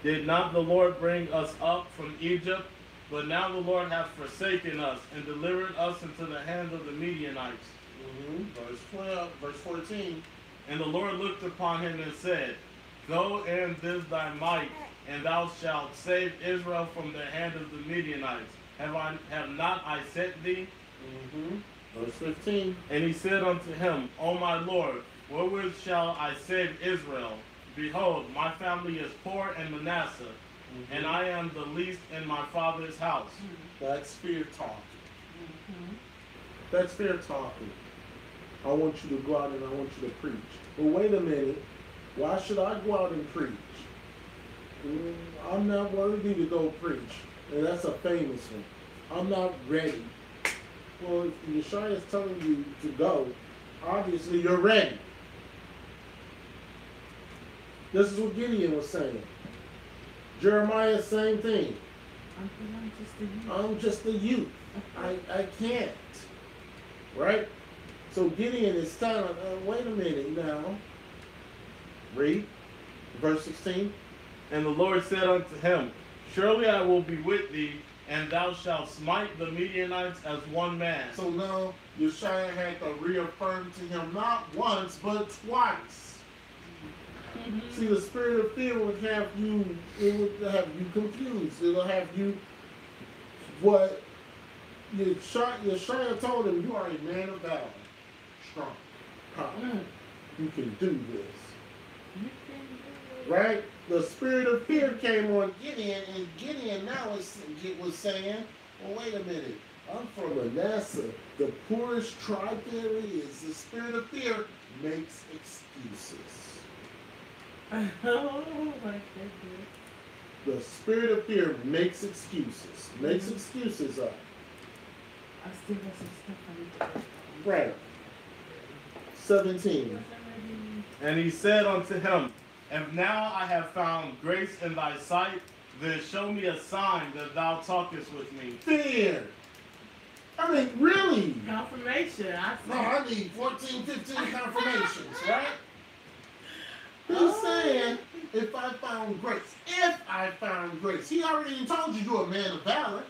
Did not the Lord bring us up from Egypt? But now the Lord hath forsaken us, and delivered us into the hand of the Midianites. Verse 12, verse 14. And the Lord looked upon him and said, Go in this thy might, and thou shalt save Israel from the hand of the Midianites. Have not I sent thee? Verse 15. And he said unto him, O my Lord, wherewith shall I save Israel? Behold, my family is poor in Manasseh, and I am the least in my father's house. That's fear talking. That's fear talking. I want you to go out and I want you to preach. But wait a minute. Why should I go out and preach? I'm not worthy to go preach. And that's a famous one. I'm not ready. Well, if Yeshua is telling you to go, obviously you're ready. This is what Gideon was saying. Jeremiah, same thing. I'm just a youth. I can't. Right? So Gideon is telling, wait a minute now. Read. Verse 16. And the Lord said unto him, Surely I will be with thee, and thou shalt smite the Midianites as one man. So now Yeshua had to reaffirm to him not once, but twice. See, the spirit of fear would have you, it would have you confused. It'll have you, what Yeshua told him, you are a man of valor, strong, powerful. You can do this. Right? The spirit of fear came on Gideon, and Gideon now was saying, well, wait a minute. I'm from Manasseh, the poorest tribe there is. The spirit of fear makes excuses. Oh my goodness. The spirit of fear makes excuses. Makes excuses up. I still got some stuff I need to Right. 17. And he said unto him, If now I have found grace in thy sight, then show me a sign that thou talkest with me. Fear. I mean, really? Confirmation. No, I need 14, 15 confirmations, right? He's saying, if I found grace. If I found grace. He already told you you're a man of valor.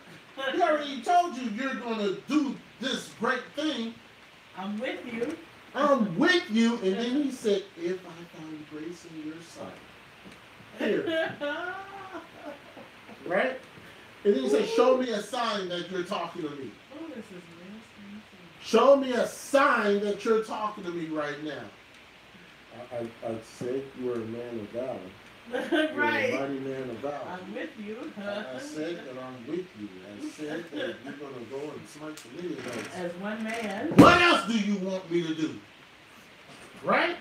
He already told you you're going to do this great thing. I'm with you. I'm with you. And then he said, if I found grace in your sight. Here. Right? And then he said, show me a sign that you're talking to me. Oh, this is nasty. Show me a sign that you're talking to me right now. I said you were a man of valor. Right. You're a mighty man of valor. I'm with you. I said that I'm with you. I said that you're going to go and smite the Midianites. As one man. What else do you want me to do? Right?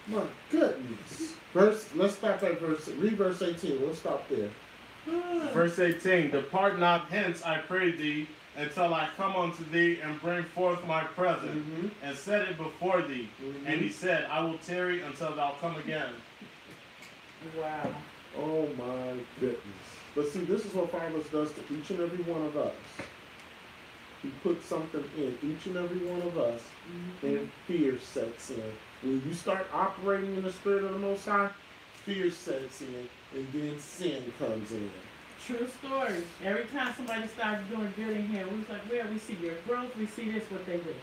My goodness. Let's stop at read verse 18. We'll stop there. Verse 18, depart not hence, I pray thee, until I come unto thee and bring forth my present, and set it before thee. And he said, I will tarry until thou come again. Wow. Oh my goodness. But see, this is what Phobias does to each and every one of us. He puts something in each and every one of us, and fear sets in. When you start operating in the Spirit of the Most High, fear sets in, and then sin comes in. True story. Every time somebody starts doing good in here, we was like, well, we see your growth, we see this, what they do.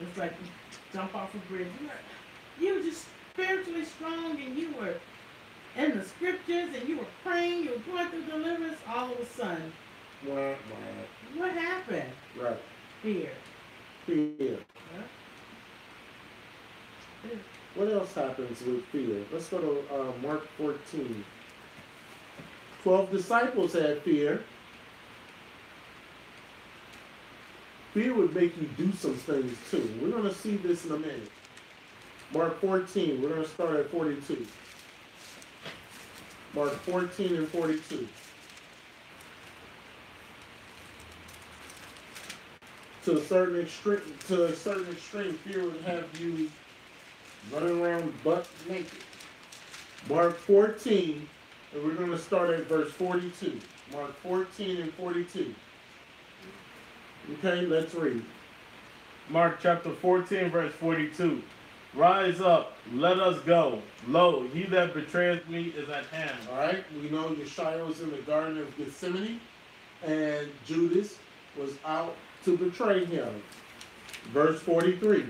It's like you jump off a bridge. You were just spiritually strong, and you were in the scriptures, and you were praying, you were going through deliverance, all of a sudden. What happened? Right. Fear. Fear. Huh? What else happens with fear? Let's go to Mark 14. 12 disciples had fear. Fear would make you do some things too. We're going to see this in a minute. Mark 14, we're going to start at 42. Mark 14 and 42. To a certain extreme, fear would have you running around butt naked. Mark 14, and we're going to start at verse 42. Mark 14 and 42. Okay, let's read. Mark chapter 14, verse 42. Rise up, let us go. Lo, he that betrayeth me is at hand. All right, we know Yeshua was in the Garden of Gethsemane, and Judas was out to betray him. Verse 43.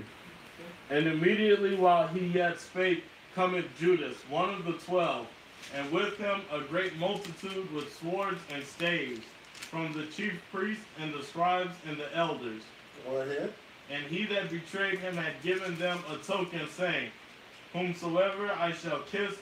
And immediately while he yet spake, cometh Judas, one of the 12, and with him a great multitude with swords and staves, from the chief priests and the scribes and the elders. Go ahead. And he that betrayed him had given them a token, saying, Whomsoever I shall kiss,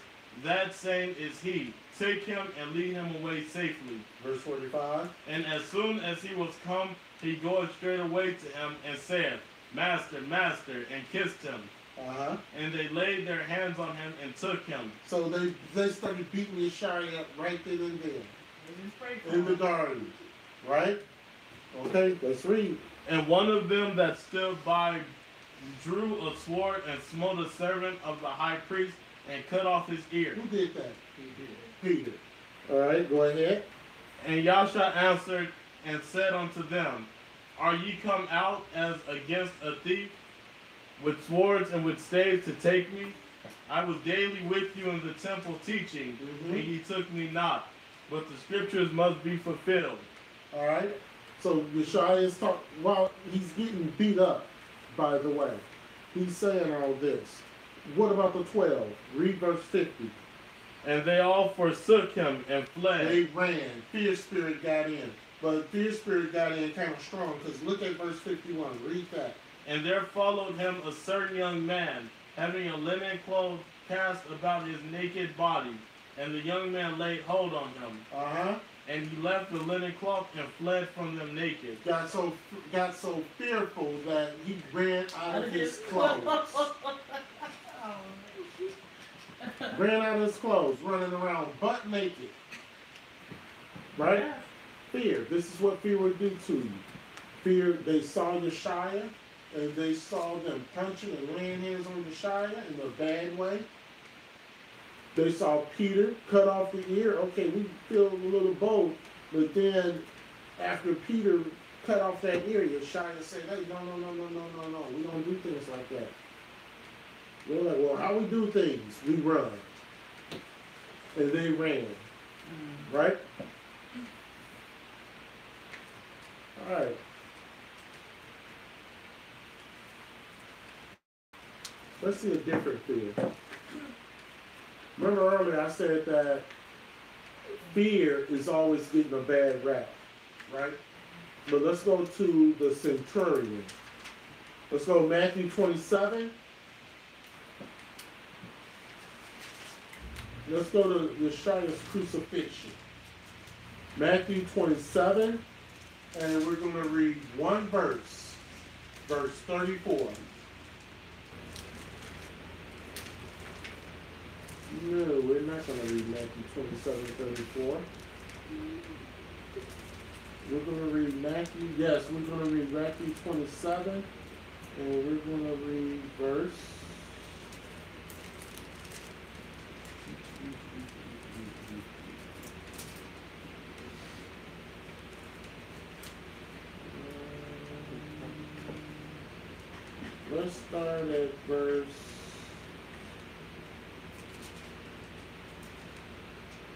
that same is he. Take him and lead him away safely. Verse 45. And as soon as he was come, he goeth straight away to him, and saith, Master, Master, and kissed him. And they laid their hands on him and took him. So they started beating Yeshua up right then and there. In the garden. Right? Okay, let's read. And one of them that stood by drew a sword and smote a servant of the high priest and cut off his ear. Who did that? Peter. All right, go ahead. And Yahshua answered and said unto them, Are ye come out as against a thief, with swords and with staves to take me? I was daily with you in the temple teaching, and ye took me not. But the scriptures must be fulfilled. All right. So Yeshua is talking, while he's getting beat up, by the way. He's saying all this. What about the 12? Read verse 50. And they all forsook him and fled. They ran. Fear spirit got in. But fear spirit got in kind of strong, because look at verse 51. Read that. And there followed him a certain young man, having a linen cloth cast about his naked body. And the young man laid hold on him. And he left the linen cloth and fled from them naked. Got so fearful that he ran out of his clothes. Ran out of his clothes, running around butt naked. Right? Yeah. Fear. This is what fear would do to you. Fear, they saw Yeshua, and they saw them punching and laying hands on Yeshua in a bad way. They saw Peter cut off the ear. Okay, we feel a little bold, but then after Peter cut off that ear, Yeshua said, hey, no, we don't do things like that. They're like, well, how we do things? We run. And they ran. Right? All right. Let's see a different fear. Remember earlier I said that fear is always getting a bad rap, right? But let's go to the centurion. Let's go Matthew 27. Let's go to Yeshua's crucifixion. Matthew 27, and we're going to read one verse, verse 34. No, we're not going to read Matthew 27, 34. We're going to read Matthew, yes, we're going to read Matthew 27, and we're going to read verse. Let's start at verse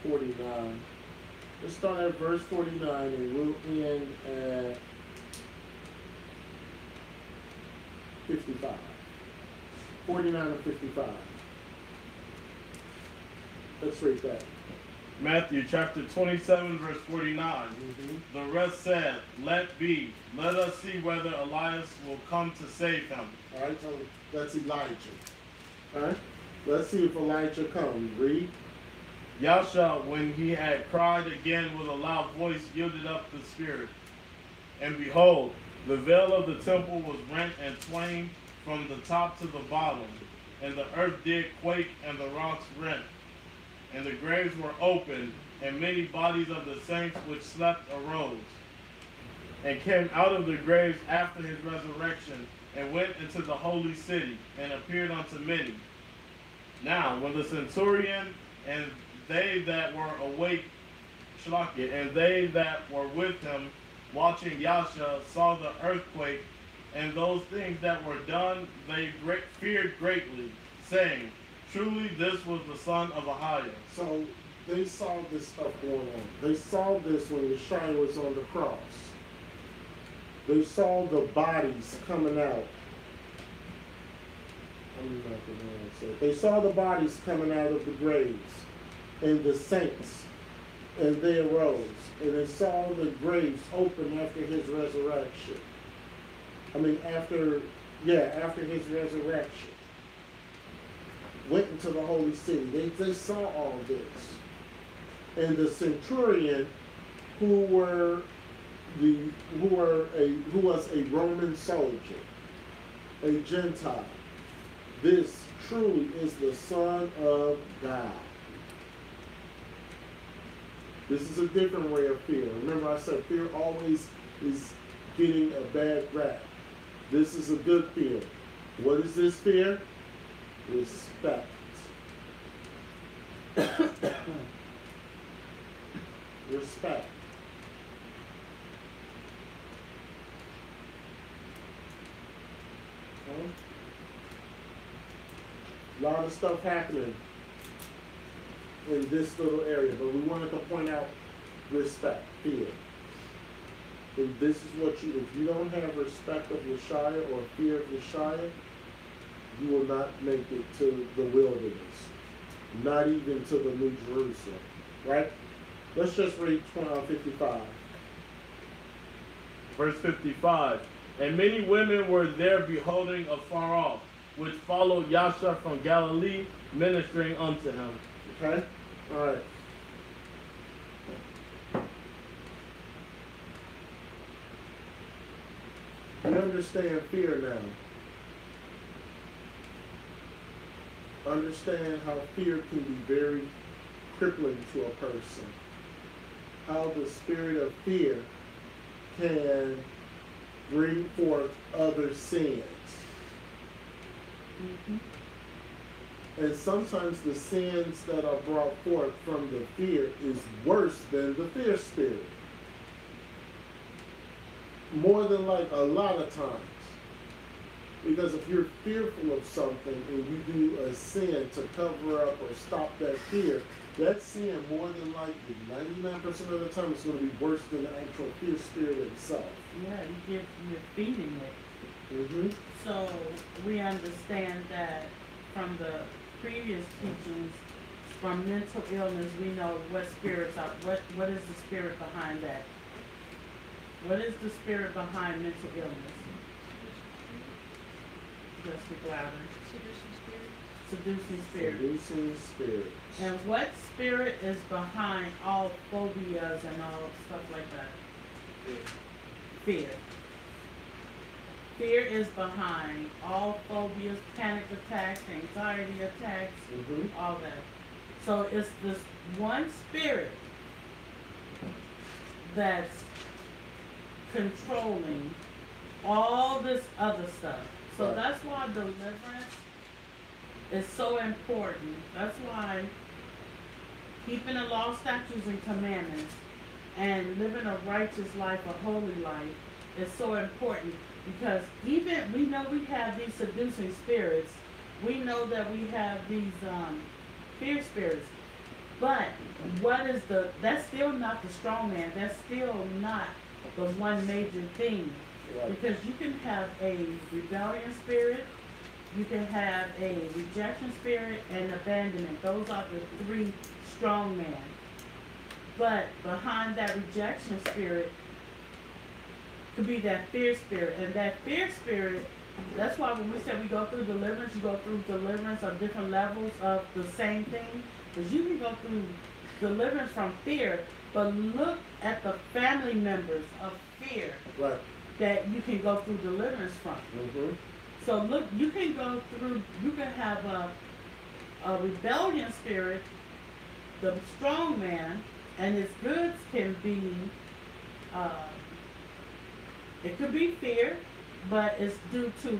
49. Let's start at verse 49 and we'll end at 55. 49 and 55. Let's read that. Matthew chapter 27, verse 49. The rest said, let be. Let us see whether Elias will come to save him. All right, so that's Elijah. All right, let's see if Elijah comes. Read. Yasha, when he had cried again with a loud voice, yielded up the spirit. And behold, the veil of the temple was rent in twain from the top to the bottom, and the earth did quake, and the rocks rent. And the graves were opened, and many bodies of the saints which slept arose, and came out of the graves after his resurrection, and went into the holy city, and appeared unto many. Now, when the centurion and they that were awake, and they that were with him, watching Yasha, saw the earthquake, and those things that were done, they feared greatly, saying, truly this was the son of Ahiah. So they saw this stuff going on. They saw this when Yeshua was on the cross. They saw the bodies coming out. I'm not going to say. They saw the bodies coming out of the graves and the saints, and they arose. And they saw the graves open after his resurrection. After his resurrection. Went into the holy city. They saw all this. And the centurion, who was a Roman soldier, a Gentile, this truly is the Son of God. This is a different way of fear. Remember I said fear always is getting a bad rap. This is a good fear. What is this fear? Respect. Respect. A lot of stuff happening in this little area, but we wanted to point out respect, fear. If this is if you don't have respect of Yeshua or fear of Yeshua, you will not make it to the wilderness, not even to the New Jerusalem, right? Let's just read 55. Verse 55. And many women were there beholding afar off, which followed Yasha from Galilee, ministering unto him. Okay? All right. You understand fear now. Understand how fear can be very crippling to a person. How the spirit of fear can bring forth other sins. Mhm. And sometimes the sins that are brought forth from the fear is worse than the fear spirit. More than like a lot of times. Because if you're fearful of something and you do a sin to cover up or stop that fear, that sin more than likely, 99% of the time, is going to be worse than the actual fear spirit itself. Yeah, you're feeding it. Mm-hmm. So we understand that from the previous teachings, from mental illness, we know what spirits are. What is the spirit behind that? What is the spirit behind mental illness? Just speak louder. Seducing spirit. Seducing spirit. And what spirit is behind all phobias and all stuff like that? Fear. Fear is behind all phobias, panic attacks, anxiety attacks, Mm-hmm. all that. So it's this one spirit that's controlling all this other stuff. So Right. that's why deliverance is so important. That's why keeping the law, statutes, and commandments and living a righteous life, a holy life, is so important. Because even we know we have these seducing spirits, we know that we have these fear spirits. But what is that's still not the strong man. That's still not the one major thing. Right. Because you can have a rebellion spirit, you can have a rejection spirit, and abandonment. Those are the three strong men. But behind that rejection spirit could be that fear spirit. And that fear spirit, that's why when we say we go through deliverance, you go through deliverance of different levels of the same thing. Because you can go through deliverance from fear, but look at the family members of fear Right. that you can go through deliverance from. Mm-hmm. So look, you can go through, you can have a rebellion spirit, the strong man, and his goods can be, it could be fear, but it's due to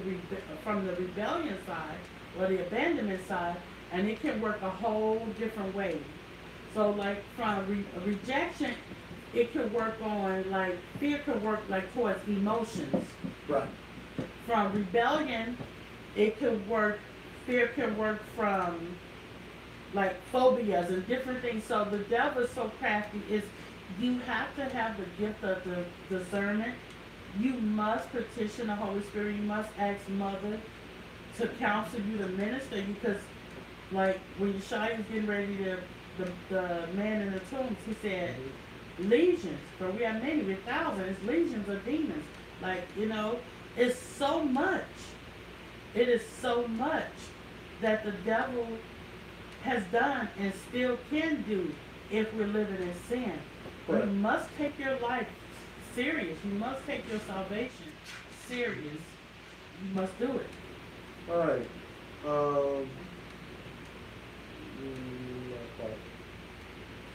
from the rebellion side or the abandonment side, and it can work a whole different way. So like from rejection, it could work on like fear could work like towards emotions. Right. From rebellion, it could work. Fear can work from like phobias and different things. So the devil is so crafty. Is you have to have the gift of the discernment. You must petition the Holy Spirit. You must ask Mother to counsel you, to minister you, because like when Yeshua was getting ready to the man in the tombs, he said legions, for we have many, with thousands, legions of demons. Like, you know, it's so much. It is so much that the devil has done and still can do if we're living in sin. Right. You must take your life serious. You must take your salvation serious. You must do it. All right.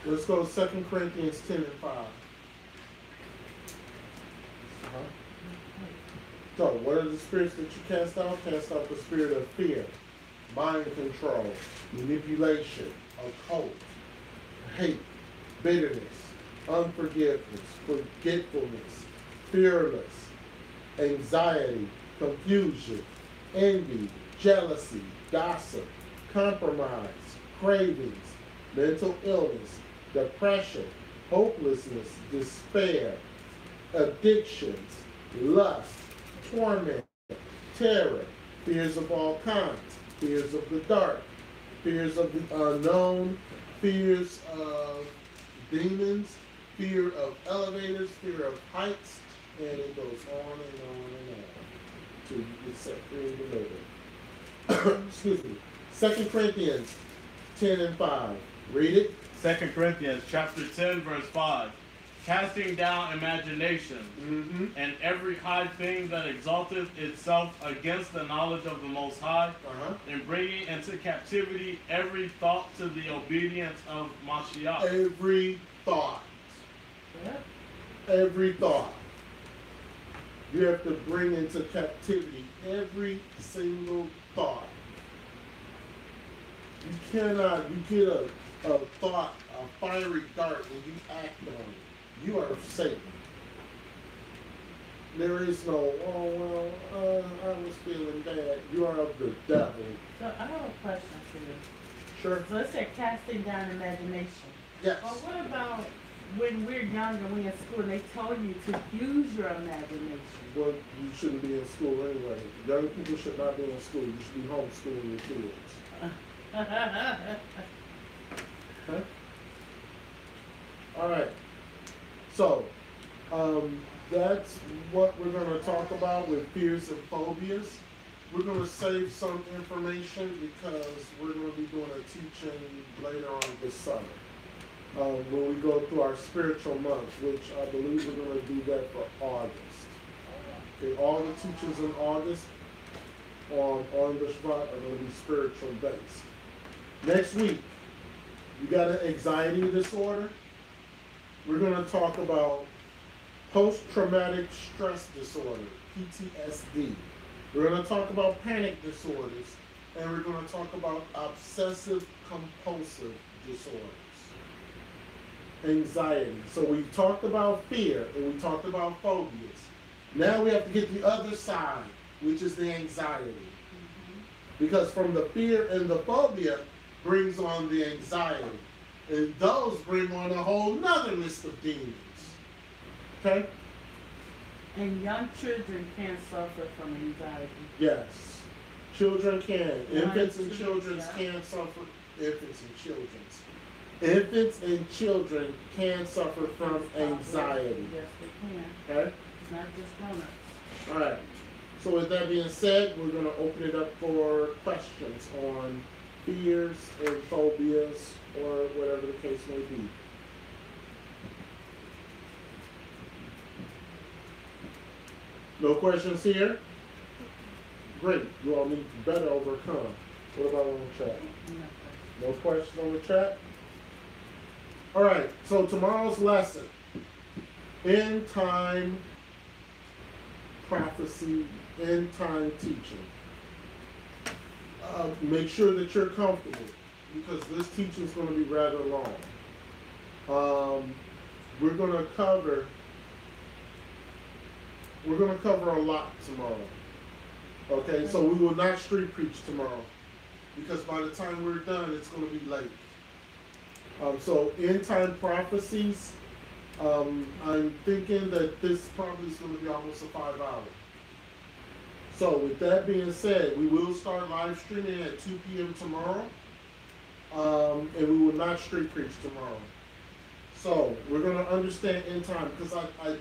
Let's go to 2 Corinthians 10 and 5. So, what are the spirits that you cast out? Cast out the spirit of fear, mind control, manipulation, occult, hate, bitterness, unforgiveness, forgetfulness, fearless, anxiety, confusion, envy, jealousy, gossip, compromise, cravings, mental illness, depression, hopelessness, despair, addictions, lust, torment, terror, fears of all kinds, fears of the dark, fears of the unknown, fears of demons, fear of elevators, fear of heights, and it goes on and on and on till you get set free and delivered. Excuse me. 2 Corinthians 10 and 5. Read it. 2 Corinthians chapter 10, verse 5. Casting down imagination Mm-hmm. and every high thing that exalteth itself against the knowledge of the Most High, Uh-huh. and bringing into captivity every thought to the obedience of Mashiach. Every thought. Yep. Every thought. You have to bring into captivity every single thought. You cannot, you get a thought, a fiery dart, and you act on it. You are Satan. There is no, I was feeling bad. You are of the devil. So I have a question for you. Sure. So it said casting down imagination. Yes. Well, what about when we're younger, when you're in school, and they told you to use your imagination? Well, you shouldn't be in school anyway. Young people should not be in school. You should be homeschooling your kids. Okay? All right. So, that's what we're going to talk about with fears and phobias. We're going to save some information because we're going to be doing a teaching later on this summer. When we go through our spiritual month, which I believe we're going to do that for August. Okay, all the teachings in August on the Shabbat are going to be spiritual based. Next week, you got an anxiety disorder. We're going to talk about post-traumatic stress disorder, PTSD. We're going to talk about panic disorders, and we're going to talk about obsessive compulsive disorders. Anxiety. So we talked about fear and we talked about phobias. Now we have to get the other side, which is the anxiety. Because from the fear and the phobia brings on the anxiety. And those bring on a whole nother list of demons. Okay? And young children can suffer from anxiety. Yes. Children can. Infants and children, children yeah. can suffer. Infants and children's. Infants and children can suffer from anxiety. Yes, they can. Okay? It's not just grown-ups. All right. So with that being said, we're going to open it up for questions on fears and phobias or whatever the case may be. No questions here? Great. You all need to better overcome. What about on the chat? No questions on the chat? All right. So tomorrow's lesson, end time prophecy, end time teaching. Make sure that you're comfortable because this teaching is going to be rather long. We're going to cover a lot tomorrow. Okay, so we will not street preach tomorrow because by the time we're done, it's going to be late. So end time prophecies. I'm thinking that this probably is going to be almost a 5 hour. So with that being said, we will start live streaming at 2 p.m. tomorrow. And we will not street preach tomorrow. So we're going to understand end time because I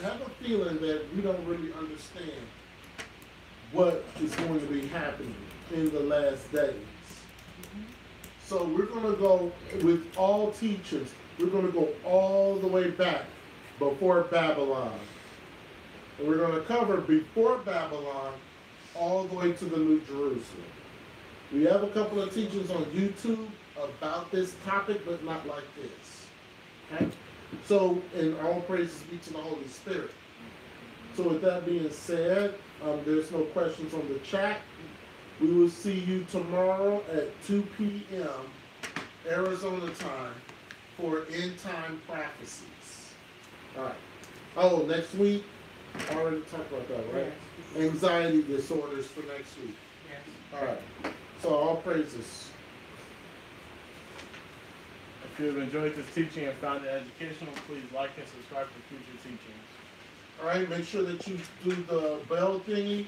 have a feeling that we don't really understand what is going to be happening in the last days. So we're going to go with all teachers. We're going to go all the way back before Babylon. And we're going to cover before Babylon all the way to the New Jerusalem. We have a couple of teachings on YouTube about this topic, but not like this. Okay? So, and all praises be to the Holy Spirit. So with that being said, there's no questions on the chat. We will see you tomorrow at 2 p.m. Arizona time for end time prophecies. All right. Oh, next week, I already talked about that, right? Yes. Anxiety disorders for next week. Yes. All right. So all praises. If you've enjoyed this teaching and found it educational, please like and subscribe for future teachings. All right. Make sure that you do the bell thingy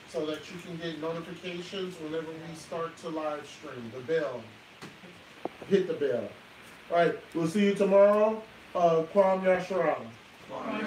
so that you can get notifications whenever we start to live stream. The bell. Hit the bell. All right. We'll see you tomorrow. Kwam Yasharam. Kwam